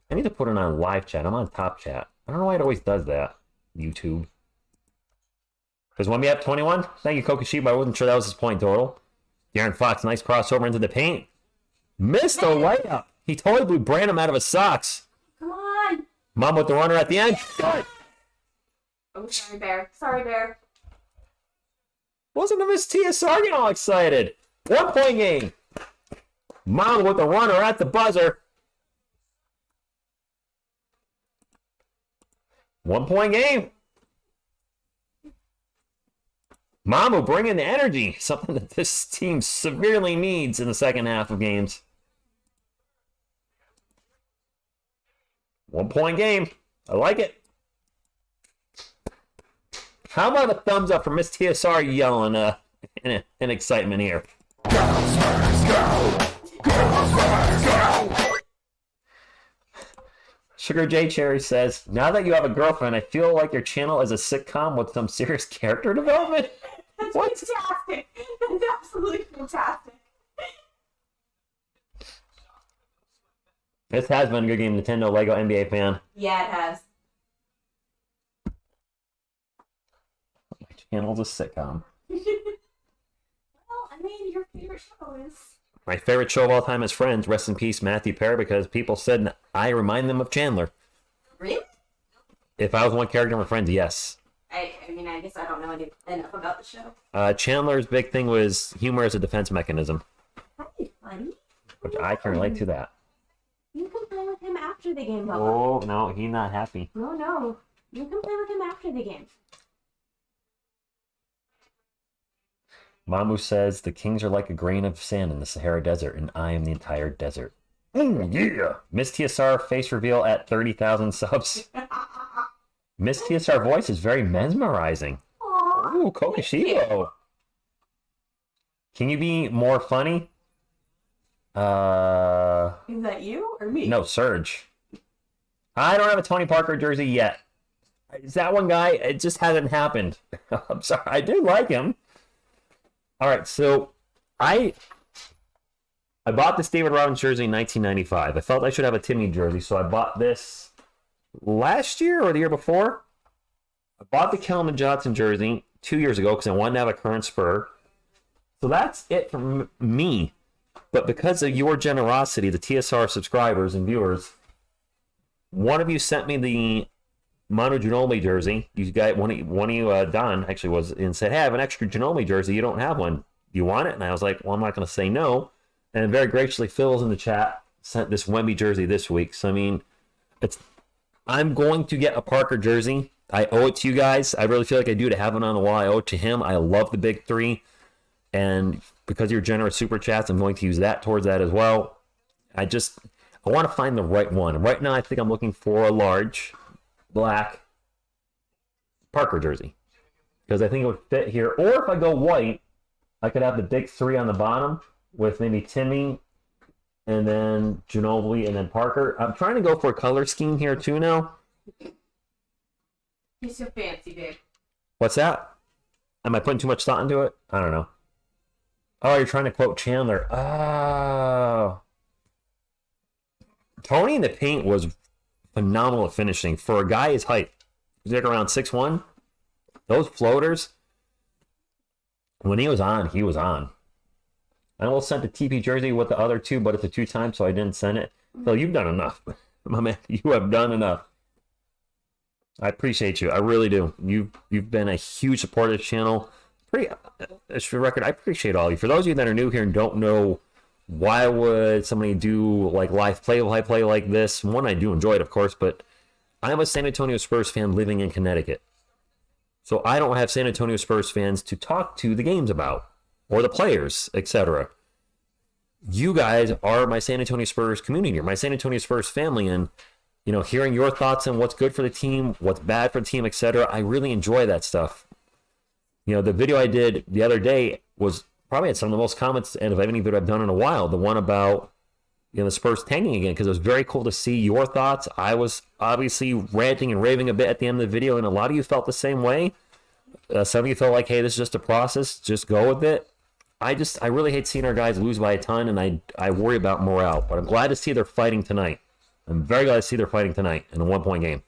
I need to put it on live chat. I'm on top chat. I don't know why it always does that. YouTube. Does Wemby have 21? Thank you, Kokoshiba. I wasn't sure that was his point total. De'Aaron Fox, nice crossover into the paint. Missed a layup. He totally blew Branham out of his socks. Come on. Mom with the runner at the end. Good. Oh, sorry, Bear. Sorry, Bear. Wasn't a Miss TSR getting all excited. 1 point game. Mom with the runner at the buzzer. 1 point game. Mom will bring in the energy, something that this team severely needs in the second half of games. 1 point game. I like it. How about a thumbs up for Miss TSR yelling in excitement here? Go, Spurs, go! Go, Spurs, go! Sugar J Cherry says, now that you have a girlfriend, I feel like your channel is a sitcom with some serious character development. That's What? fantastic. That's absolutely fantastic. This has been a good game, Nintendo Lego NBA fan. Yeah, it has. My channel's a sitcom. Well, I mean, your favorite show is. My favorite show of all time is Friends. Rest in peace, Matthew Perry, because people said I remind them of Chandler. Really? If I was one character in Friends, yes. I mean, I guess I don't know enough about the show. Chandler's big thing was humor as a defense mechanism, Hi, buddy. which I can relate to that. You can play with him after the game, Bubba. Oh, no, he's not happy. No. You can play with him after the game. Mamu says, the Kings are like a grain of sand in the Sahara Desert, and I am the entire desert. Oh, yeah. Miss TSR face reveal at 30,000 subs. Miss TSR voice is very mesmerizing. Aww. Ooh, Kokoshibo. Can you be more funny? Is that you or me? No, Surge. I don't have a Tony Parker jersey yet. Is that one guy? It just hasn't happened. I'm sorry. I do like him. All right, so I bought this David Robinson jersey in 1995. I felt I should have a Timmy jersey, so I bought this last year or the year before. I bought the Kelman Johnson jersey 2 years ago because I wanted to have a current Spur. So that's it from me. But because of your generosity, the TSR subscribers and viewers, one of you sent me the Manu Ginobili jersey. You got one of you, Don, actually was and said, "Hey, I have an extra Ginobili jersey. You don't have one. Do you want it?" And I was like, "Well, I'm not going to say no." And very graciously, Phil's in the chat sent this Wemby jersey this week. So I mean, I'm going to get a Parker jersey. I owe it to you guys. I really feel like I do to have it on the wall. I owe it to him. I love the big three, and because of your generous super chats, I'm going to use that towards that as well. I want to find the right one. Right now, I think I'm looking for a large black Parker jersey because I think it would fit here. Or if I go white, I could have the big three on the bottom with maybe Timmy and then Ginobili and then Parker. I'm trying to go for a color scheme here too now. You're so fancy, babe. What's that? Am I putting too much thought into it? I don't know. Oh, you're trying to quote Chandler. Oh. Tony in the paint was phenomenal at finishing. For a guy his height, he's like around 6'1". Those floaters, when he was on, he was on. I almost sent the TP jersey with the other two, but it's a 2-time, so I didn't send it. Phil, you've done enough. My man, you have done enough. I appreciate you. I really do. You've been a huge supporter of this channel. As for the record, I appreciate all of you. For those of you that are new here and don't know why would somebody do like live play like this, one, I do enjoy it, of course, but I'm a San Antonio Spurs fan living in Connecticut. So I don't have San Antonio Spurs fans to talk to the games about or the players, etc. You guys are my San Antonio Spurs community, or my San Antonio Spurs family, and hearing your thoughts on what's good for the team, what's bad for the team, etc. I really enjoy that stuff. The video I did the other day was probably had some of the most comments and of any video I've done in a while. The one about the Spurs tanking again, because it was very cool to see your thoughts. I was obviously ranting and raving a bit at the end of the video, and a lot of you felt the same way. Some of you felt like, hey, this is just a process, just go with it. I really hate seeing our guys lose by a ton, and I worry about morale. But I'm glad to see they're fighting tonight. I'm very glad to see they're fighting tonight in a 1-point game.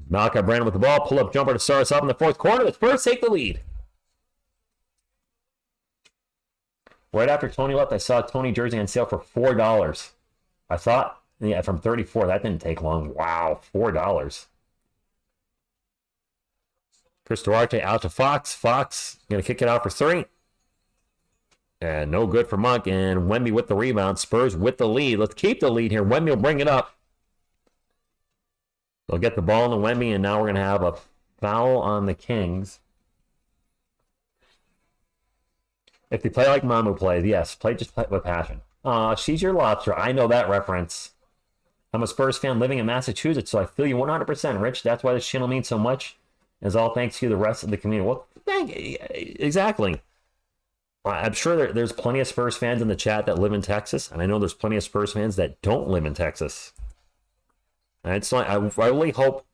Malachi Brandon with the ball. Pull-up jumper to start us off in the fourth quarter. The Spurs take the lead. Right after Tony left, I saw a Tony jersey on sale for $4. I thought, from 34. That didn't take long. Wow, $4. Chris Duarte out to Fox. Fox going to kick it out for 3. And no good for Monk. And Wemby with the rebound. Spurs with the lead. Let's keep the lead here. Wemby will bring it up. They'll get the ball to Wemby, and now we're going to have a foul on the Kings. If they play like Mamu plays, yes, play with passion. She's your lobster. I know that reference. I'm a Spurs fan living in Massachusetts, so I feel you 100%, Rich. That's why this channel means so much. It's all thanks to the rest of the community. Well, exactly. I'm sure there's plenty of Spurs fans in the chat that live in Texas, and I know there's plenty of Spurs fans that don't live in Texas. And it's like, I really hope.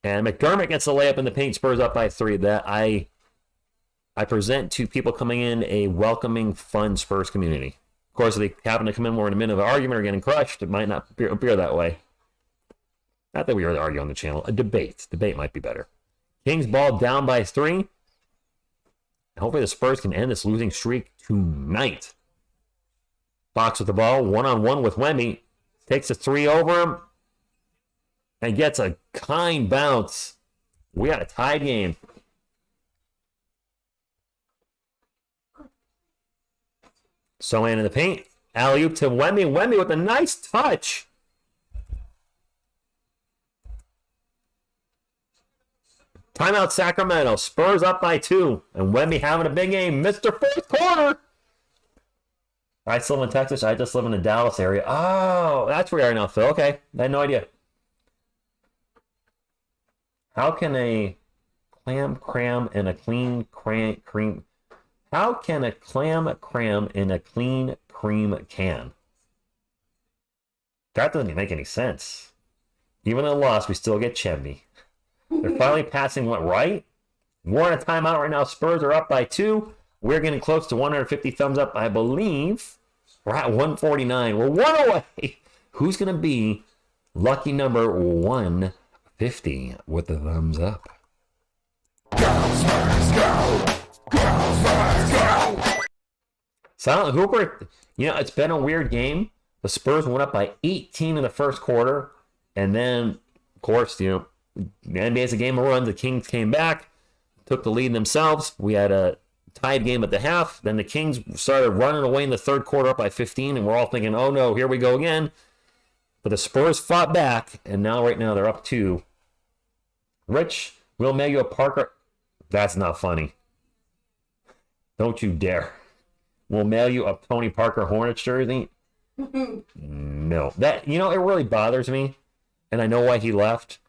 And McDermott gets the layup in the paint, Spurs up by 3. That I I present to people coming in a welcoming, fun Spurs community. Of course, if they happen to come in, we're in the middle of an argument or getting crushed, it might not appear that way. Not that we really argue on the channel. A debate. Debate might be better. Kings ball down by 3. Hopefully the Spurs can end this losing streak tonight. Fox with the ball, one-on-one with Wemby. Takes a 3 over him. And gets a kind bounce. We got a tied game. Sohan in the paint. Alley-oop to Wemby. Wemby with a nice touch. Timeout Sacramento. Spurs up by 2. And Wemby having a big game. Mr. Fourth Quarter. I still live in Texas. I just live in the Dallas area. Oh, that's where you are now, Phil. Okay. I had no idea. How can a cram in a clean cream... How can a cram in a clean cream can? That doesn't even make any sense. Even in a loss, we still get Chemby. They're finally passing what, right? We're in a timeout right now. Spurs are up by 2. We're getting close to 150 thumbs up, I believe. We're at 149. We're 1 away. Who's going to be lucky number 150 with the thumbs up? Go Spurs, go! Go Spurs, go! Silent Hooper, it's been a weird game. The Spurs went up by 18 in the first quarter. And then, of course, the NBA's a game of runs. The Kings came back, took the lead themselves. We had a tied game at the half. Then the Kings started running away in the third quarter up by 15, and we're all thinking, oh no, here we go again. But the Spurs fought back, and right now they're up 2. Rich, Will Mayo Parker, that's not funny. Don't you dare. Will mail you a Tony Parker Hornets jersey? No. That, it really bothers me, and I know why he left.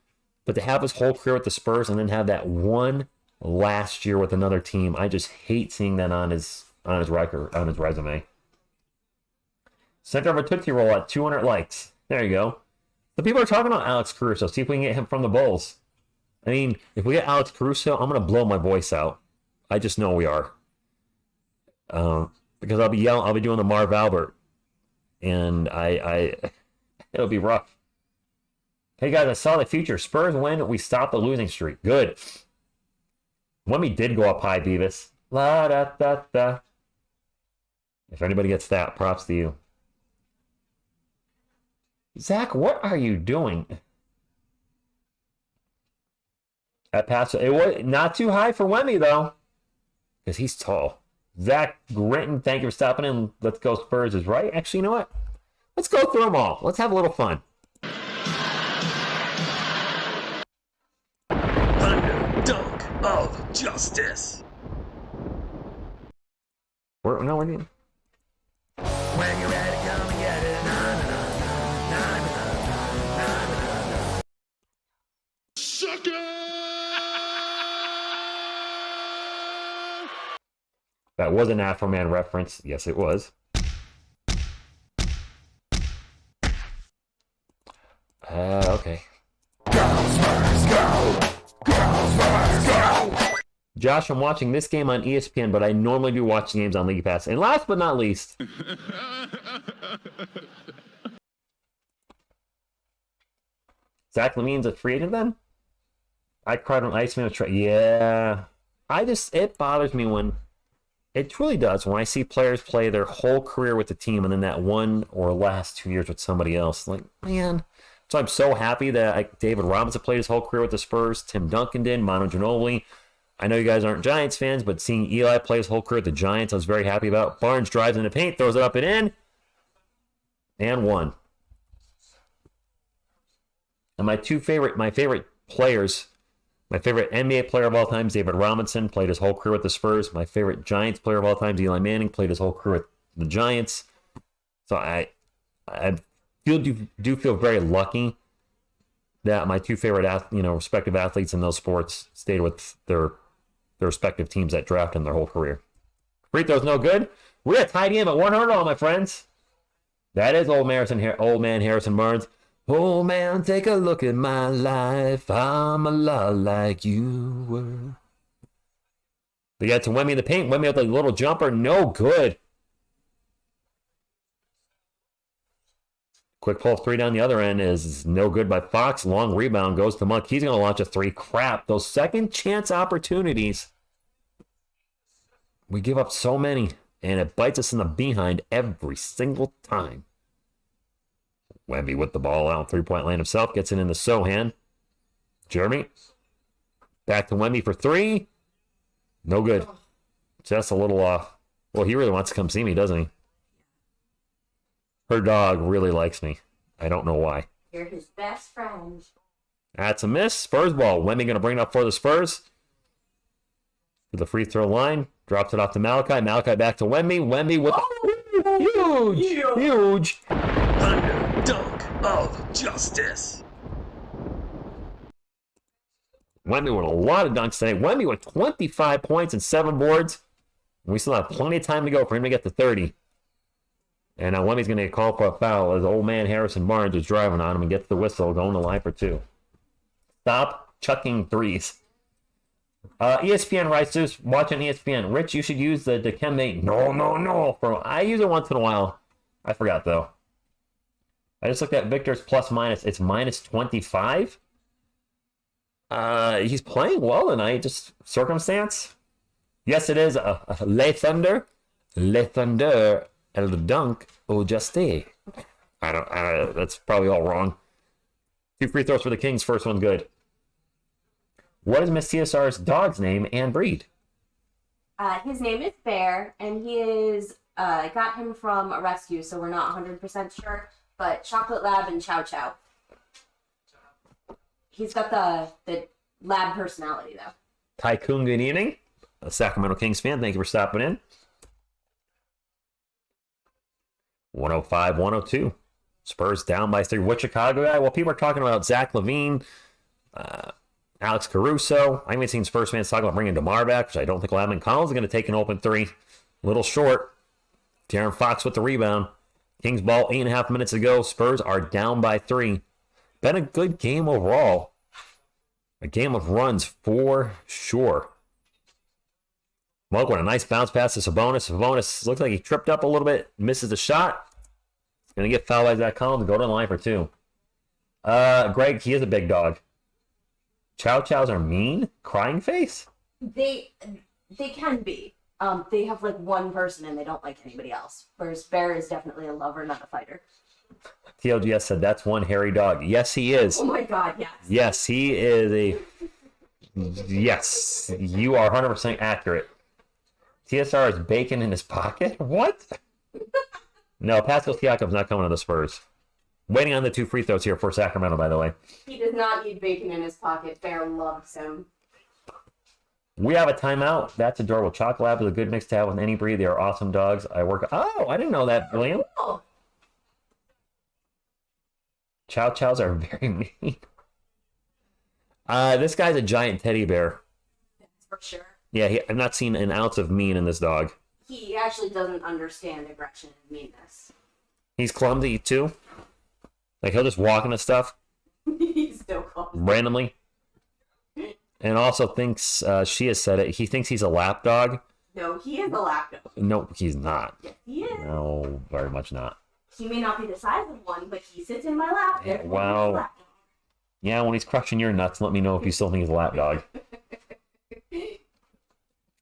But to have his whole career with the Spurs and then have that one last year with another team, I just hate seeing that on his record, on his resume. Center of a Tootsie Roll at 200 likes. There you go. The people are talking about Alex Caruso. See if we can get him from the Bulls. I mean, if we get Alex Caruso, I'm going to blow my voice out. I just know we are. Because I'll be yelling, I'll be doing the Marv Albert. And it'll be rough. Hey guys, I saw the future. Spurs win. We stopped the losing streak. Good. Wemby did go up high, Beavis. La da da da. If anybody gets that, props to you. Zach, what are you doing? That pass, it was not too high for Wemby though, because he's tall. Zach Gritton, thank you for stopping in. Let's go Spurs is right. Actually, you know what? Let's go through them all. Let's have a little fun. Dunk of Justice. We're doing. When you're ready, come and get it. Na, na, na, na, na, na, na, na. Sucker! That was an Afro Man reference. Yes, it was. Okay. Go Spurs, go! Go Spurs, go! Josh, I'm watching this game on ESPN, but I normally do watch games on League Pass. And last but not least, Zach LaVine's a free agent then? I cried on Iceman. Yeah. It bothers me when, it truly does, when I see players play their whole career with the team and then that one or last 2 years with somebody else. Like, man. So I'm so happy that David Robinson played his whole career with the Spurs. Tim Duncan did. Manu Ginobili. I know you guys aren't Giants fans, but seeing Eli play his whole career with the Giants, I was very happy about. Barnes drives in the paint, throws it up and in, and one. And my favorite players, my favorite NBA player of all time, David Robinson, played his whole career with the Spurs. My favorite Giants player of all time, Eli Manning, played his whole career with the Giants. So I do feel very lucky that my two favorite respective athletes in those sports stayed with their respective teams that drafted in their whole career. Free throw's no good. We're at tied game at 100 all, my friends. That is old man Harrison Barnes. Oh man, take a look at my life. I'm a lot like you were. They get to Wemby in the paint. Wemby with a little jumper. No good. Quick pull 3 down the other end is no good by Fox. Long rebound goes to Monk. He's going to launch a 3. Crap. Those second chance opportunities. We give up so many, and it bites us in the behind every single time. Wemby with the ball out. 3-point lane himself. Gets it into Sohan. Jeremy. Back to Wemby for 3. No good. Just a little off. Well, he really wants to come see me, doesn't he? Her dog really likes me. I don't know why. You're his best friend. That's a miss. Spurs ball. Wemby going to bring it up for the Spurs. To the free throw line. Drops it off to Malachi. Malachi back to Wemby. Wemby with huge. Thunder Dunk of Justice. Wemby with a lot of dunks today. Wemby with 25 points and 7 boards. We still have plenty of time to go for him to get to 30. And now Wemby's going to get called for a foul as old man Harrison Barnes is driving on him and gets the whistle going to line for 2. Stop chucking threes. ESPN writes this, watching ESPN. Rich, you should use the Dikembe. No. I use it once in a while. I forgot, though. I just looked at Victor's plus minus. It's minus 25. He's playing well tonight. Just circumstance. Yes, it is. Le Thunder. Le Thunder. El Dunk. Oh, Justice. That's probably all wrong. 2 free throws for the Kings. First one good. What is Miss TSR's dog's name and breed? His name is Bear, and he is got him from a rescue, so we're not 100% sure. But Chocolate Lab and Chow Chow. He's got the lab personality, though. Tycoon, good evening. A Sacramento Kings fan, thank you for stopping in. 105-102. Spurs down by 3. What Chicago guy? Well, people are talking about Zach LaVine, Alex Caruso. I haven't seen Spurs fans talking about bringing DeMar back, which I don't think will happen. Collins is going to take an open 3. A little short. De'Aaron Fox with the rebound. Kings ball 8.5 minutes ago. Spurs are down by 3. Been a good game overall. A game of runs for sure. Monk with a nice bounce pass to Sabonis. Sabonis looks like he tripped up a little bit. Misses the shot. Going to get fouled by Zach Collins and go to the line for 2. Greg, he is a big dog. Chow Chows are mean? Crying face? They can be. They have like one person and they don't like anybody else. Whereas Bear is definitely a lover, not a fighter. TLGS said that's one hairy dog. Yes, he is. Oh my god, yes. Yes, he is a... Yes, you are 100% accurate. TSR is bacon in his pocket? What? No, Pascal Siakam's not coming to the Spurs. Waiting on the 2 free throws here for Sacramento, by the way. He does not need bacon in his pocket. Bear loves him. We have a timeout. That's adorable. Chocolate Lab is a good mix to have with any breed. They are awesome dogs. Oh, I didn't know that, William. Oh. Chow Chows are very mean. This guy's a giant teddy bear. That's for sure. Yeah, I've not seen an ounce of mean in this dog. He actually doesn't understand aggression and meanness. He's clumsy, too. Like, he'll just walk into stuff. He's so close. Randomly. And also thinks, she has said it, he thinks he's a lap dog. No, he is a lap dog. No, he's not. Yes, he is. No, very much not. He may not be the size of one, but he sits in my lap. Yeah, Therefore wow. he's a lap dog. Yeah, when he's crushing your nuts, let me know if you still think he's a lap dog.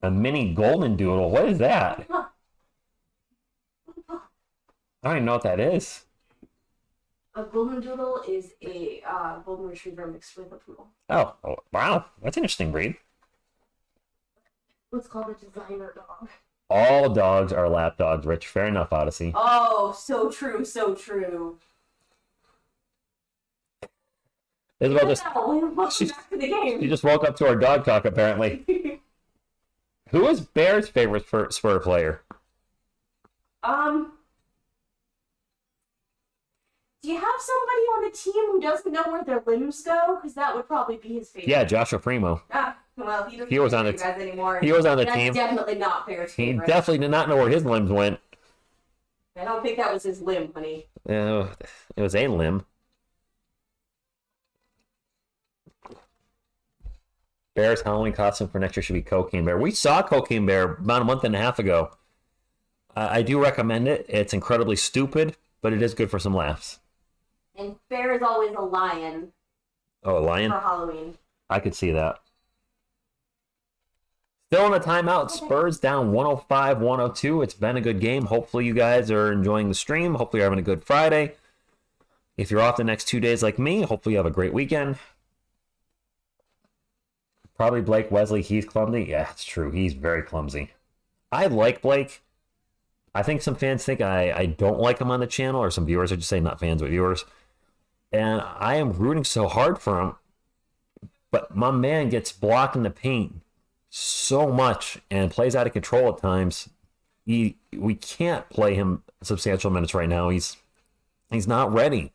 A mini golden doodle. What is that? I don't even know what that is. A golden doodle is a golden retriever mixed with a poodle. Oh, wow. That's an interesting breed. What's called a designer dog. All dogs are lap dogs, Rich. Fair enough, Odyssey. Oh, so true, so true. Isabel just, Welcome back to the game. she just woke up to our dog talk, apparently. Who is Bear's favorite Spur player? Do you have somebody on the team who doesn't know where their limbs go? Because that would probably be his favorite. Yeah, Joshua Primo. Well, he doesn't He was on play the for you guys anymore. he was on the That's team. definitely not Bear's He favorite. definitely did not know where his limbs went. I don't think that was his limb, honey. It was a limb. Bear's Halloween costume for next year should be Cocaine Bear. We saw Cocaine Bear about a month and a half ago. I do recommend it. It's incredibly stupid, but it is good for some laughs. And Bear is always a lion Oh, a lion? for Halloween. I could see that. Still in a timeout. Spurs down 105-102. It's been a good game. Hopefully you guys are enjoying the stream. Hopefully you're having a good Friday. If you're off the next 2 days like me, hopefully you have a great weekend. Probably Blake Wesley. He's clumsy. Yeah, it's true. He's very clumsy. I like Blake. I think some fans think I don't like him on the channel, or some viewers are just saying not fans, but viewers. And I am rooting so hard for him. But my man gets blocked in the paint so much and plays out of control at times. We can't play him substantial minutes right now. He's not ready.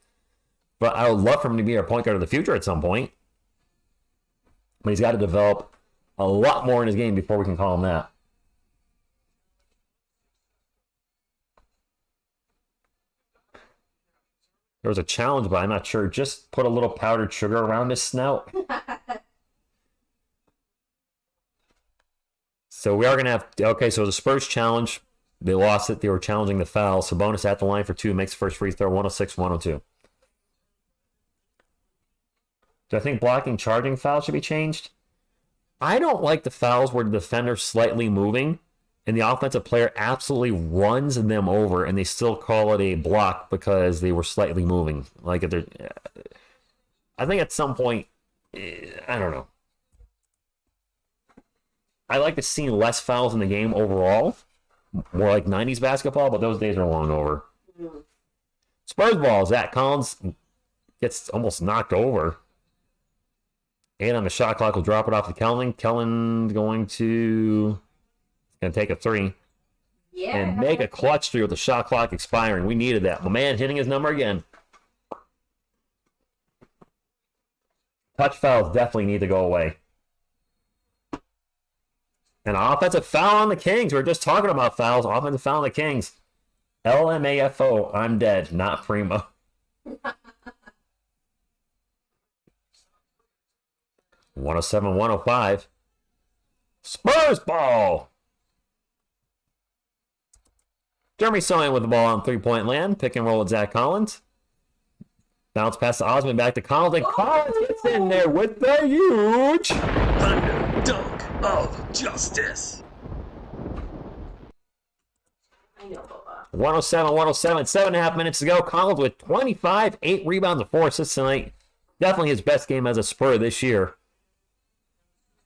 But I would love for him to be our point guard of the future at some point. But he's got to develop a lot more in his game before we can call him that. There was a challenge, but I'm not sure. Just put a little powdered sugar around his snout. So we are going to have... Okay, so the Spurs challenge. They lost it. They were challenging the foul. Sabonis at the line for 2. Makes the first free throw. 106-102. Do I think blocking charging foul should be changed? I don't like the fouls where the defender's slightly moving and the offensive player absolutely runs them over and they still call it a block because they were slightly moving. Like if they're... I think at some point... I don't know. I like to see less fouls in the game overall. More like 90s basketball, but those days are long over. Spurs ball. Zach Collins gets almost knocked over. And on the shot clock, will drop it off to Kellen. Kellen's going to take a 3. Yeah. And make a clutch 3 with the shot clock expiring. We needed that. My man hitting his number again. Touch fouls definitely need to go away. And offensive foul on the Kings. We were just talking about fouls. Offensive foul on the Kings. LMAFO. I'm dead. Not Primo. 107-105. Spurs ball. Jeremy Sohan with the ball on three-point land. Pick and roll with Zach Collins. Bounce pass to Osman, back to Collins, and Collins gets in there with the huge Thunder Dunk of Justice. I know, Boba. 107-107. 7.5 minutes to go. Collins with 25, 8 rebounds, and 4 assists tonight. Definitely his best game as a Spur this year.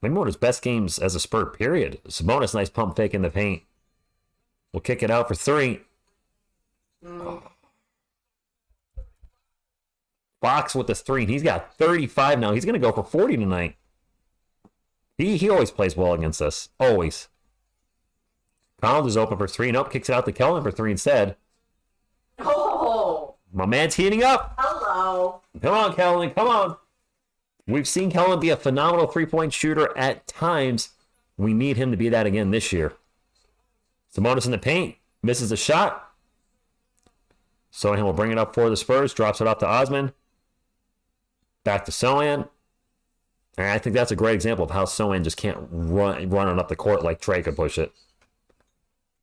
Maybe one of his best games as a Spur, period. Sabonis, nice pump fake in the paint. We'll kick it out for 3. Fox with the 3. He's got 35 now. He's going to go for 40 tonight. He always plays well against us. Always. Collins is open for 3. Nope, kicks it out to Kellen for 3 instead. Oh! My man's heating up. Hello. Come on, Kellen. Come on. We've seen Kellen be a phenomenal three-point shooter at times. We need him to be that again this year. Sabonis in the paint. Misses a shot. Sohan will bring it up for the Spurs. Drops it off to Osman. Back to Sohan. And I think that's a great example of how Sohan just can't run it up the court like Trey could push it.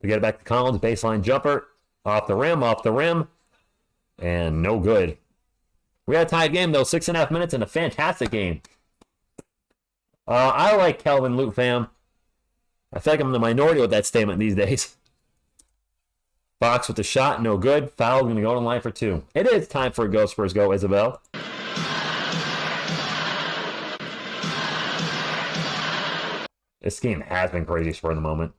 We get it back to Collins. Baseline jumper. Off the rim. And no good. We had a tied game, though. 6.5 minutes and a fantastic game. I like Kelvin Loot, fam. I feel like I'm in the minority with that statement these days. Fox with the shot, no good. Foul, going to go to the line for 2. It is time for a Go Spurs Go, Isabel. This game has been crazy for the moment.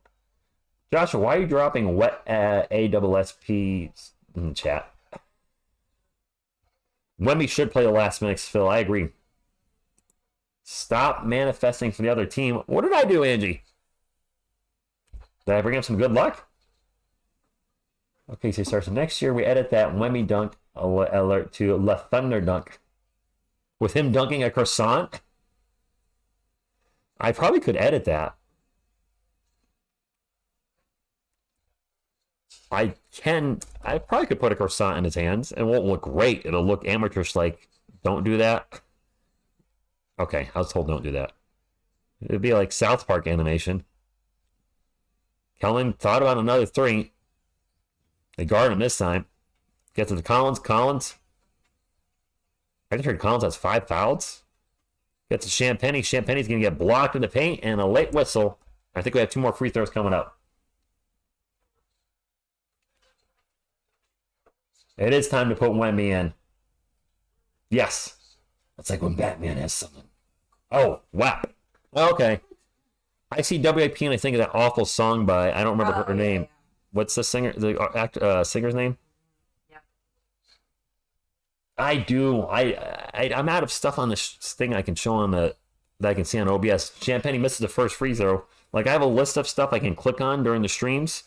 Joshua, why are you dropping wet ASSPs in the chat? Wemby should play the last minutes, Phil. I agree. Stop manifesting for the other team. What did I do, Angie? Did I bring up some good luck? Okay, so it starts next year. We edit that Wemby dunk alert to Le Thunder dunk. With him dunking a croissant? I probably could edit that. I probably could put a croissant in his hands. It won't look great. It'll look amateurish like, don't do that. Okay, I was told don't do that. It'd be like South Park animation. Kelman thought about another three. They guard him this time. Gets to the Collins. Collins. I just heard Collins has 5 fouls. Gets to Champagny. Champagny's going to get blocked in the paint and a late whistle. I think we have 2 more free throws coming up. It is time to put Wemby in. Yes. That's like when Batman has something. Oh, wow. Okay. I see WIP and I think of that awful song by, I don't remember her name. Yeah. What's the singer's name? Yeah. I do. I'm out of stuff on this thing I can show on that I can see on OBS. Champagne misses the first free throw. Like, I have a list of stuff I can click on during the streams.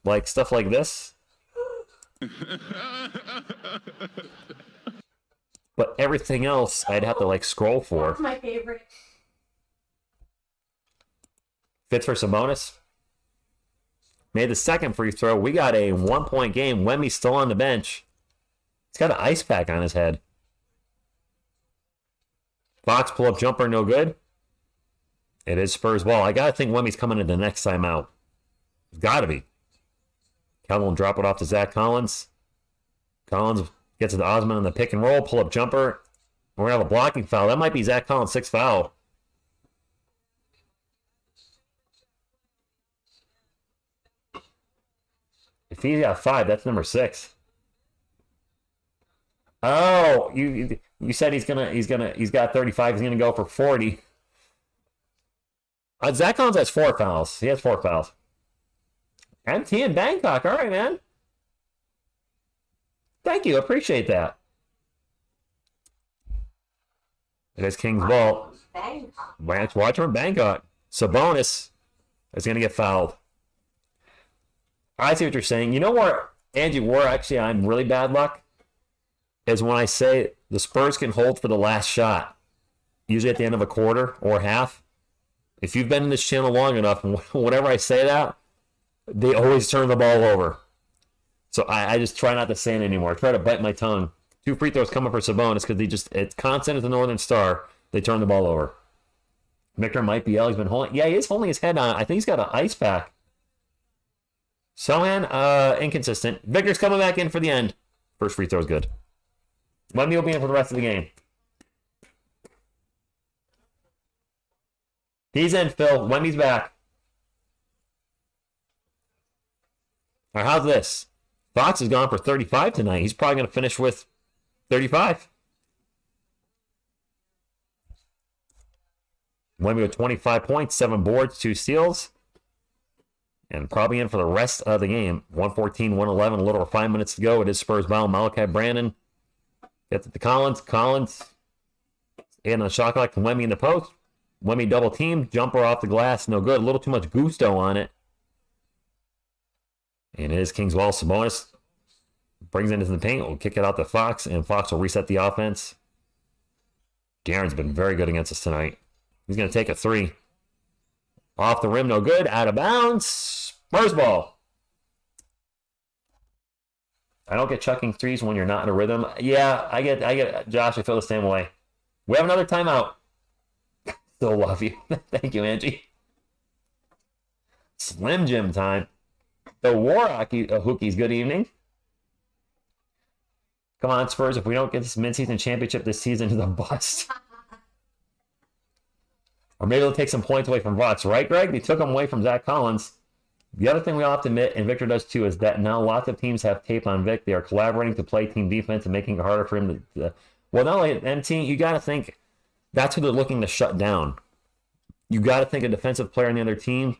Like, stuff like this. But everything else, I'd have to, like, scroll for. That's my favorite. Fits for Sabonis. Made the second free throw. We got a 1-point game. Wemmy's still on the bench. He's got an ice pack on his head. Fox pull-up jumper, no good. It is Spurs ball. I got to think Wemmy's coming in the next timeout. Got to be. Kelvin will drop it off to Zach Collins. Collins gets to the Osman on the pick and roll. Pull-up jumper. We're going to have a blocking foul. That might be Zach Collins' 6th foul. If he's got 5, that's number 6. Oh, you said he's got 35. He's gonna go for 40. Zach Collins has 4 fouls. He has 4 fouls. MT in Bangkok. All right, man. Thank you. Appreciate that. It is Kings ball. Watch from Bangkok. Sabonis is gonna get fouled. I see what you're saying. You know where, Angie, where actually I'm really bad luck is when I say the Spurs can hold for the last shot, usually at the end of a quarter or half. If you've been in this channel long enough, whenever I say that, they always turn the ball over. So I just try not to say it anymore. I try to bite my tongue. 2 free throws coming for Sabonis because it's constant as the Northern Star. They turn the ball over. Victor might be he's been holding. Yeah, he is holding his head on. I think he's got an ice pack. Sohan, inconsistent. Victor's coming back in for the end. First free throw is good. Wemby will be in for the rest of the game. He's in, Phil. Wemby's back. All right, how's this? Fox has gone for 35 tonight. He's probably going to finish with 35. Wemby with 25 points, 7 boards, 2 steals. And probably in for the rest of the game. 114, 111, a little over 5 minutes to go. It is Spurs ball. Malachi Brandon gets it to Collins. Collins in on the shot clock to Wemby in the post. Wemby double team. Jumper off the glass. No good. A little too much gusto on it. And it is Kings ball. Sabonis brings it into the paint. We'll kick it out to Fox. And Fox will reset the offense. Darren's been very good against us tonight. He's going to take a 3. Off the rim, no good. Out of bounds. Spurs ball. I don't get chucking threes when you're not in a rhythm. Yeah, I get Josh, I feel the same way. We have another timeout. Still love you. Thank you, Angie. Slim Jim time. The War Hookies, good evening. Come on, Spurs. If we don't get this mid-season championship this season, it's a bust. Or maybe they'll take some points away from Vox, right, Greg? They took them away from Zach Collins. The other thing we all have to admit, and Victor does too, is that now lots of teams have tape on Vic. They are collaborating to play team defense and making it harder for him to... well, not only MT, you got to think that's who they're looking to shut down. You got to think a defensive player on the other team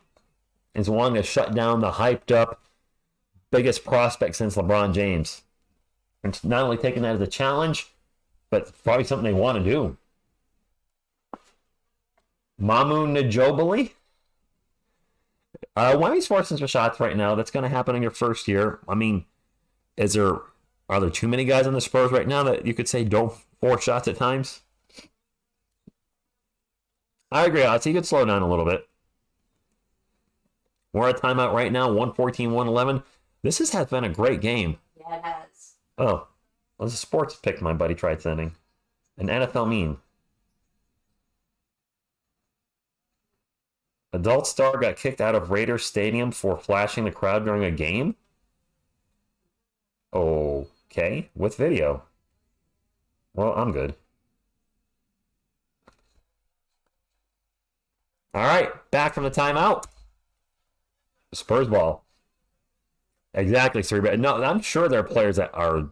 is wanting to shut down the hyped-up biggest prospect since LeBron James. And not only taking that as a challenge, but probably something they want to do. Mamu Najobali. Wemby's forcing some shots right now. That's going to happen in your first year. I mean, are there too many guys on the Spurs right now that you could say don't force shots at times? I agree. I'd say you could slow down a little bit. We're at timeout right now, 114, 111. This has been a great game. Yeah, it has. Oh, well, there's a sports pick my buddy tried sending. An NFL meme. Adult star got kicked out of Raiders Stadium for flashing the crowd during a game? Okay, with video. Well, I'm good. All right, back from the timeout. Spurs ball. Exactly, Siri. But no, I'm sure there are players that are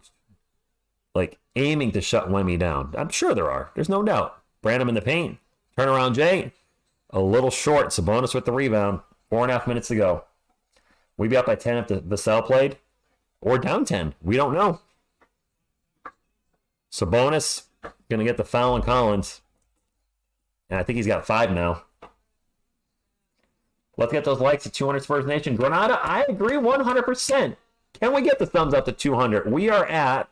like aiming to shut Wemby down. I'm sure there are. There's no doubt. Branham in the paint. Turnaround Jay. A little short. Sabonis with the rebound. 4.5 minutes to go. We'd be up by 10 if the Vassell played. Or down 10. We don't know. Sabonis going to get the foul on Collins. And I think he's got 5 now. Let's get those likes to 200 Spurs Nation. Granada, I agree 100%. Can we get the thumbs up to 200? We are at,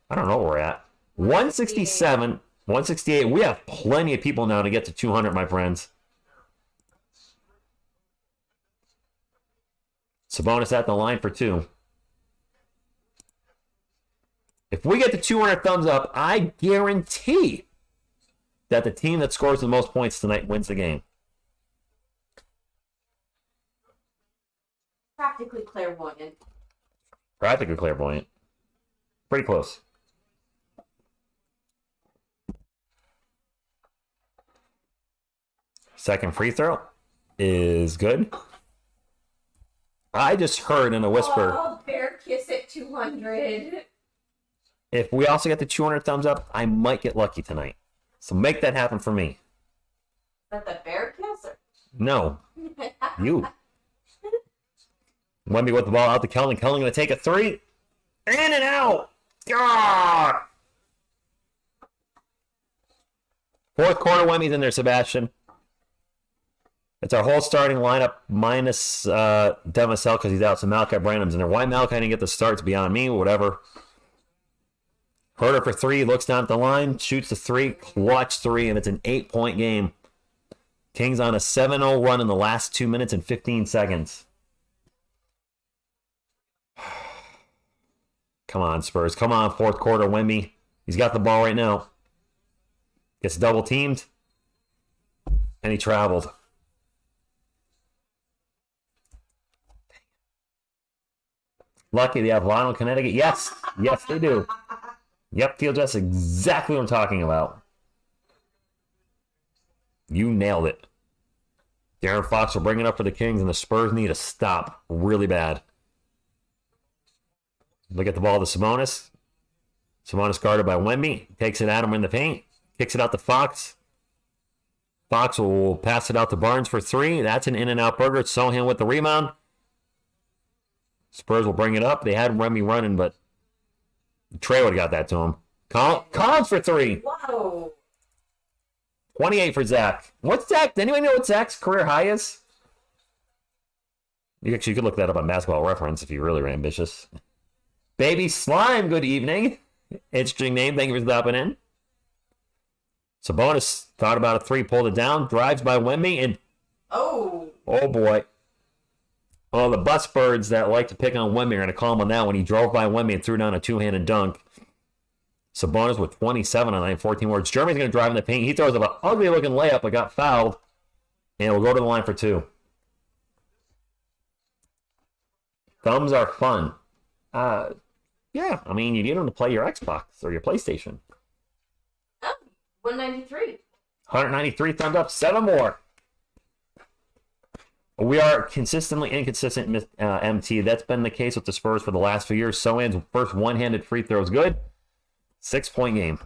I don't know what we're at, 167, 168. We have plenty of people now to get to 200, my friends. Sabonis at the line for 2. If we get to 200 thumbs up, I guarantee that the team that scores the most points tonight wins the game. Practically clairvoyant. Practically clairvoyant. Pretty close. Second free throw is good. I just heard in a whisper. Oh, bear kiss at 200. If we also get the 200 thumbs up, I might get lucky tonight. So make that happen for me. Is that the bear kiss? Or... No. You. Wemby with the ball out to Kelly. Kelly going to take a 3. In and out. God. Fourth quarter, Wemby's in there, Sebastian. It's our whole starting lineup minus Demasel because he's out. So Malachi Branham's in there. Why Malachi didn't get the starts beyond me, whatever. Herter for 3, looks down at the line, shoots the 3, clutch 3, and it's an 8-point game. Kings on a 7-0 run in the last 2 minutes and 15 seconds. Come on, Spurs. Come on, fourth quarter, Wemby. He's got the ball right now. Gets double teamed. And he traveled. Lucky they have Lionel, Connecticut. Yes. Yes, they do. Yep, feel just exactly what I'm talking about. You nailed it. Darren Fox will bring it up for the Kings, and the Spurs need to stop really bad. Look at the ball to Sabonis. Sabonis guarded by Wemby. Takes it at him in the paint. Kicks it out to Fox. Fox will pass it out to Barnes for 3. That's an in-and-out burger. Sohan with the rebound. Spurs will bring it up. They had Wemby running, but Trey would have got that to him. Collins for 3. Whoa. 28 for Zach. What's Zach? Does anybody know what Zach's career high is? You could look that up on Basketball Reference if you're really ambitious. Baby Slime, good evening. Interesting name. Thank you for stopping in. Sabonis thought about a 3, pulled it down, drives by Wemby, and oh boy. Oh, the bus birds that like to pick on Wemby are going to call him on that when he drove by Wemby and threw down a 2-handed dunk. Sabonis with 27 on 9, 14 words. Jeremy's going to drive in the paint. He throws up an ugly-looking layup, but got fouled. And we'll go to the line for 2. Thumbs are fun. Yeah, I mean, you need them to play your Xbox or your PlayStation. Oh, 193. 193 thumbs up, 7 more. We are consistently inconsistent, MT. That's been the case with the Spurs for the last few years. Sohan's first one-handed free throw is good. 6-point game.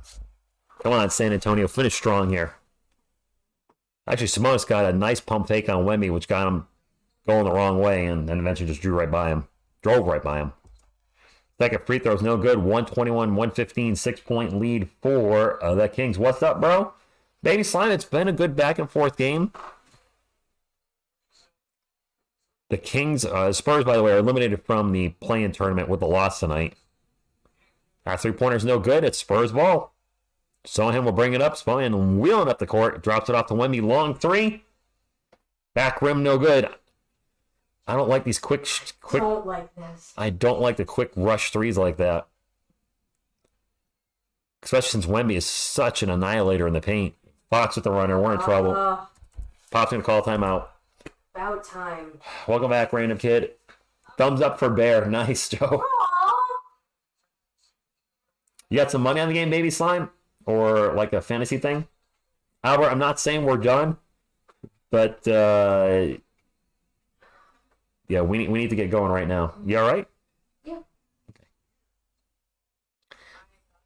Come on, San Antonio. Finish strong here. Actually, Sabonis got a nice pump fake on Wemby, which got him going the wrong way, and then eventually just drove right by him. Second free throw is no good. 121, 115, 6-point lead for the Kings. What's up, bro? Baby Slime, it's been a good back-and-forth game. The Kings, Spurs, by the way, are eliminated from the play-in tournament with a loss tonight. Our three-pointer's no good. It's Spurs ball. Sohan will bring it up. Sohan wheeling up the court. Drops it off to Wemby. Long 3. Back rim, no good. I don't like these quick. Don't like this. I don't like the quick rush 3s like that. Especially since Wemby is such an annihilator in the paint. Fox with the runner. We're in trouble. Pop's going to call a timeout. About time. Welcome back, random kid. Thumbs up for Bear. Nice, Joe. Aww. You got some money on the game, baby slime? Or like a fantasy thing? Albert, I'm not saying we're done, but yeah, we need to get going right now. You all right? Yeah. Okay.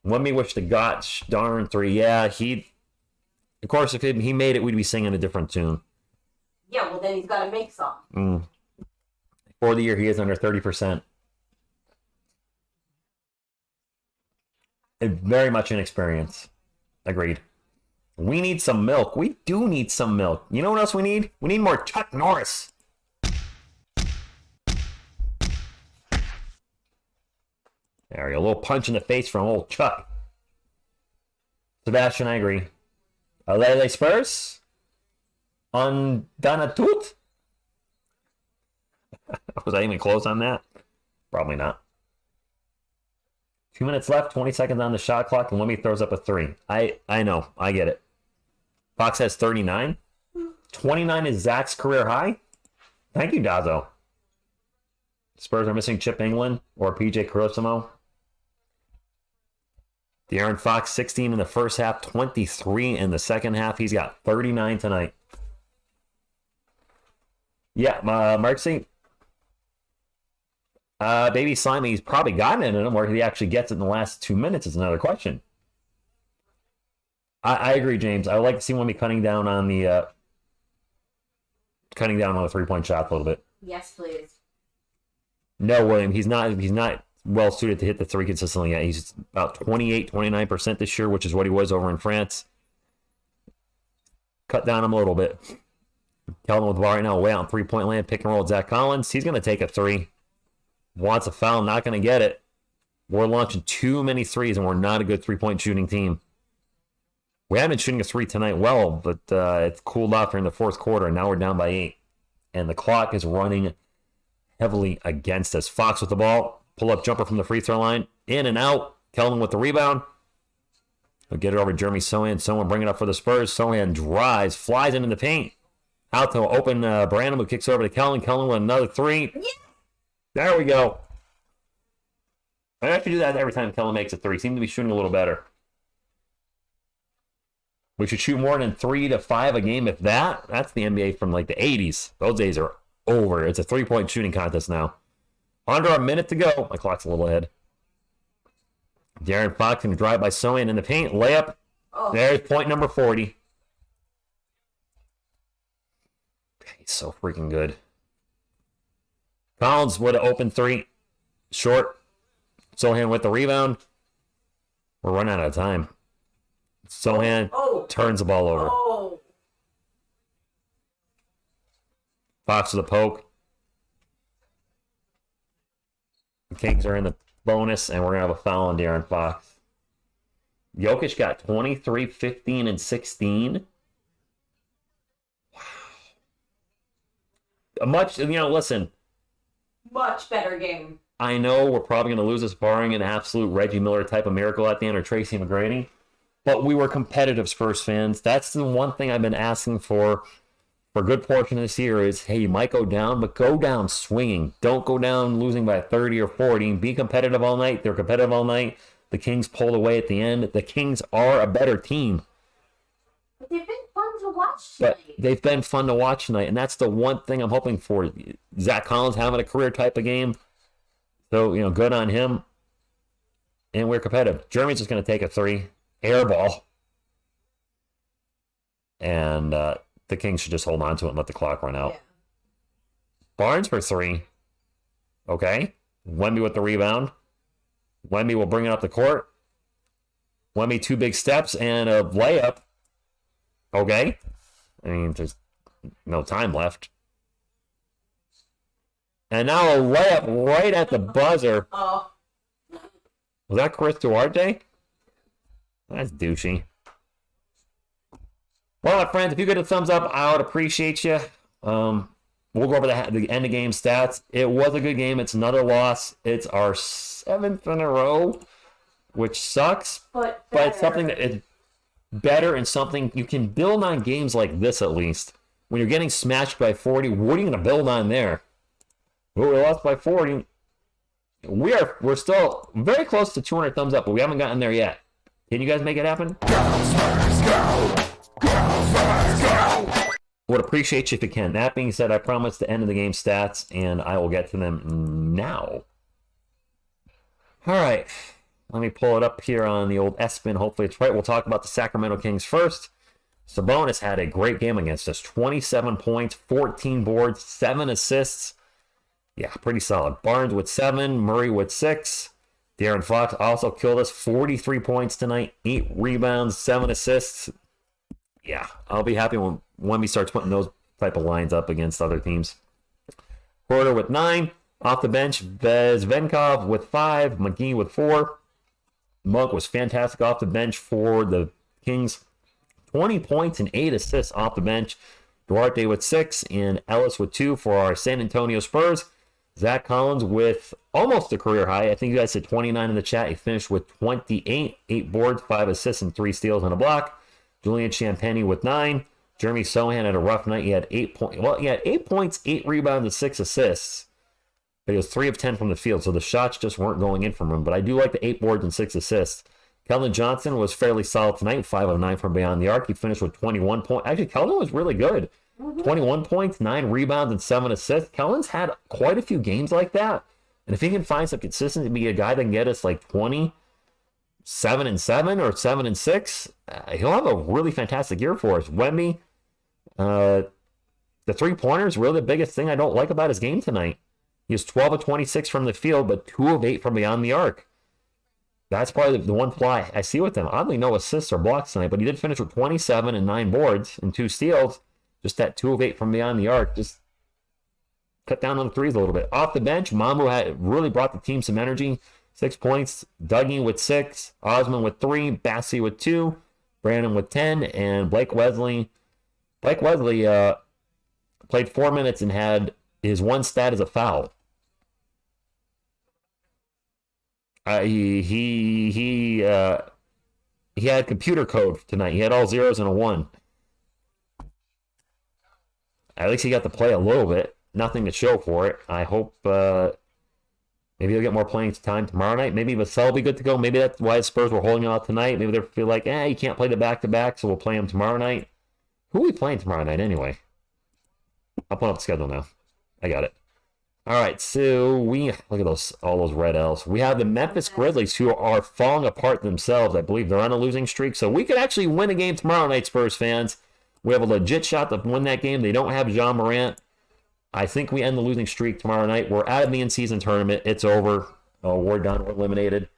Let me wish the gosh darn 3. Yeah, of course, if he made it, we'd be singing a different tune. Yeah, well then he's got to make some. For the year, he is under 30%. Very much inexperience. Agreed. We need some milk. We do need some milk. You know what else we need? We need more Chuck Norris. There you go. A little punch in the face from old Chuck. Sebastian, I agree. Lele Spurs? On Danatut? Was I even close on that? Probably not. 2 minutes left, 20 seconds on the shot clock, and Wemby throws up a 3. I know. I get it. Fox has 39. 29 is Zach's career high. Thank you, Dazzo. Spurs are missing Chip England or PJ Carosimo. De'Aaron Fox, 16 in the first half, 23 in the second half. He's got 39 tonight. Yeah, Marcy. Baby Slimy, he's probably gotten it in him. Where he actually gets it in the last 2 minutes is another question. I agree, James. I would like to see Wemby cutting down on the 3-point shot a little bit. Yes, please. No, William, he's not well suited to hit the 3 consistently yet. He's about 28-29% this year, which is what he was over in France. Cut down him a little bit. Kelvin with the ball right now, way out 3-point land, pick and roll with Zach Collins. He's going to take a 3. Wants a foul, not going to get it. We're launching too many 3s, and we're not a good 3-point shooting team. We have been shooting a 3 tonight well, but it's cooled off during the fourth quarter, and now we're down by 8. And the clock is running heavily against us. Fox with the ball. Pull-up jumper from the free throw line. In and out. Kelvin with the rebound. He'll get it over to Jeremy Sohan. Sohan bring it up for the Spurs. Sohan drives, flies into the paint. Out to open Brandon, who kicks over to Kelvin. Kelvin with another 3. Yeah. There we go. I have to do that every time Kelvin makes a 3. Seem to be shooting a little better. We should shoot more than 3 to 5 a game, if that. That's the NBA from like the 80s. Those days are over. It's a 3-point shooting contest now. Under a minute to go. My clock's a little ahead. De'Aaron Fox can drive by Sohan in the paint. Layup. Oh. There's point number 40. He's so freaking good. Collins with an open 3. Short. Sohan with the rebound. We're running out of time. Sohan turns the ball over. Oh. Fox with a poke. The Kings are in the bonus, and we're going to have a foul on De'Aaron Fox. Jokic got 23, 15, and 16. Wow. Listen. Much better game. I know we're probably going to lose this barring an absolute Reggie Miller type of miracle at the end or Tracy McGrady. But we were competitive Spurs fans. That's the one thing I've been asking for a good portion of this year is, hey, you might go down, but go down swinging. Don't go down losing by 30 or 40. Be competitive all night. They're competitive all night. The Kings pulled away at the end. The Kings are a better team. But they've been fun to watch tonight. But they've been fun to watch tonight, and that's the one thing I'm hoping for. Zach Collins having a career type of game. So, good on him. And we're competitive. Jeremy's just going to take a 3. Air ball. And the Kings should just hold on to it and let the clock run out. Yeah. Barnes for 3. Okay. Wemby with the rebound. Wemby will bring it up the court. Wemby 2 big steps and a layup. Okay. I mean, there's no time left. And now a layup right at the buzzer. Oh. Was that Chris Duarte? That's douchey. Well, my friends, if you get a thumbs up, I would appreciate you. We'll go over the end of game stats. It was a good game. It's another loss. It's our 7th in a row, which sucks. But it's something that is better and something you can build on games like this at least. when you're getting smashed by 40, what are you going to build on there? Well, we lost by 40. We're still very close to 200 thumbs up, but we haven't gotten there yet. Can you guys make it happen? Would appreciate you if you can. That being said, I promise the end of the game stats, and I will get to them now. All right. Let me pull it up here on the old S-Spin. Hopefully it's right. We'll talk about the Sacramento Kings first. Sabonis had a great game against us. 27 points, 14 boards, 7 assists. Yeah, pretty solid. Barnes with 7, Murray with 6. De'Aaron Fox also killed us. 43 points tonight, 8 rebounds, 7 assists. Yeah, I'll be happy when Wemby starts putting those type of lines up against other teams. Porter with 9. Off the bench, Venkov with 5. McGee with 4. Monk was fantastic off the bench for the Kings. 20 points and 8 assists off the bench. Duarte with 6 and Ellis with 2 for our San Antonio Spurs. Zach Collins with almost a career high. I think you guys said 29 in the chat. He finished with 28, 8 boards, 5 assists, and 3 steals and a block. Julian Champagny with 9. Jeremy Sohan had a rough night. He had 8 points. Well, he had 8 points, 8 rebounds, and 6 assists. But he was 3 of 10 from the field, so the shots just weren't going in from him. But I do like the 8 boards and 6 assists. Keldon Johnson was fairly solid tonight, 5 of 9 from beyond the arc. He finished with 21 points. Actually, Keldon was really good. 21 points, 9 rebounds, and 7 assists. Keldon's had quite a few games like that. And if he can find some consistency to be a guy that can get us like 20, 7-7 or 7-6, he'll have a really fantastic year for us. Wemby, the 3-pointer is really the biggest thing I don't like about his game tonight. He was 12 of 26 from the field, but 2 of 8 from beyond the arc. That's probably the one flaw I see with him. Oddly, no assists or blocks tonight, but he did finish with 27 and 9 boards and 2 steals. Just that 2 of 8 from beyond the arc. Just cut down on the threes a little bit. Off the bench, Mamu had really brought the team some energy. 6 points. Dougie with 6. Osman with 3. Bassey with 2. Brandon with 10. And Blake Wesley. Blake Wesley played 4 minutes and had his one stat as a foul. He had computer code tonight. He had all zeros and a 1. At least he got to play a little bit. Nothing to show for it. I hope maybe he'll get more playing time tomorrow night. Maybe Vassell will be good to go. Maybe that's why the Spurs were holding him out tonight. Maybe they feel like, you can't play the back-to-back, so we'll play him tomorrow night. Who are we playing tomorrow night anyway? I'll pull up the schedule now. I got it. All right, so we look at all those red L's. We have the Memphis Grizzlies, who are falling apart themselves. I believe they're on a losing streak, so we could actually win a game tomorrow night, Spurs fans. We have a legit shot to win that game. They don't have John Morant. I think we end the losing streak tomorrow night. We're out of the in-season tournament. It's over. We're done. We're eliminated.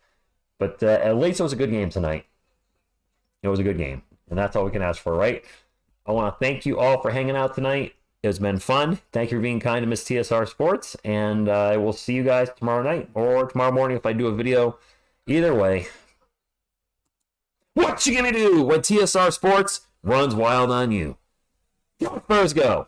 But at least it was a good game tonight. It was a good game, and that's all we can ask for, right? I want to thank you all for hanging out tonight. It's been fun. Thank you for being kind to Miss TSR Sports, and I will see you guys tomorrow night or tomorrow morning if I do a video. Either way, what you gonna do when TSR Sports runs wild on you? Go Spurs, go!